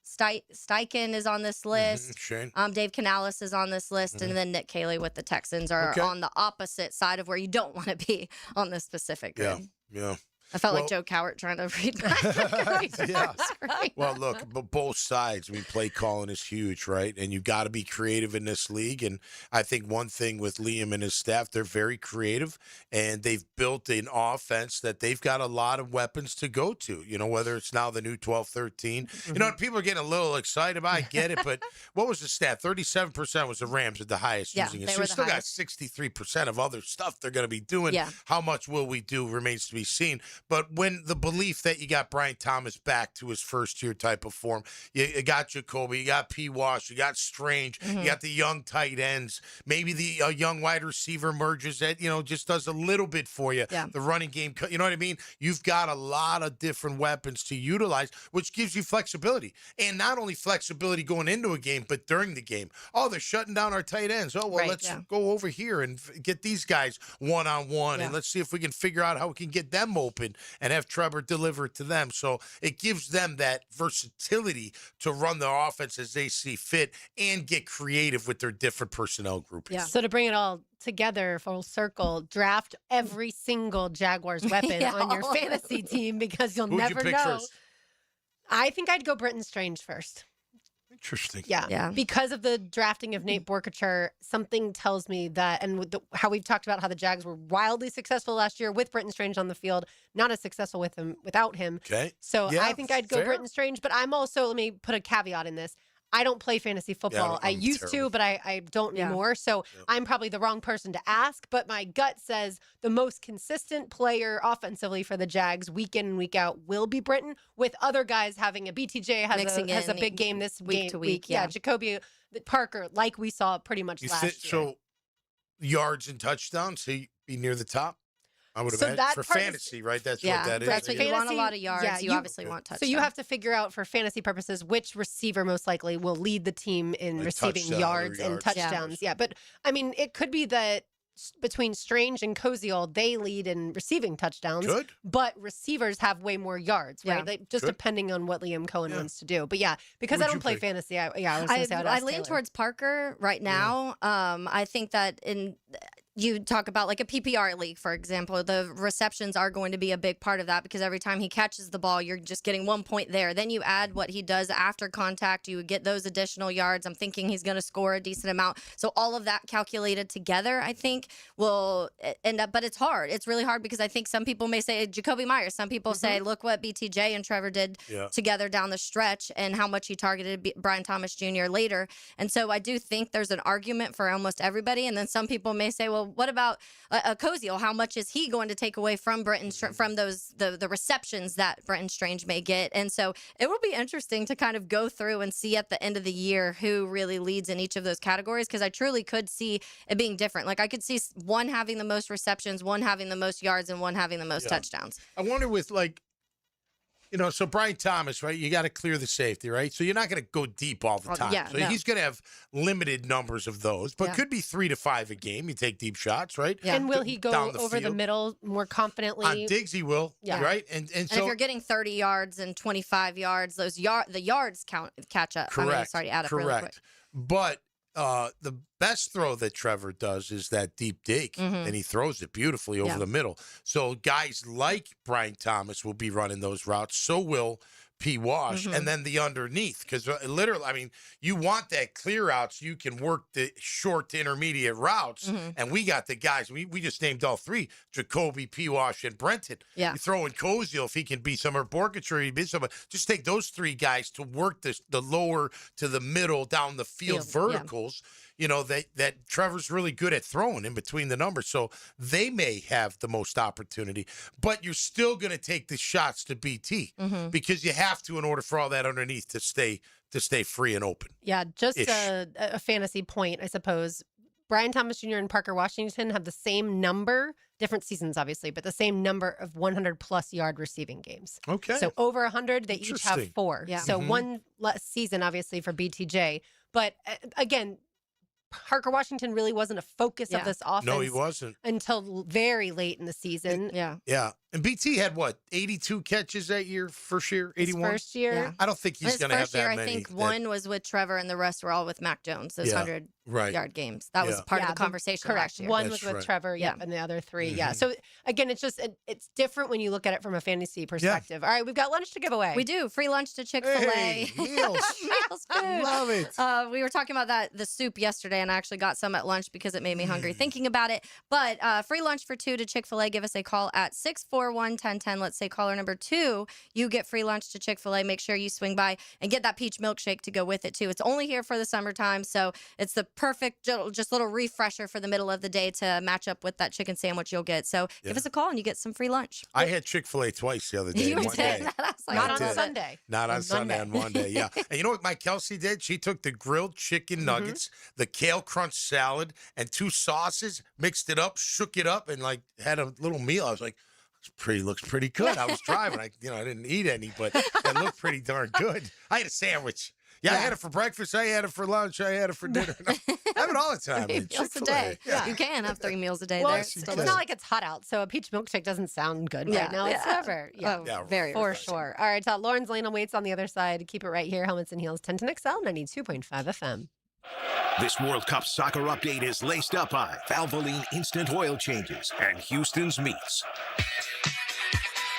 Steichen is on this list. Shane. Dave Canales is on this list, and then Nick Cayley with the Texans are Okay. on the opposite side of where you don't want to be on this specific grid. Yeah. I felt Well- like Joe Cowart trying to read my Yeah. screen. Well, look, but both sides. I mean, play calling is huge, right? And you got to be creative in this league. And I think one thing with Liam and his staff, they're very creative, and they've built an offense that they've got a lot of weapons to go to. You know, whether it's now the new 12-13. You know, people are getting a little excited about. I get it, but what was the stat? 37% was the Rams at the highest Yeah, using it. they So were you the still got highest. 63% of other stuff they're going to be doing. Yeah. How much will we do remains to be seen. But when the belief that you got Brian Thomas back to his first year type of form, you got Jacoby, you got P. Wash, you got Strange, you got the young tight ends, maybe the young wide receiver emerges that, just does a little bit for you. Yeah. The running game, you know what I mean? You've got a lot of different weapons to utilize, which gives you flexibility. And not only flexibility going into a game, but during the game. Oh, they're shutting down our tight ends. Oh, well, Right, let's yeah. go over here and get these guys one-on-one, Yeah. and let's see if we can figure out how we can get them open and have Trevor deliver it to them. So it gives them that versatility to run their offense as they see fit and get creative with their different personnel groupings. Yeah. So to bring it all together, full circle, draft every single Jaguars weapon Yeah. on your fantasy team because you'll Who'd you never pick know. first? I think I'd go Britton Strange first. Interesting. Yeah. Because of the drafting of Nate Borkacher, something tells me that, and with how we've talked about how the Jags were wildly successful last year with Britton Strange on the field, not as successful without him. Okay. So Yeah, I think I'd go fair. Britton Strange, but I'm also, let me put a caveat in this. I don't play fantasy football. I I'm used terrible. to, but I don't Yeah. anymore. So I'm probably the wrong person to ask. But my gut says the most consistent player offensively for the Jags week in and week out will be Britton, with other guys having a BTJ has Mixing a in big game this week to week, Yeah, yeah. Jacoby Parker, like we saw pretty much last year. So yards and touchdowns, he'd be near the top? I would So imagine. that For part is- fantasy, right? That's Yeah, what that is. that's what you want a lot of yards. yeah, you obviously want touchdowns. So you have to figure out for fantasy purposes which receiver most likely will lead the team in Like receiving touchdown or yards and yards. touchdowns. Yeah, but I mean, it could be that between Strange and Koziel, they lead in receiving touchdowns. Good. But receivers have way more yards, right? Yeah. Like, just Good. depending on what Liam Cohen Yeah. wants to do. But yeah, because Who'd I you don't play pick? fantasy, I was going to say I'd I ask lean Taylor. towards Parker right now. I think that you talk about like a PPR league, for example, the receptions are going to be a big part of that because every time he catches the ball, you're just getting 1 point there. Then you add what he does after contact, you get those additional yards. I'm thinking he's going to score a decent amount. So all of that calculated together, I think, will end up, but it's hard. It's really hard because I think some people may say Jacoby Myers. Some people say, look what BTJ and Trevor did together down the stretch and how much he targeted Brian Thomas Jr. later. And so I do think there's an argument for almost everybody. And then some people may say, well, what about Koziel? How much is he going to take away from from those the receptions that Britton Strange may get? And so it will be interesting to kind of go through and see at the end of the year who really leads in each of those categories, because I truly could see it being different. Like I could see one having the most receptions, one having the most yards, and one having the most touchdowns. I wonder with so Brian Thomas, right? You got to clear the safety, right? So you're not going to go deep all the time. yeah, So no. he's going to have limited numbers of those, but Yeah. could be 3 to 5 a game. You take deep shots, right? Yeah. And will he go Down over the field. middle more confidently? On Diggs, he will, Yeah. right? And And so if you're getting 30 yards and 25 yards, the yards catch up. correct, I mean, sorry, add up correct. really quick. But the best throw that Trevor does is that deep dig, and he throws it beautifully over the middle. So guys like Brian Thomas will be running those routes. So will P. Wash, and then the underneath, because literally, I mean, you want that clear out so you can work the short to intermediate routes, and we got the guys. We just named all three: Jacoby, P. Wash, and Brenton. Yeah, you throw in Koziel if he can be somewhere, Borkature, he be somewhere. Just take those three guys to work the lower to the middle down the field verticals. You know, that Trevor's really good at throwing in between the numbers. So they may have the most opportunity, but you're still going to take the shots to BT because you have to in order for all that underneath to stay free and open. Yeah, just a fantasy point, I suppose. Brian Thomas Jr. and Parker Washington have the same number, different seasons obviously, but the same number of 100-plus yard receiving games. Okay. So over 100, they each have 4. Yeah. So one less season, obviously, for BTJ. But again, Parker Washington really wasn't a focus of this offense. No, he wasn't. Until very late in the season. Yeah. And BT had, 82 catches that year, first year? 81? His first year? Yeah. I don't think he's going to have that many. I think one was with Trevor and the rest were all with Mac Jones, those 100-yard games. That was part of the conversation correct. last year. One was with Trevor, and the other 3, So, again, it's just, it's different when you look at it from a fantasy perspective. All right, we've got lunch to give away. We do. Free lunch to Chick-fil-A. Hey, meals. Meals food. Love it. We were talking about the soup yesterday, and I actually got some at lunch because it made me hungry thinking about it. But free lunch for 2 to Chick-fil-A. Give us a call at 641-1010. Let's say caller number 2, you get free lunch to Chick-fil-A. Make sure you swing by and get that peach milkshake to go with it, too. It's only here for the summertime, so it's the perfect just little refresher for the middle of the day to match up with that chicken sandwich you'll get. So give us a call and you get some free lunch. I had Chick-fil-A twice the other day. You one did? day. Not on Sunday. Not on Sunday, on Monday, yeah. And you know what my Kelsey did? She took the grilled chicken nuggets, the kale crunch salad, and 2 sauces, mixed it up, shook it up, and had a little meal. I was like, looks pretty good. I was driving. I didn't eat any, but it looked pretty darn good. I had a sandwich. Yeah, I had it for breakfast. I had it for lunch. I had it for dinner. I have it all the time. 3 meals a day. Yeah. You can have 3 meals a day well, there. It's not like it's hot out, so a peach milkshake doesn't sound good right now. It's never. Very for refreshing. sure. All right, Lauren's Lena waits on the other side. Keep it right here. Helmets and Heels, 1010XL, 92.5 FM. This World Cup soccer update is laced up by Valvoline Instant Oil Changes and Houston's Meats.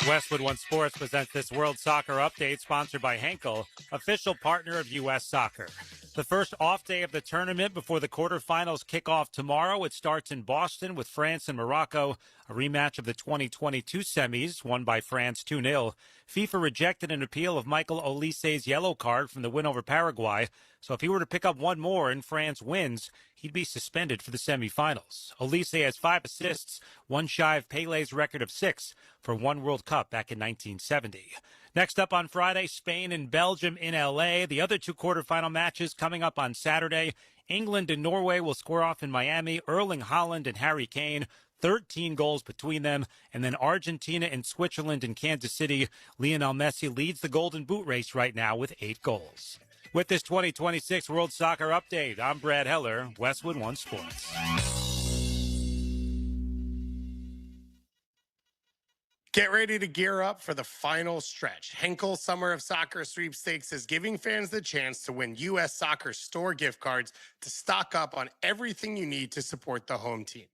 Westwood One Sports presents this World Soccer Update, sponsored by Henkel, official partner of U.S. Soccer. The first off day of the tournament before the quarterfinals kick off tomorrow. It starts in Boston with France and Morocco, a rematch of the 2022 semis, won by France 2-0. FIFA rejected an appeal of Michael Olise's yellow card from the win over Paraguay, so if he were to pick up one more and France wins, he'd be suspended for the semifinals. Olise has 5 assists, one shy of Pele's record of 6 for one World Cup back in 1970. Next up on Friday, Spain and Belgium in L.A. The other 2 quarterfinal matches coming up on Saturday. England and Norway will square off in Miami. Erling Haaland and Harry Kane, 13 goals between them. And then Argentina and Switzerland in Kansas City. Lionel Messi leads the Golden Boot race right now with 8 goals. With this 2026 World Soccer Update, I'm Brad Heller, Westwood One Sports. Get ready to gear up for the final stretch. Henkel Summer of Soccer Sweepstakes is giving fans the chance to win U.S. Soccer store gift cards to stock up on everything you need to support the home team.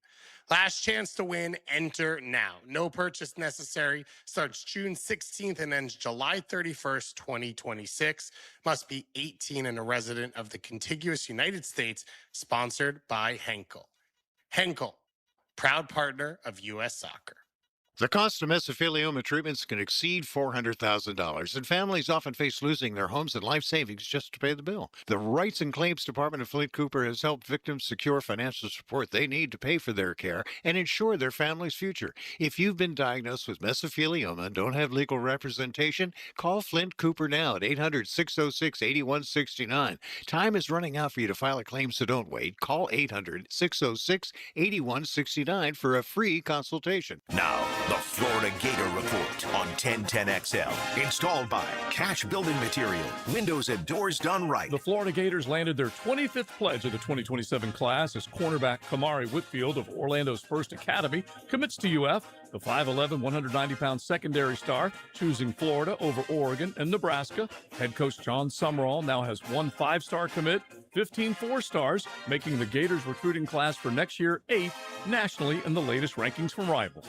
Last chance to win, enter now. No purchase necessary. Starts June 16th and ends July 31st, 2026. Must be 18 and a resident of the contiguous United States. Sponsored by Henkel. Henkel, proud partner of U.S. Soccer. The cost of mesothelioma treatments can exceed $400,000, and families often face losing their homes and life savings just to pay the bill. The Rights and Claims Department of Flint Cooper has helped victims secure financial support they need to pay for their care and ensure their family's future. If you've been diagnosed with mesothelioma and don't have legal representation, call Flint Cooper now at 800-606-8169. Time is running out for you to file a claim, so don't wait. Call 800-606-8169 for a free consultation. Now, the Florida Gator Report on 1010XL. Installed by Cash Building Material. Windows and doors done right. The Florida Gators landed their 25th pledge of the 2027 class as cornerback Kamari Whitfield of Orlando's First Academy commits to UF. The 5'11", 190-pound secondary star, choosing Florida over Oregon and Nebraska. Head coach John Summerall now has one 5-star commit. 15 4-stars, making the Gators recruiting class for next year 8th nationally in the latest rankings from Rival.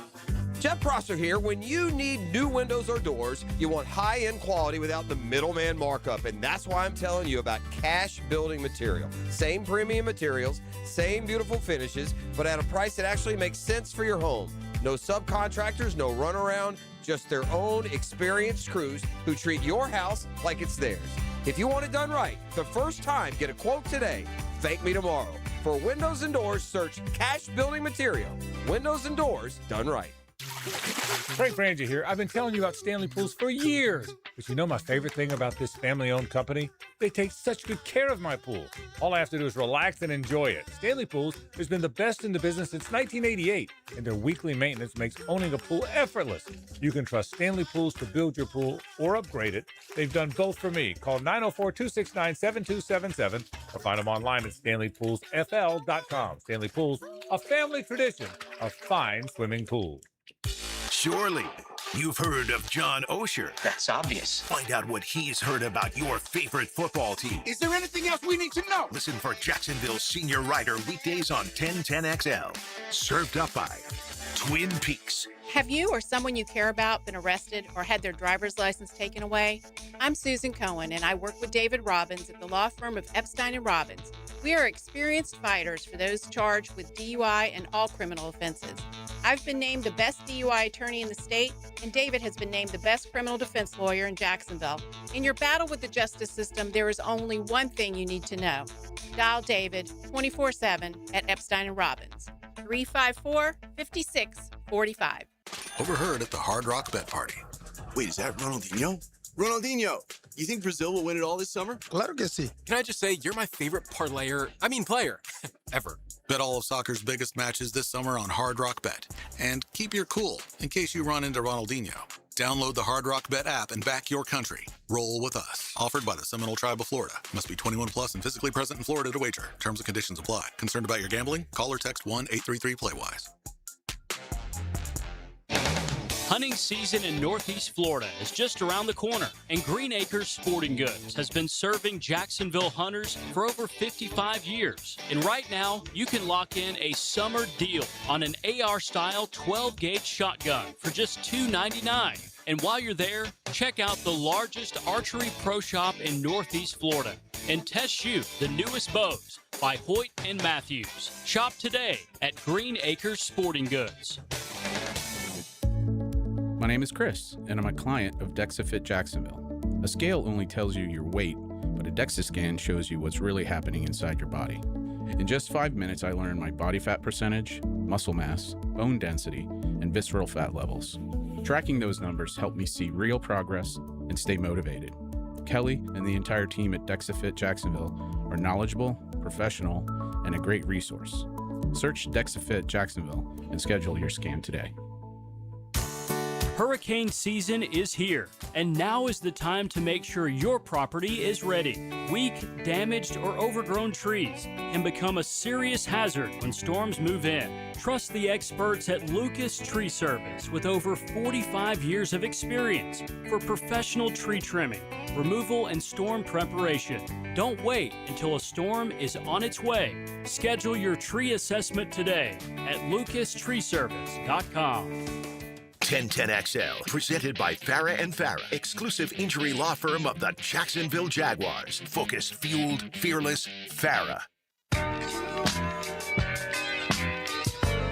Jeff Prosser here. When you need new windows or doors, you want high-end quality without the middleman markup, and that's why I'm telling you about Cash Building Material. Same premium materials, same beautiful finishes, but at a price that actually makes sense for your home. No subcontractors, no runaround, just their own experienced crews who treat your house like it's theirs. If you want it done right, the first time, get a quote today. Thank me tomorrow. For windows and doors, search Cash Building Material. Windows and doors done right. Frank Frangie here. I've been telling you about Stanley Pools for years. But you know my favorite thing about this family-owned company? They take such good care of my pool. All I have to do is relax and enjoy it. Stanley Pools has been the best in the business since 1988, and their weekly maintenance makes owning a pool effortless. You can trust Stanley Pools to build your pool or upgrade it. They've done both for me. Call 904-269-7277 or find them online at StanleyPoolsFL.com. Stanley Pools, a family tradition of fine swimming pools. Surely, you've heard of John Osher. That's obvious. Find out what he's heard about your favorite football team. Is there anything else we need to know? Listen for Jacksonville's senior writer weekdays on 1010XL. Served up by Twin Peaks. Have you or someone you care about been arrested or had their driver's license taken away? I'm Susan Cohen, and I work with David Robbins at the law firm of Epstein & Robbins. We are experienced fighters for those charged with DUI and all criminal offenses. I've been named the best DUI attorney in the state, and David has been named the best criminal defense lawyer in Jacksonville. In your battle with the justice system, there is only one thing you need to know. Dial David 24/7 at Epstein & Robbins, 354-5645. Overheard at the Hard Rock Bet Party. Wait, is that Ronaldinho? Ronaldinho, you think Brazil will win it all this summer? Claro que sí. Can I just say, you're my favorite player, ever. Bet all of soccer's biggest matches this summer on Hard Rock Bet. And keep your cool in case you run into Ronaldinho. Download the Hard Rock Bet app and back your country. Roll with us. Offered by the Seminole Tribe of Florida. Must be 21 plus and physically present in Florida to wager. Terms and conditions apply. Concerned about your gambling? Call or text 1-833-PLAY-WISE. Hunting season in Northeast Florida is just around the corner, and Green Acres Sporting Goods has been serving Jacksonville hunters for over 55 years. And right now, you can lock in a summer deal on an AR-style 12-gauge shotgun for just $299. And while you're there, check out the largest archery pro shop in Northeast Florida and test shoot the newest bows by Hoyt and Matthews. Shop today at Green Acres Sporting Goods. My name is Chris, and I'm a client of DexaFit Jacksonville. A scale only tells you your weight, but a DEXA scan shows you what's really happening inside your body. In just 5 minutes, I learned my body fat percentage, muscle mass, bone density, and visceral fat levels. Tracking those numbers helped me see real progress and stay motivated. Kelly and the entire team at DexaFit Jacksonville are knowledgeable, professional, and a great resource. Search DexaFit Jacksonville and schedule your scan today. Hurricane season is here, and now is the time to make sure your property is ready. Weak, damaged, or overgrown trees can become a serious hazard when storms move in. Trust the experts at Lucas Tree Service with over 45 years of experience for professional tree trimming, removal, and storm preparation. Don't wait until a storm is on its way. Schedule your tree assessment today at lucastreeservice.com. 1010XL, presented by Farah and Farah, exclusive injury law firm of the Jacksonville Jaguars. Focused, fueled, fearless, Farah.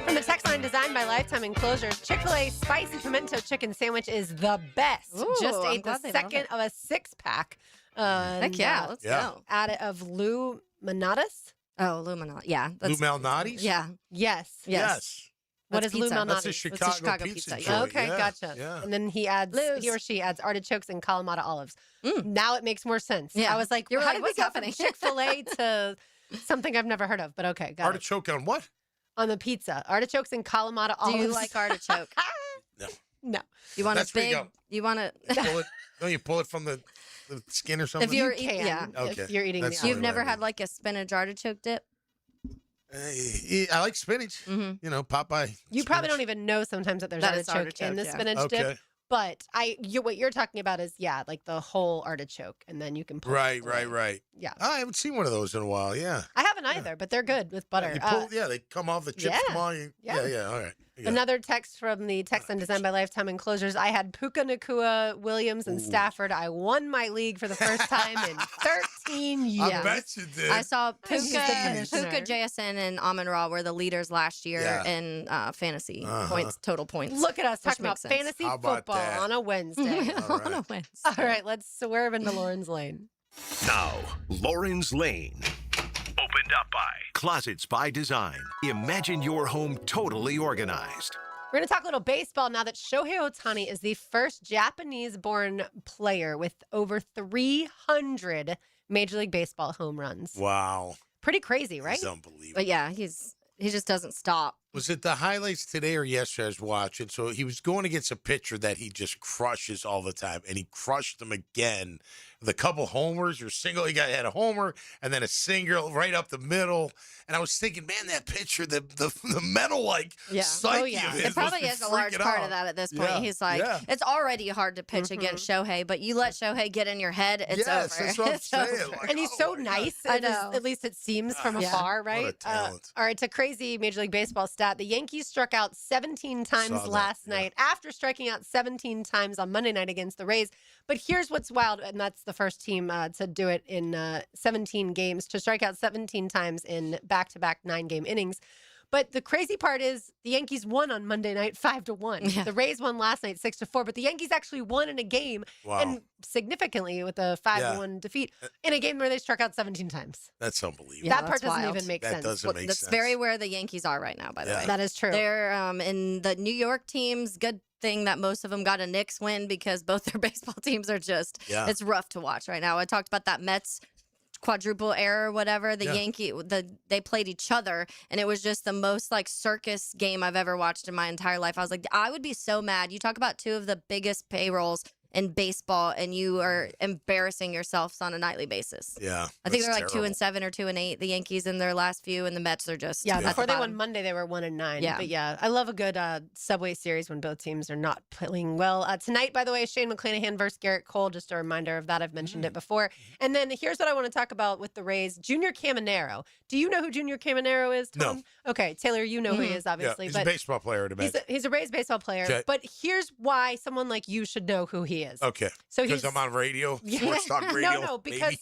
From the text line designed by Lifetime Enclosures, Chick-fil-A Spicy Pimento Chicken Sandwich is the best. Ooh, Just I'm ate the glad they love second it. of a 6-pack. Heck yeah, let's go. Out of Lou Malnati's. Oh, Lou Malnati. Yeah. Lou Malnati's? Yeah. Yes. What is Lou Malnati's? That's a Chicago pizza joint. Okay, Yeah, gotcha. yeah. And then he or she adds artichokes and Kalamata olives. Mm. Now it makes more sense. Yeah. I was like, You were how like, did what's we go happening? from Chick-fil-A to something I've never heard of? But okay, got it. Artichoke on what? On the pizza. Artichokes and Kalamata olives. Do you like artichoke? No. You want That's a where you big? go. You want to? Don't you pull it from the skin or something? If you're You can, yeah. Okay. if you're eating That's the You've the never way had like a spinach artichoke dip? I like spinach. Mm-hmm. You know, Popeye. You probably don't even know sometimes that there's That is artichoke in the artichoke, yeah. spinach Okay. dip. But what you're talking about is, like the whole artichoke, and then you can pull it away. Right. Yeah. I haven't seen one of those in a while, yeah. I haven't either, but they're good with butter. You pull, they come off, the chips come on. Yeah, all right. Another text from the text on Designed by Lifetime Enclosures. I had Puka Nakua, Williams, and Stafford. I won my league for the first time in 13 years. I bet you did. I saw Puka, commissioner. JSN, and Amon-Ra were the leaders last year in fantasy points, total points. Look at us which talking about makes sense. fantasy How about football that? on a Wednesday. On a Wednesday. All right, let's swerve into Lauren's lane. Now, Lauren's Lane. Opened up by Closets by Design. Imagine your home totally organized. We're going to talk a little baseball now that Shohei Ohtani is the first Japanese-born player with over 300 Major League Baseball home runs. Wow. Pretty crazy, right? It's unbelievable. But yeah, he just doesn't stop. Was it the highlights today or yesterday I was watching? So he was going against a pitcher that he just crushes all the time, and he crushed him again with a couple homers or single. He had a homer and then a single right up the middle. And I was thinking, man, that pitcher, the mental psyche of his It probably must be is a large freaking part out. of that at this point. Yeah, He's like, it's already hard to pitch against Shohei, but you let Shohei get in your head, it's over. That's what I'm It's saying. over. Like, And he's so nice. I know. At least it seems from afar, right? What a talent. All right, it's a crazy Major League Baseball stat. The Yankees struck out 17 times Saw that, last night after striking out 17 times on Monday night against the Rays. But here's what's wild, and that's the first team to do it in 17 games, to strike out 17 times in back-to-back 9-game innings. But the crazy part is the Yankees won on Monday night 5-1. Yeah. The Rays won last night 6-4, but the Yankees actually won in a game and significantly with a 5-1 defeat in a game where they struck out 17 times. That's unbelievable. That part that's doesn't wild. even make sense. Doesn't make That's sense. very where the Yankees are right now, by the way. That is true. They're in the New York teams. Good thing that most of them got a Knicks win because both their baseball teams are just, it's rough to watch right now. I talked about that Mets quadruple error, whatever. They played each other, and it was just the most like circus game I've ever watched in my entire life. I was like, I would be so mad. You talk about two of the biggest payrolls in baseball, and you are embarrassing yourselves on a nightly basis. Yeah. I think they're like terrible. 2-7 or 2-8. The Yankees in their last few, and the Mets are just before they won Monday, they were 1-9. Yeah. But I love a good Subway Series when both teams are not playing well. Tonight, by the way, Shane McClanahan versus Garrett Cole. Just a reminder of that. I've mentioned it before. And then here's what I want to talk about with the Rays: Junior Caminero. Do you know who Junior Caminero is, Tom? No. Okay, Taylor, you know who he is, obviously. He's but a baseball player, to imagine. he's a Rays baseball player. Okay. But here's why someone like you should know who he is. Okay. So because he's I'm on radio, sports talk radio. No, because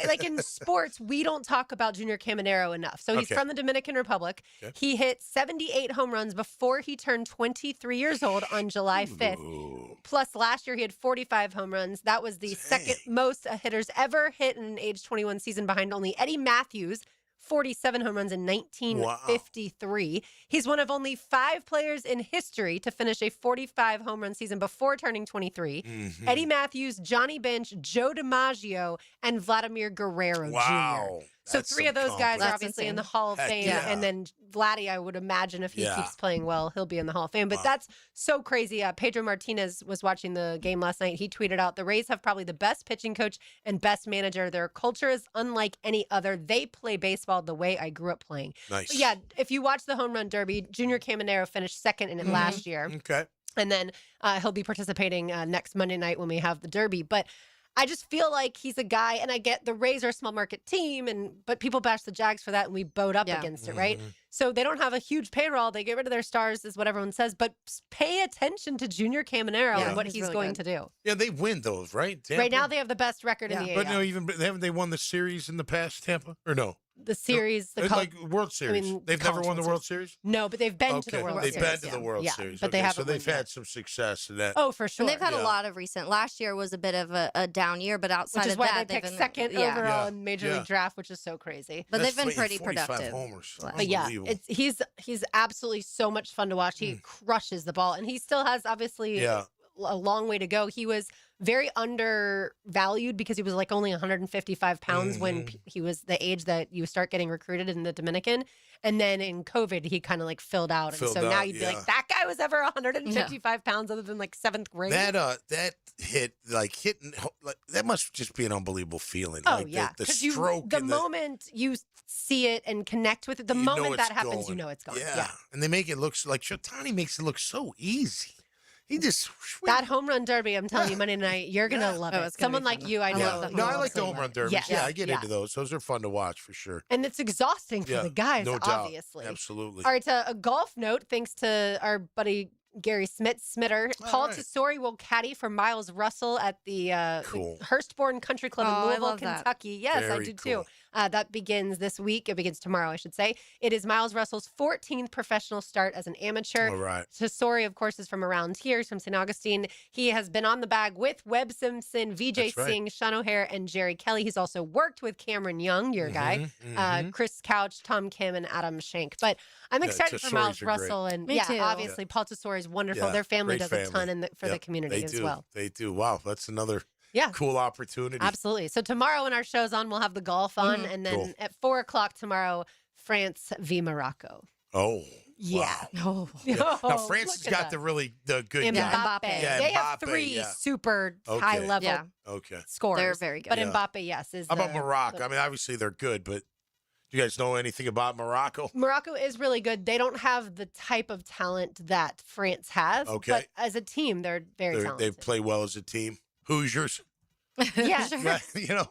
like in sports, we don't talk about Junior Caminero enough. So he's from the Dominican Republic. Okay. He hit 78 home runs before he turned 23 years old on July 5th. Ooh. Plus, last year he had 45 home runs. That was the second most hitters ever hit in an age 21 season, behind only Eddie Matthews, 47 home runs in 1953. Wow. He's one of only 5 players in history to finish a 45 home run season before turning 23. Mm-hmm. Eddie Matthews, Johnny Bench, Joe DiMaggio, and Vladimir Guerrero Jr. So 3 of those guys are obviously in the Hall of Fame. Yeah. And then Vladdy, I would imagine if he keeps playing well, he'll be in the Hall of Fame. But that's so crazy. Pedro Martinez was watching the game last night. He tweeted out, the Rays have probably the best pitching coach and best manager. Their culture is unlike any other. They play baseball the way I grew up playing. Nice. But yeah, if you watch the Home Run Derby, Junior Caminero finished second in it last year. Okay. And then he'll be participating next Monday night when we have the Derby. But I just feel like he's a guy, and I get the Rays are a small market team, but people bash the Jags for that, and we bowed up against it, right? So they don't have a huge payroll. They get rid of their stars, is what everyone says. But pay attention to Junior Caminero and what he's really going good. to do. Yeah, they win those, right? Tampa? Right now, they have the best record in the AL. But no, haven't they won the series in the past, Tampa? Or no? The series, like World Series. They've never won the World Series? No, but they've been to the World Series. They've been to the World Series. But they haven't. So they've had some success in that. Oh, for sure. And they've had a lot of recent. Last year was a bit of a down year, but outside which is of why that, they picked been second overall in Major League Draft, which is so crazy. But they've been pretty 45 productive. homers. But yeah, he's absolutely so much fun to watch. He crushes the ball, and he still has obviously a long way to go. He was very undervalued because he was like only 155 pounds when he was the age that you start getting recruited in the Dominican. And then in COVID, he kind of like filled out. And so now you'd be like, that guy was ever 155 pounds other than like 7th grade. That hit, like hitting, like, that must just be an unbelible feeling. Oh, like yeah. The stroke. The moment you see it and connect with it, the moment that happens, you know it's going. Yeah. And they make it look like Shotani makes it look so easy. that home run derby, I'm telling you, Monday night, you're going to love it. Someone like you, I know. No, I like the home run derbies. Yes. Yeah, I get into those. Those are fun to watch for sure. And it's exhausting for the guys, no doubt. obviously. Absolutely. All right, a golf note, thanks to our buddy Gary Smitter. Paul Tesori will caddy for Miles Russell at the Hurstbourne Country Club in Louisville, Kentucky. Yes, I do too. That begins this week. It begins tomorrow, I should say. It is Miles Russell's 14th professional start as an amateur. All right. Tesori, of course, is from around here. He's from St. Augustine. He has been on the bag with Webb Simpson, VJ Singh, Sean O'Hare, and Jerry Kelly. He's also worked with Cameron Young, your guy, Chris Couch, Tom Kim, and Adam Schenk. But I'm excited for Miles Russell. And obviously, Paul Tesori is wonderful. Their family does a ton for the community as well. They do. Wow, that's another cool opportunity. Absolutely. So tomorrow when our show's on, we'll have the golf on. And then at 4 o'clock tomorrow, France v. Morocco. Oh. Yeah. Wow. Now, France has got the good guy. Mbappe. They have three super high-level scorers. They're very good. But Mbappe, yes. How about Morocco? I mean, obviously they're good, but do you guys know anything about Morocco? Morocco is really good. They don't have the type of talent that France has. Okay. But as a team, they're very talented. They play well as a team. Hoosiers. Yeah.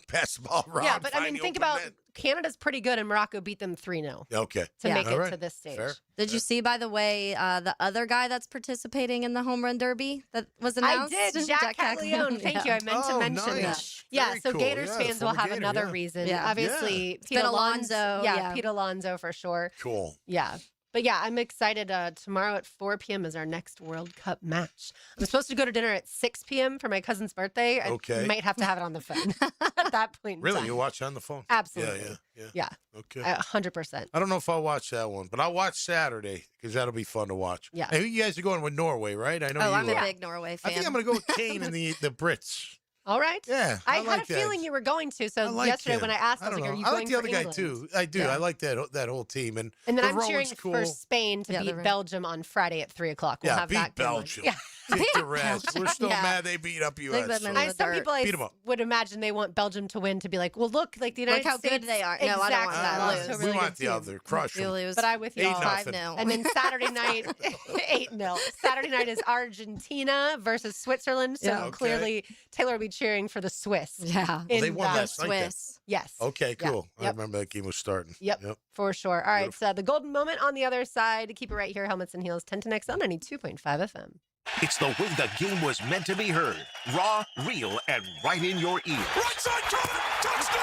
Pass the ball around. Yeah, but I mean, think about Canada's pretty good, and Morocco beat them 3-0. Okay. To make it to this stage. Fair. Did you see, by the way, the other guy that's participating in the home run derby that was announced? I did. Jack Caglione. Thank you. I meant to mention that. Yeah, Very so cool. Gators fans will have another reason. Yeah. Obviously, Pete Alonso. Yeah, Pete Alonso for sure. Cool. Yeah. But yeah, I'm excited. Tomorrow at 4 p.m. is our next World Cup match. I'm supposed to go to dinner at 6 p.m. for my cousin's birthday. I might have to have it on the phone at that point. Really? You watch it on the phone? Absolutely. Yeah. Okay. 100%. I don't know if I'll watch that one, but I'll watch Saturday because that'll be fun to watch. Yeah. Hey, you guys are going with Norway, right? I know. I'm a big Norway fan. I think I'm going to go with Kane and the Brits. All right. Yeah. I like had a that. feeling you were going to. So like yesterday him. when I asked, I was like, are you going for England? I like the other guy too. I do. Yeah. I like that whole team. And then I'm Rowan's cheering cool. for Spain to beat Belgium on Friday at 3 o'clock. We'll have beat that going. Belgium. Yeah. Kick the rest. We're still mad they beat up U.S. Some people would imagine they want Belgium to win to be like, well, look, like the United Look how States. good they are. Exactly. No, I don't want that. It's a we really want good the team. other. Crush them. But I'm with you all. 5-0. And then Saturday night, 8-0. Saturday night is Argentina versus Switzerland. So clearly Taylor will be cheering for the Swiss. Yeah. Well, they won last night then. Yes. Okay, cool. Yep. I remember that game was starting. Yep. For sure. All right. So the golden moment on the other side. Keep it right here. Helmets and Heels. 1010XL 92.5 FM. It's the way the game was meant to be heard. Raw, real, and right in your ear. Right side coming! Touchdown!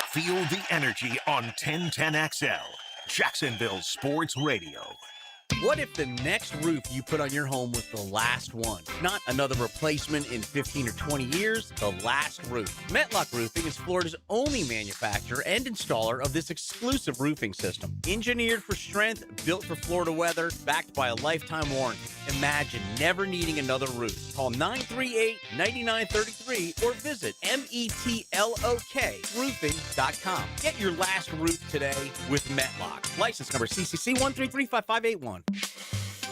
Feel the energy on 1010XL. Jacksonville Sports Radio. What if the next roof you put on your home was the last one? Not another replacement in 15 or 20 years, the last roof. Metlock Roofing is Florida's only manufacturer and installer of this exclusive roofing system. Engineered for strength, built for Florida weather, backed by a lifetime warranty. Imagine never needing another roof. Call 938-9933 or visit metlokroofing.com. Get your last roof today with Metlock. License number CCC 1335581.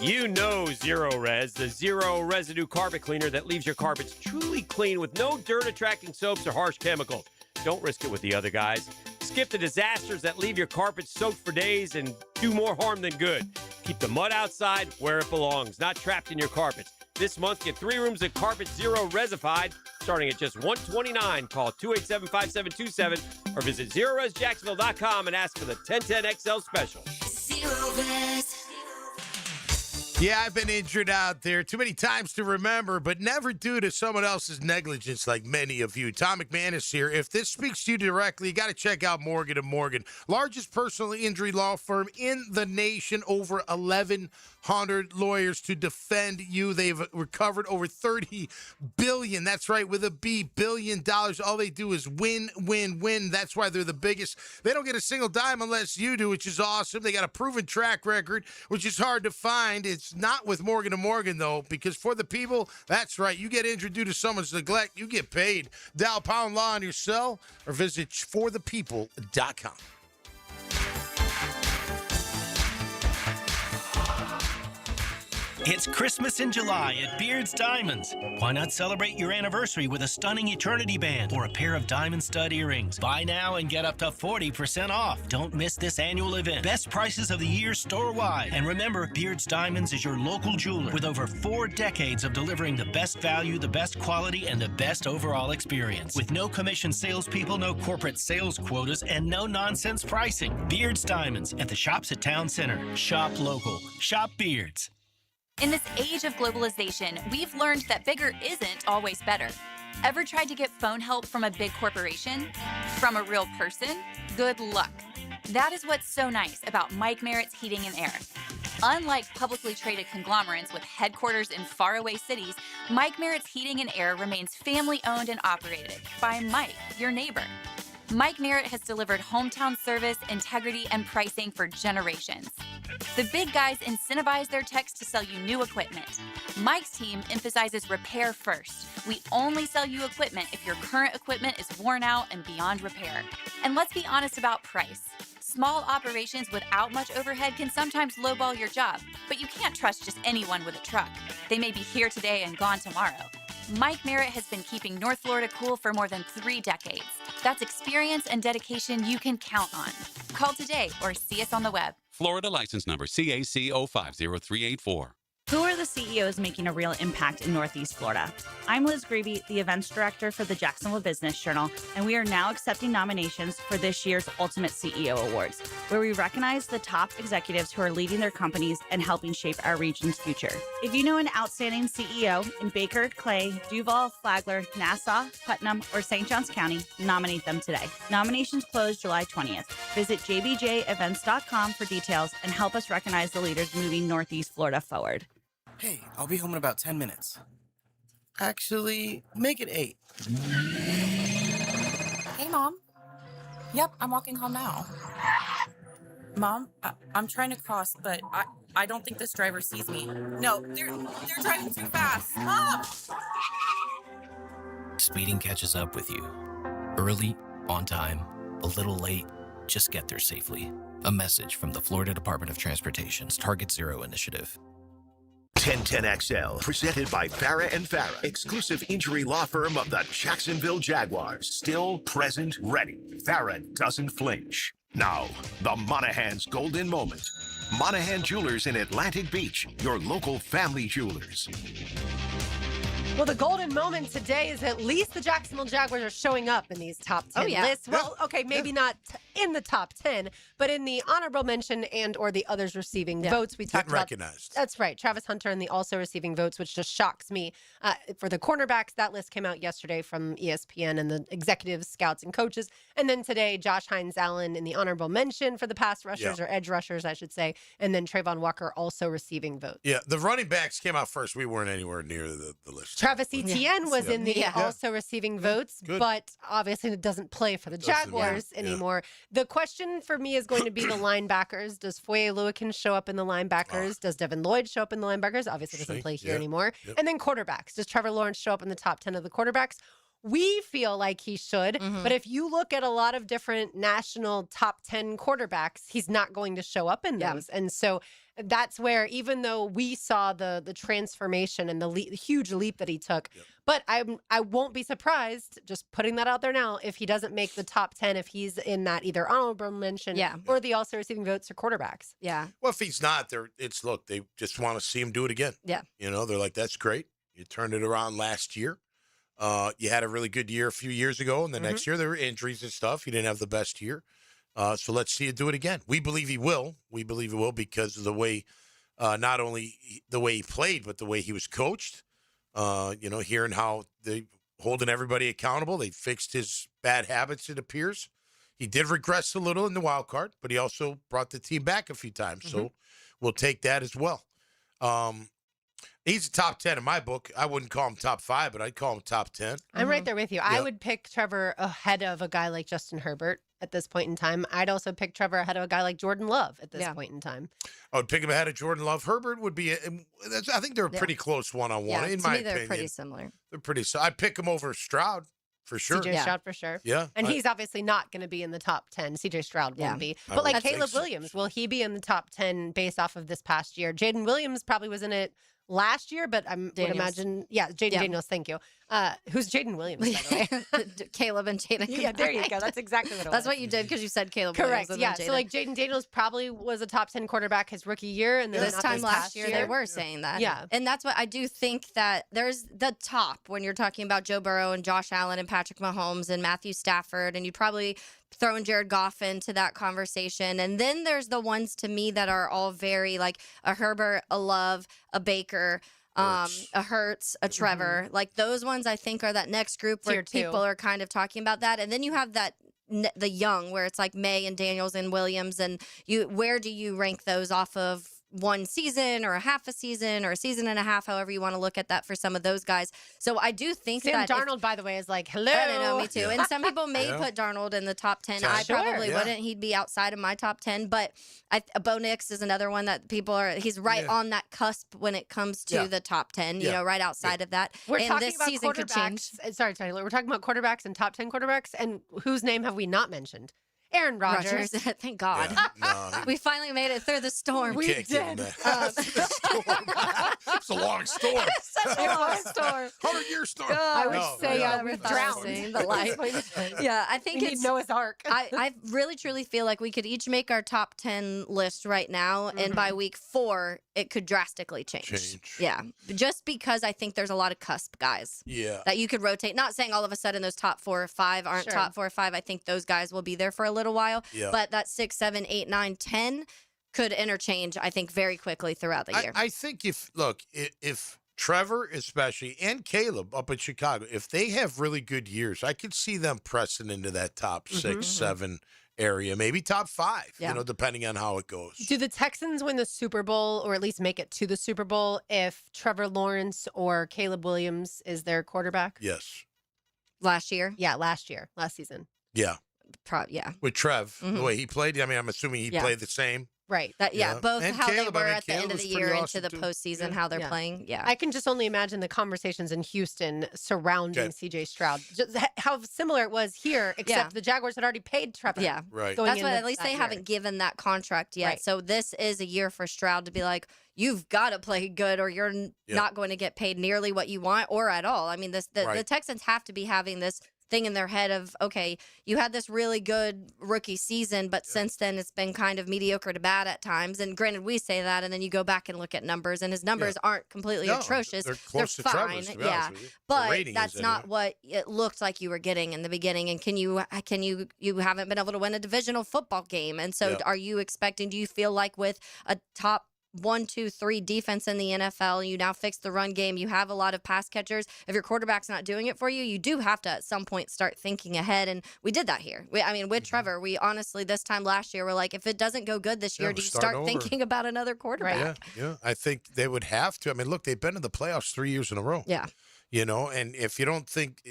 You know Zero Res, the zero residue carpet cleaner that leaves your carpets truly clean with no dirt-attracting soaps or harsh chemicals. Don't risk it with the other guys. Skip the disasters that leave your carpet soaked for days and do more harm than good. Keep the mud outside where it belongs, not trapped in your carpets. This month, get 3 rooms of Carpet Zero Resified, starting at just $129. Call 287-5727 or visit ZeroResJacksonville.com and ask for the 1010XL special. Zero Res. Yeah, I've been injured out there too many times to remember, but never due to someone else's negligence like many of you. Tom McManus here. If this speaks to you directly, you got to check out Morgan & Morgan. Largest personal injury law firm in the nation, over 1,100 lawyers to defend you. They've recovered over $30 billion. That's right, with a B, billion dollars. All they do is win, win, win. That's why they're the biggest. They don't get a single dime unless you do, which is awesome. They got a proven track record, which is hard to find. It's not with Morgan & Morgan, though, because for the people, that's right, you get injured due to someone's neglect, you get paid. Dial pound law on your cell or visit forthepeople.com. It's Christmas in July at Beard's Diamonds. Why not celebrate your anniversary with a stunning Eternity Band or a pair of diamond stud earrings? Buy now and get up to 40% off. Don't miss this annual event. Best prices of the year store-wide. And remember, Beard's Diamonds is your local jeweler with over 4 decades of delivering the best value, the best quality, and the best overall experience. With no commission salespeople, no corporate sales quotas, and no nonsense pricing. Beard's Diamonds at the shops at Town Center. Shop local. Shop Beard's. In this age of globalization, we've learned that bigger isn't always better. Ever tried to get phone help from a big corporation? From a real person? Good luck. That is what's so nice about Mike Merritt's Heating and Air. Unlike publicly traded conglomerates with headquarters in faraway cities, Mike Merritt's Heating and Air remains family-owned and operated by Mike, your neighbor. Mike Merritt has delivered hometown service, integrity, and pricing for generations. The big guys incentivize their techs to sell you new equipment. Mike's team emphasizes repair first. We only sell you equipment if your current equipment is worn out and beyond repair. And let's be honest about price. Small operations without much overhead can sometimes lowball your job, but you can't trust just anyone with a truck. They may be here today and gone tomorrow. Mike Merritt has been keeping North Florida cool for more than 3 decades. That's experience and dedication you can count on. Call today or see us on the web. Florida license number CAC 050384. Who are the CEOs making a real impact in Northeast Florida? I'm Liz Grebe, the events director for the Jacksonville Business Journal, and we are now accepting nominations for this year's Ultimate CEO Awards, where we recognize the top executives who are leading their companies and helping shape our region's future. If you know an outstanding CEO in Baker, Clay, Duval, Flagler, Nassau, Putnam, or St. Johns County, nominate them today. Nominations close July 20th. Visit jbjevents.com for details and help us recognize the leaders moving Northeast Florida forward. Hey, I'll be home in about 10 minutes. Actually, make it 8. Hey, Mom. Yep, I'm walking home now. Mom, I'm trying to cross, but I don't think this driver sees me. No, they're driving too fast. Mom! Speeding catches up with you. Early, on time, a little late, just get there safely. A message from the Florida Department of Transportation's Target Zero initiative. 1010XL, presented by Farah and Farah, exclusive injury law firm of the Jacksonville Jaguars. Still, present, ready. Farah doesn't flinch. Now, the Monahan's golden moment. Monahan Jewelers in Atlantic Beach, your local family jewelers. Well, the golden moment today is at least the Jacksonville Jaguars are showing up in these top 10 lists. Well, okay, maybe not in the top 10, but in the honorable mention and or the others receiving votes. We talked about recognized. That's right. Travis Hunter and the also receiving votes, which just shocks me. For the cornerbacks, that list came out yesterday from ESPN and the executives, scouts, and coaches. And then today, Josh Hines-Allen in the honorable mention for the pass rushers or edge rushers, I should say. And then Trayvon Walker also receiving votes. Yeah, the running backs came out first. We weren't anywhere near the list. Travis Etienne was in the also receiving votes, but obviously it doesn't play for the Jaguars anymore. The question for me is going to be the linebackers. Does Foye Oluokun show up in the linebackers? Does Devin Lloyd show up in the linebackers? Obviously doesn't play here anymore. And then quarterbacks. Does Trevor Lawrence show up in the top 10 of the quarterbacks? We feel like he should, but if you look at a lot of different national top 10 quarterbacks, he's not going to show up in those. And so that's where, even though we saw the transformation and the huge leap that he took, but I won't be surprised, just putting that out there now, if he doesn't make the top 10, if he's in that either honorable mention or the also receiving votes for quarterbacks. Yeah. Well, if he's not, they just want to see him do it again. Yeah. You know, they're like, that's great. You turned it around last year. You had a really good year a few years ago, and the next year there were injuries and stuff. You didn't have the best year. So let's see you do it again. We believe he will. We believe he will because of the way, not only the way he played, but the way he was coached. Hearing how they holding everybody accountable. They fixed his bad habits, it appears. He did regress a little in the wild card, but he also brought the team back a few times. So we'll take that as well. He's a top 10 in my book. I wouldn't call him top 5, but I'd call him top 10. I'm right there with you. I would pick Trevor ahead of a guy like Justin Herbert at this point in time. I'd also pick Trevor ahead of a guy like Jordan Love at this point in time. I would pick him ahead of Jordan Love. Herbert would be, I think they're a pretty close one-on-one, in my opinion. They're pretty similar. They're pretty, I'd pick him over Stroud. For sure. CJ Stroud for sure. Yeah. And he's obviously not going to be in the top 10. CJ Stroud won't be. But like Caleb Williams, will he be in the top 10 based off of this past year? Jaden Williams probably was in it last year, but I would imagine, Jaden Daniels, thank you. Who's Jaden Williams, by the way? Caleb and Jaden. Yeah, there you go. That's exactly what it was. That's what you did because you said Caleb Correct. Williams. Yeah. So like Jaden Daniels probably was a top 10 quarterback his rookie year, and then this time last year they were saying that. Yeah. And that's what I do think that there's the top when you're talking about Joe Burrow and Josh Allen and Patrick Mahomes and Matthew Stafford, and you probably throw in Jared Goff into that conversation. And then there's the ones to me that are all very like a Herbert, a Love, a Baker, a Hurts, a Trevor. Like those ones I think are that next group where people are kind of talking about that. And then you have that the young where it's like May and Daniels and Williams, and where do you rank those off of one season or a half a season or a season and a half, however you want to look at that for some of those guys. So I do think Sam Darnold, by the way, is like, hello. I don't know, me too. And some people may put Darnold in the top 10. I probably wouldn't. He'd be outside of my top 10. But Bo Nix is another one that people are, he's right on that cusp when it comes to the top 10, you know, right outside of that. We're and talking this about season could change. Sorry, we're talking about quarterbacks and top 10 quarterbacks, and whose name have we not mentioned? Aaron Rodgers. Thank God. Yeah, we finally made it through the storm. We did. It's a long storm. It's such a long storm. 100-year storm. I would say we drowned. The light. Yeah, I think we it's need Noah's Ark. I really truly feel like we could each make our top 10 list right now, and by week 4 it could drastically change. Yeah, just because I think there's a lot of cusp guys. Yeah, that you could rotate. Not saying all of a sudden those top 4 or 5 aren't top 4 or 5. I think those guys will be there for a little while. Yeah. But that 6, 7, 8, 9, 10 could interchange, I think, very quickly throughout the year. I think if Trevor especially and Caleb up in Chicago, if they have really good years, I could see them pressing into that top 6, 7 area, maybe top 5, you know, depending on how it goes. Do the Texans win the Super Bowl, or at least make it to the Super Bowl, if Trevor Lawrence or Caleb Williams is their quarterback? Yes. Last year? Yeah, last season. Yeah. With Trev, the way he played, I mean, I'm assuming he played the same. Right. Both and how Caleb, they were I mean, at the end of the year into the postseason, how they're playing. Yeah. I can just only imagine the conversations in Houston surrounding CJ Stroud. Just how similar it was here, except the Jaguars had already paid Trevor. Yeah. Right. That's why at least they haven't given that contract yet. Right. So this is a year for Stroud to be like, you've got to play good or you're not going to get paid nearly what you want or at all. I mean, the Texans have to be having this thing in their head of, okay, you had this really good rookie season, but since then it's been kind of mediocre to bad at times. And granted, we say that, and then you go back and look at numbers, and his numbers aren't completely atrocious. They're close to fine, Trevor's, but that's not what it looked like you were getting in the beginning. And you haven't been able to win a divisional football game, and so are you expecting? Do you feel like with a top 1, 2, 3 defense in the NFL, you now fix the run game, you have a lot of pass catchers. If your quarterback's not doing it for you, you do have to at some point start thinking ahead. And we did that here. With Trevor, we honestly this time last year were like, if it doesn't go good this year, do you start thinking about another quarterback? Yeah. I think they would have to. I mean, look, they've been in the playoffs 3 years in a row. Yeah. You know, and if you don't think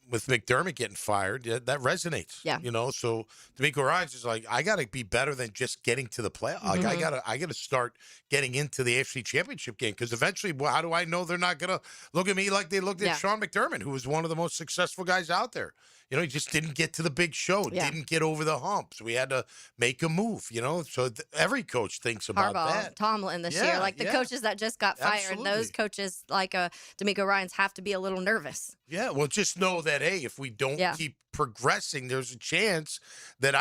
with McDermott getting fired, that resonates. Yeah. You know, so D'Amico Ryans is like, I got to be better than just getting to the playoff. Like, I got to start getting into the AFC Championship game, because eventually, how do I know they're not going to look at me like they looked at Sean McDermott, who was one of the most successful guys out there? You know, he just didn't get to the big show, didn't get over the hump. So we had to make a move, you know. So every coach thinks about that. Tomlin this year, like the coaches that just got fired, those coaches like D'Amico Ryans have to be a little nervous. Yeah, well, just know that, hey, if we don't keep progressing, there's a chance that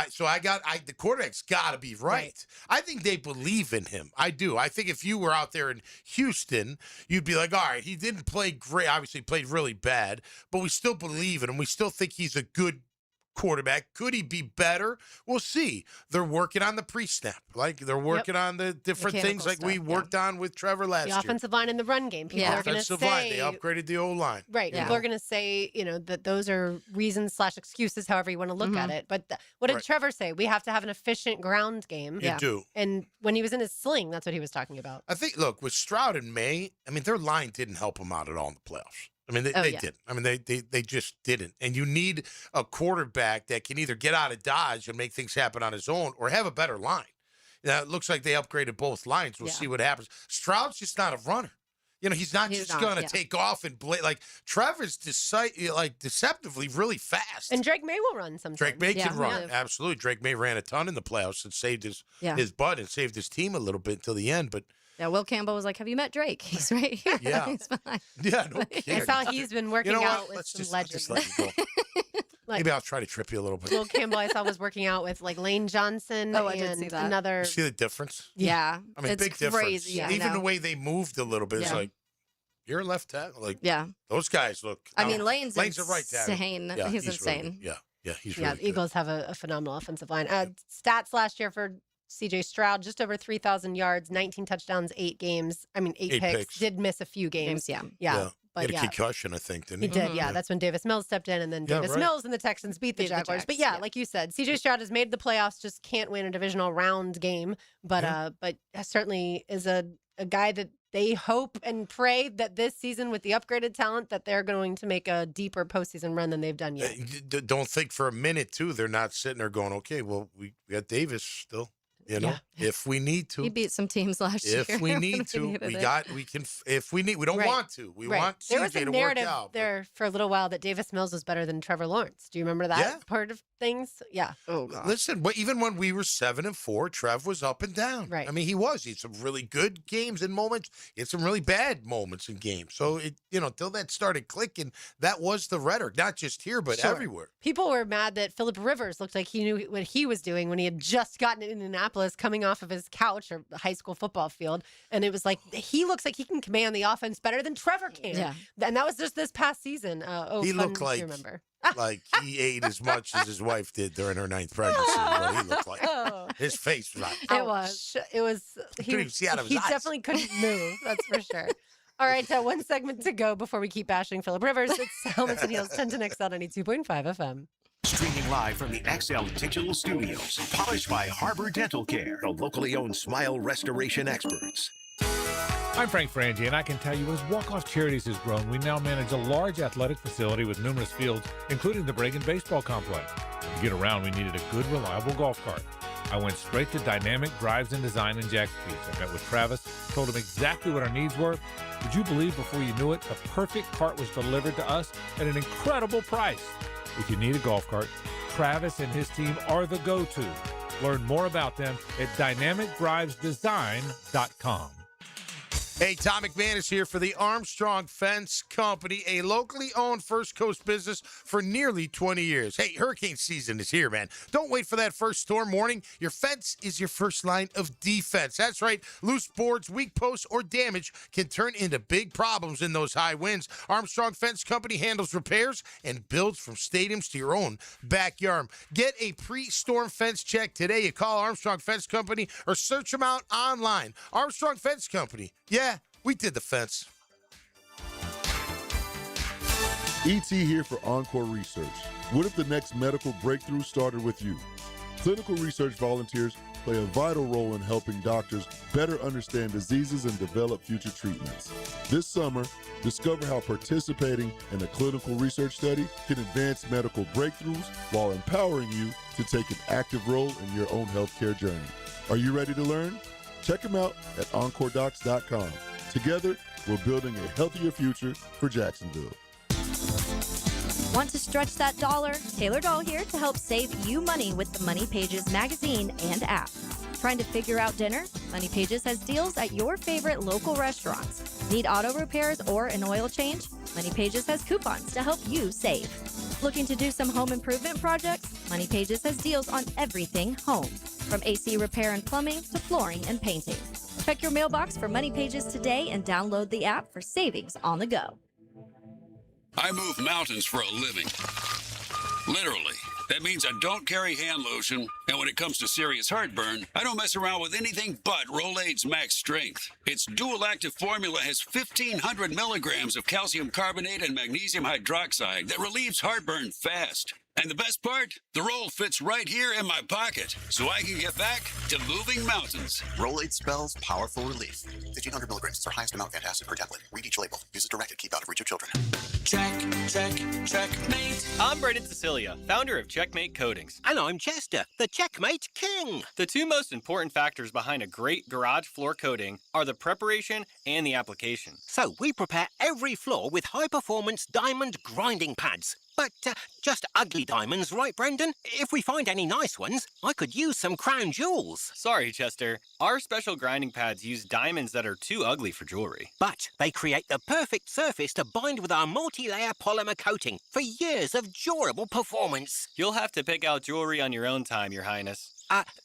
the quarterback's got to be right. I think they believe in him. I do. I think if you were out there in Houston, you'd be like, all right, he didn't play great. Obviously, he played really bad, but we still believe in him. We still think he's a good quarterback. Could he be better? We'll see. They're working on the pre-snap. Like, they're working on the different things like we worked on with Trevor last year. The offensive line and the run game. People are going to say... line. They upgraded the O-line. Right. People are going to say, you know, that those are reasons / excuses, however you want to look at it. But what did Trevor say? We have to have an efficient ground game. You do. And when he was in his sling, that's what he was talking about. I think, look, with Stroud and May, I mean, their line didn't help them out at all in the playoffs. I mean, they didn't. I mean, they just didn't. And you need a quarterback that can either get out of Dodge and make things happen on his own, or have a better line. Now, it looks like they upgraded both lines. We'll see what happens. Stroud's just not a runner. You know, he's not just going to take off and like Trevor's deceptively really fast. And Drake May will run sometimes. Drake May can run. Absolutely. Drake May ran a ton in the playoffs and saved his butt and saved his team a little bit until the end. But Yeah, Will Campbell was like, have you met Drake? He's right here. Yeah. He's fine. Yeah, no kidding. I saw he's been working You know out what? with some I'll legends. just let you go. Like, Maybe I'll try to trip you a little bit. Will Campbell, I saw, was working out with like Lane Johnson Oh, I and did see that. another. You see the difference? Yeah. I mean, it's big difference. crazy. Yeah, Even the way they moved a little bit. It's Yeah. like, you're a left tackle. Like, Yeah. those guys look. I mean, Lane's a right tackle. insane. Yeah, He's really insane. good. Yeah, he's Yeah, really the Eagles have a phenomenal offensive line. Stats last year for CJ Stroud, just over 3,000 yards, 19 touchdowns, 8 games. I mean, 8 picks. Did miss a few games. Yeah. He But had a yeah. concussion, I think, didn't He he? did, yeah. That's when Davis Mills stepped in, and then Yeah, Davis right. Mills and the Texans beat the Beat the Jaguars. Jags, But yeah, yeah. like you said, CJ Stroud has made the playoffs, just can't win a divisional round game. But certainly is a guy that they hope and pray that this season, with the upgraded talent, that they're going to make a deeper postseason run than they've done yet. Don't think for a minute, too, they're not sitting there going, okay, well, we got Davis still. You know, if we need to. He beat some teams last year. If we need when to, needed we it. got, we can, if we need, we don't Right. want to. We Right. want There was CJ a to work narrative out. there for a little while that Davis Mills was better than Trevor Lawrence. Do you remember that Yeah. part of things? Yeah. Oh, God. Listen, but even when we were 7-4, Trev was up and down. Right. I mean, he was. He had some really good games and moments. He had some really bad moments in games. So it, until that started clicking, that was the rhetoric, not just here, but Sure. everywhere. People were mad that Phillip Rivers looked like he knew what he was doing when he had just gotten in Indianapolis, coming off of his couch or high school football field. And it was like, he looks like he can command the offense better than Trevor can. Yeah. And that was just this past season. He fun looked to like- remember. Like he ate as much as his wife did during her 9th pregnancy. What he looked like. Oh. His face was like, It was. It was. couldn't even see out of his he eyes. definitely couldn't move. That's for sure. All right, one segment to go before we keep bashing Phillip Rivers. It's Helmets and Heels 10 to XL 92.5 FM. Streaming live from the XL Digital Studios. Polished by Harbor Dental Care, the locally owned smile restoration experts. I'm Frank Frangie, and I can tell you as Walk-Off Charities has grown, we now manage a large athletic facility with numerous fields, including the Bregan Baseball Complex. To get around, we needed a good, reliable golf cart. I went straight to Dynamic Drives and Design in Jack's Peak. I met with Travis, told him exactly what our needs were. Would you believe before you knew it, the perfect cart was delivered to us at an incredible price? If you need a golf cart, Travis and his team are the go-to. Learn more about them at dynamicdrivesdesign.com. Hey, Tom McMahon is here for the Armstrong Fence Company, a locally owned First Coast business for nearly 20 years. Hey, hurricane season is here, man. Don't wait for that first storm warning. Your fence is your first line of defense. That's right. Loose boards, weak posts, or damage can turn into big problems in those high winds. Armstrong Fence Company handles repairs and builds from stadiums to your own backyard. Get a pre-storm fence check today. You call Armstrong Fence Company or search them out online. Armstrong Fence Company. Yeah, we did the fence. ET here for Encore Research. What if the next medical breakthrough started with you? Clinical research volunteers play a vital role in helping doctors better understand diseases and develop future treatments. This summer, discover how participating in a clinical research study can advance medical breakthroughs while empowering you to take an active role in your own healthcare journey. Are you ready to learn? Check them out at EncoreDocs.com. Together, we're building a healthier future for Jacksonville. Want to stretch that dollar? Taylor Doll here to help save you money with the Money Pages magazine and app. Trying to figure out dinner? Money Pages has deals at your favorite local restaurants. Need auto repairs or an oil change? Money Pages has coupons to help you save. Looking to do some home improvement projects? Money Pages has deals on everything home, from AC repair and plumbing to flooring and painting. Check your mailbox for Money Pages today and download the app for savings on the go. I move mountains for a living. Literally. That means I don't carry hand lotion, and when it comes to serious heartburn, I don't mess around with anything but Rolaids Max Strength. Its dual-active formula has 1,500 milligrams of calcium carbonate and magnesium hydroxide that relieves heartburn fast. And the best part? The roll fits right here in my pocket, so I can get back to moving mountains. Rolaids spells powerful relief. 1,500 milligrams is our highest amount of antacid per tablet. Read each label. Use as directed. Keep out of reach of children. Checkmate. I'm Brendan Cecilia, founder of Checkmate Coatings. And I'm Chester, the Checkmate King. The two most important factors behind a great garage floor coating are the preparation and the application. So we prepare every floor with high-performance diamond grinding pads. But just ugly diamonds, right, Brendan? If we find any nice ones, I could use some crown jewels. Sorry, Chester. Our special grinding pads use diamonds that are too ugly for jewelry. But they create the perfect surface to bind with our multi-layer polymer coating for years of durable performance. You'll have to pick out jewelry on your own time, Your Highness.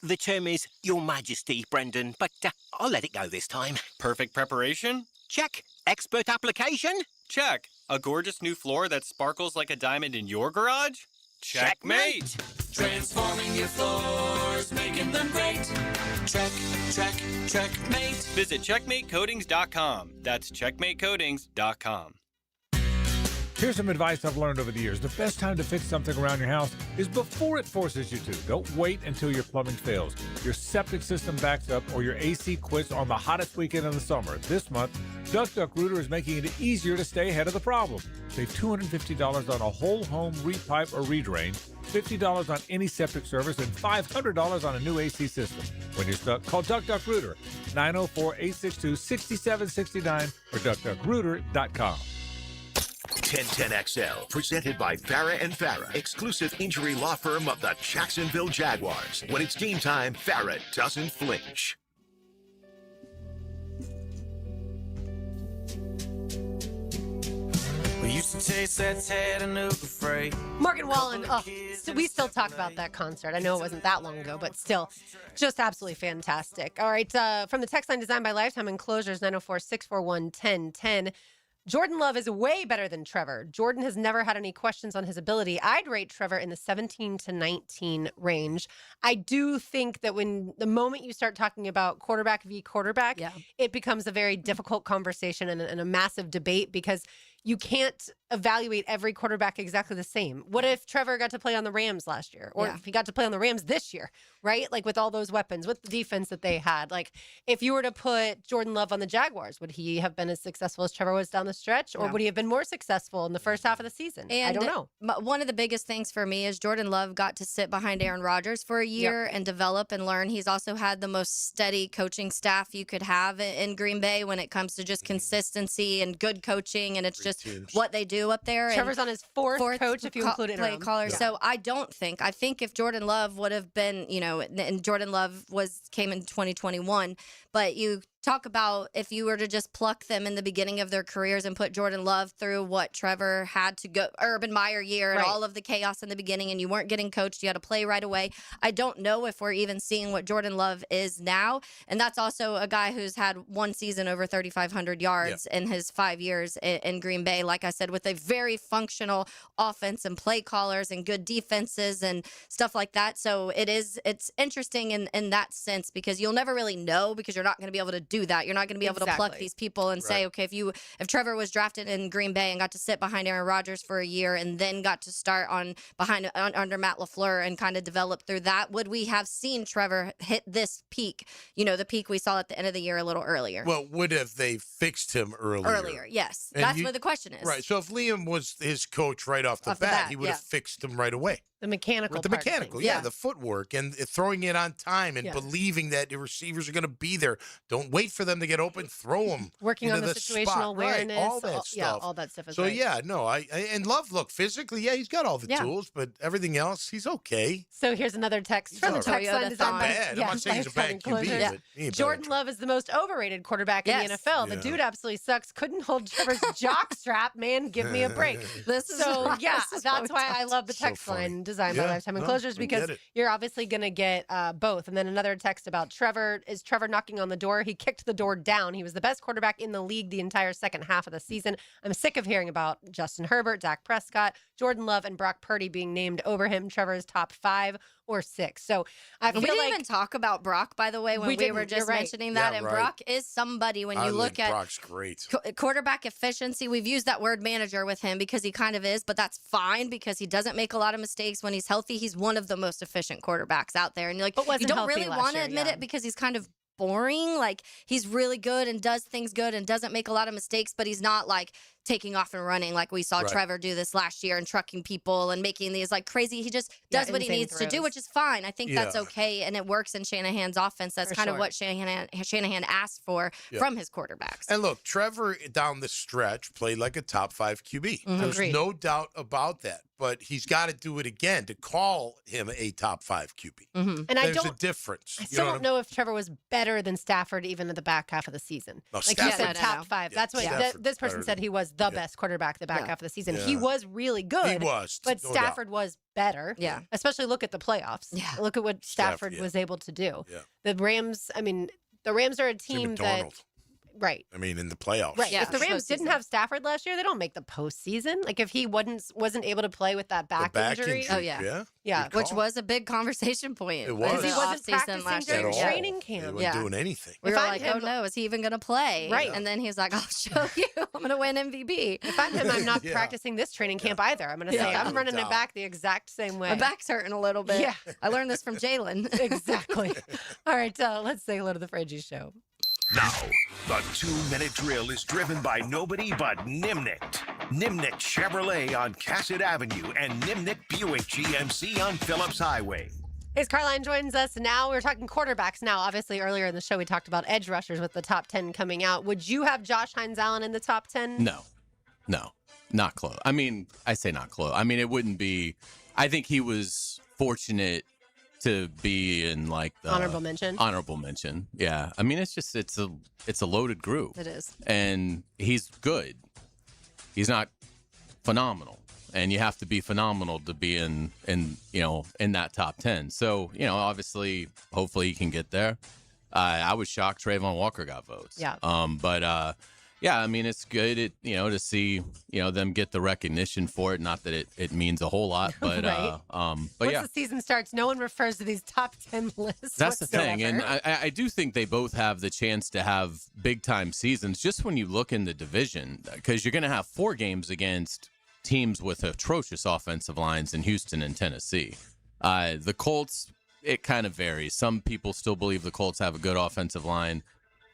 The term is Your Majesty, Brendan, but I'll let it go this time. Perfect preparation? Check. Expert application? Check. A gorgeous new floor that sparkles like a diamond in your garage? Checkmate! Transforming your floors, making them great. Checkmate. Visit checkmatecoatings.com. That's checkmatecoatings.com. Here's some advice I've learned over the years. The best time to fix something around your house is before it forces you to. Don't wait until your plumbing fails, your septic system backs up, or your AC quits on the hottest weekend of the summer. This month, Duck Rooter is making it easier to stay ahead of the problem. Save $250 on a whole home repipe or redrain, $50 on any septic service, and $500 on a new AC system. When you're stuck, call Duck Rooter, 904-862-6769 or duckduckrooter.com. 1010XL, presented by Farah and Farah, exclusive injury law firm of the Jacksonville Jaguars. When it's game time, Farah doesn't flinch. We used to taste that Chattanooga freight. Morgan Wallen, so we still talk about that concert. I know it wasn't that long ago, but still, just absolutely fantastic. All right, from the text line designed by Lifetime Enclosures, 904-641-1010. Jordan Love is way better than Trevor. Jordan has never had any questions on his ability. I'd rate Trevor in the 17 to 19 range. I do think that when the moment you start talking about quarterback v. quarterback, it becomes a very difficult conversation and a massive debate because you can't evaluate every quarterback exactly the same. What if Trevor got to play on the Rams last year? Or if he got to play on the Rams this year, right? Like with all those weapons, with the defense that they had. Like if you were to put Jordan Love on the Jaguars, would he have been as successful as Trevor was down the stretch? Or would he have been more successful in the first half of the season? And I don't know. One of the biggest things for me is Jordan Love got to sit behind Aaron Rodgers for a year and develop and learn. He's also had the most steady coaching staff you could have in Green Bay when it comes to just consistency and good coaching. And it's just what they do up there. Trevor's on his fourth coach, if you include play interim. caller. So I think if Jordan Love would have been, and Jordan Love came in 2021, but you talk about if you were to just pluck them in the beginning of their careers and put Jordan Love through what Trevor had to go, Urban Meyer year and all of the chaos in the beginning, and you weren't getting coached, you had to play right away. I don't know if we're even seeing what Jordan Love is now. And that's also a guy who's had one season over 3,500 yards in his 5 years in Green Bay, like I said, with a very functional offense and play callers and good defenses and stuff like that. So it's interesting in that sense because you'll never really know because you're not going to be able to do that. You're not going to be able to pluck these people and say, okay, if Trevor was drafted in Green Bay and got to sit behind Aaron Rodgers for a year and then got to start under Matt LaFleur and kind of develop through that, would we have seen Trevor hit this peak, the peak we saw at the end of the year a little earlier? Well, would have they fixed him earlier? Earlier, yes. That's where the question is. Right. So if Liam was his coach right off the bat, he would have fixed him right away. The mechanical the footwork and throwing it on time and believing that the receivers are going to be there. Don't wait for them to get open. Throw them. Working on the situational spot. awareness. Right. All that stuff. Yeah, all that stuff is So, and Love, look, physically, he's got all the tools, but everything else, he's okay. So here's another text from the text line. Not bad. I'm not saying he's a bad QB, but he ain't Jordan Love is the most overrated quarterback in the NFL. The dude absolutely sucks. Couldn't hold Trevor's jock strap. Man, give me a break. That's why I love the text line designed by Lifetime Enclosures because you're obviously going to get both. And then another text about Trevor. Is Trevor knocking on the door? He kicked the door down. He was the best quarterback in the league the entire second half of the season. I'm sick of hearing about Justin Herbert, Dak Prescott, Jordan Love, and Brock Purdy being named over him. Trevor's top 5 or 6. So I feel we didn't even talk about Brock, by the way, when we were just mentioning that. And Brock is somebody when you look at Brock's great. Quarterback efficiency. We've used that word manager with him because he kind of is, but that's fine because he doesn't make a lot of mistakes. When he's healthy, he's one of the most efficient quarterbacks out there. And you don't really want to admit it because he's kind of boring. Like he's really good and does things good and doesn't make a lot of mistakes, but he's not like taking off and running like we saw Trevor do this last year and trucking people and making these like crazy. He just does what he needs to do, which is fine. I think that's okay, and it works in Shanahan's offense. That's kind of what Shanahan asked for from his quarterbacks. And look, Trevor down the stretch played like a top 5 QB. There's no doubt about that. But he's got to do it again to call him a top 5 QB. And There's a difference. I still don't know if Trevor was better than Stafford even at the back half of the season. No, like you said, top 5. That's what this person said. He was the best quarterback the back half of the season. He was really good. He was. But Stafford was better. Yeah. Especially look at the playoffs. Yeah. Look at what Stafford was able to do. Yeah. The Rams are a team that... Right. I mean, in the playoffs. Right. If the Rams didn't have Stafford last year, they don't make the postseason. Like if he wasn't able to play with that back injury. Oh yeah. Yeah. Which was a big conversation point. It was. He wasn't practicing during training camp. He wasn't doing anything. We were like, oh no, is he even going to play? Right. And then he was like, I'll show you. I'm going to win MVP. If I'm him, I'm not practicing this training camp either. I'm going to say I'm running it back the exact same way. My back's hurting a little bit. Yeah. I learned this from Jalen. Exactly. All right, let's say hello to the Frangie Show. Now, the 2-minute drill is driven by nobody but Nimnicht. Nimnicht Chevrolet on Cassett Avenue and Nimnicht Buick GMC on Phillips Highway. Hey, Carline joins us now. We're talking quarterbacks now. Obviously, earlier in the show, we talked about edge rushers with the top 10 coming out. Would you have Josh Hines-Allen in the top 10? No, not close. I mean, I say not close. I mean, it wouldn't be. I think he was fortunate to be in like the honorable mention. Honorable mention. Yeah. I mean, it's a loaded group. It is. And he's good. He's not phenomenal. And you have to be phenomenal to be in that top 10. So, obviously, hopefully he can get there. I was shocked Trayvon Walker got votes. Yeah. Yeah, I mean, it's good, to see, them get the recognition for it. Not that it means a whole lot, but, right. But Once the season starts, no one refers to these top 10 lists. That's the thing. And I do think they both have the chance to have big time seasons just when you look in the division, because you're going to have 4 games against teams with atrocious offensive lines in Houston and Tennessee. The Colts, it kind of varies. Some people still believe the Colts have a good offensive line.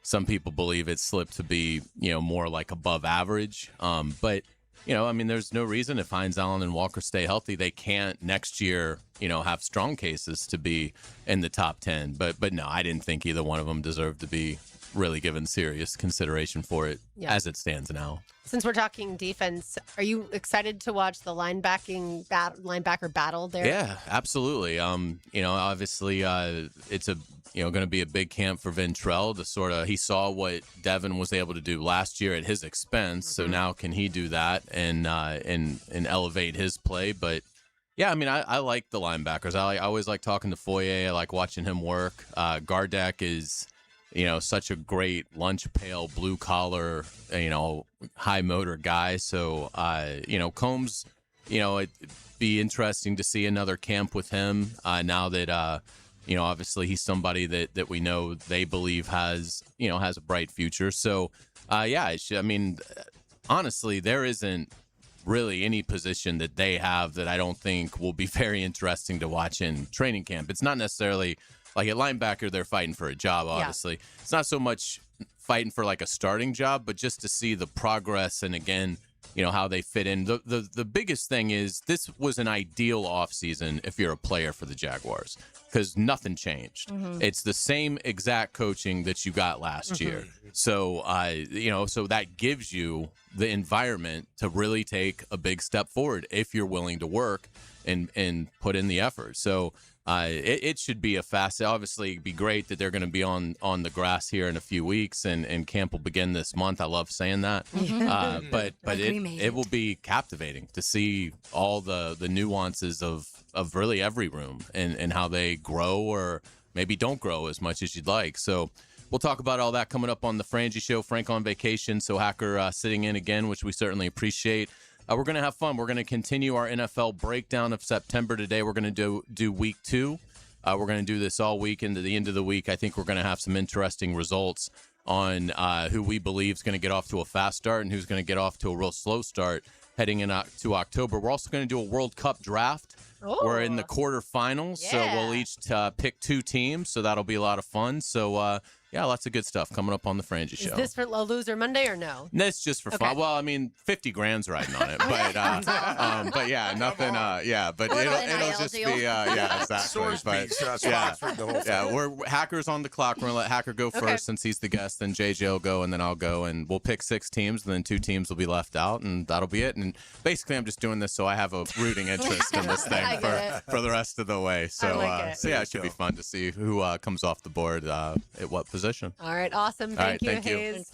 Some people believe it slipped to be, more like above average. But, I mean, there's no reason if Hines-Allen and Walker stay healthy, they can't next year, have strong cases to be in the top 10. But no, I didn't think either one of them deserved to be really given serious consideration for it as it stands now. Since we're talking defense, are you excited to watch the linebacker battle there? Yeah, absolutely. Obviously, it's going to be a big camp for Ventrell to sort of, he saw what Devin was able to do last year at his expense. So now can he do that and elevate his play? But yeah, I mean, I like the linebackers. I always like talking to Foye. I like watching him work. Gardeck is, such a great lunch pail, blue collar, high motor guy. So, Combs, it'd be interesting to see another camp with him now that, obviously he's somebody that we know they believe has a bright future. So, honestly, there isn't really any position that they have that I don't think will be very interesting to watch in training camp. It's not necessarily like at linebacker, they're fighting for a job, obviously. Yeah. It's not so much fighting for like a starting job, but just to see the progress and again, how they fit in. The biggest thing is this was an ideal offseason if you're a player for the Jaguars because nothing changed. Mm-hmm. It's the same exact coaching that you got last year. So, so that gives you the environment to really take a big step forward if you're willing to work and put in the effort. So, it should be obviously it'd be great that they're going to be on the grass here in a few weeks and camp will begin this month. I love saying that. But it will be captivating to see all the nuances of really every room and how they grow or maybe don't grow as much as you'd like. So we'll talk about all that coming up on the Frangie Show. Frank on vacation, so Hacker sitting in again, which we certainly appreciate. We're going to have fun. We're going to continue our NFL breakdown of September today. We're going to do week 2. We're going to do this all week into the end of the week. I think we're going to have some interesting results on who we believe is going to get off to a fast start and who's going to get off to a real slow start heading into October. We're also going to do a World Cup draft. Oh. We're in the quarterfinals, so we'll each pick 2 teams, so that'll be a lot of fun. So, yeah, lots of good stuff coming up on the Frangie Show. Is this for a loser Monday or no? That's just for fun. Well, I mean, 50 grand's riding on it, but yeah, nothing. But it'll just be yeah, exactly. But we're Hacker's on the clock. We're gonna let Hacker go first since he's the guest. Then JJ will go, and then I'll go, and we'll pick 6 teams, and then 2 teams will be left out, and that'll be it. And basically, I'm just doing this so I have a rooting interest in this thing for the rest of the way. So yeah, it should be fun to see who comes off the board at what position. All right, awesome. Thank you, Hayes.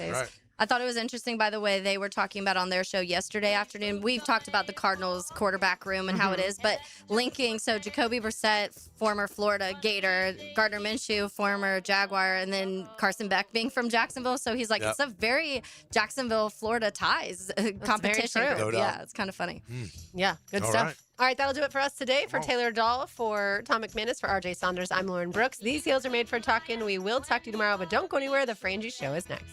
I thought it was interesting, by the way, they were talking about on their show yesterday afternoon. We've talked about the Cardinals quarterback room and how it is, but linking, so Jacoby Brissett, former Florida Gator, Gardner Minshew, former Jaguar, and then Carson Beck being from Jacksonville. So he's like, it's a very Jacksonville, Florida ties competition. Yeah, it's kind of funny. Yeah, good stuff. All right, that'll do it for us today. For Taylor Dahl, for Tom McManus, for RJ Saunders, I'm Lauren Brooks. These heels are made for talking. We will talk to you tomorrow, but don't go anywhere. The Frangie Show is next.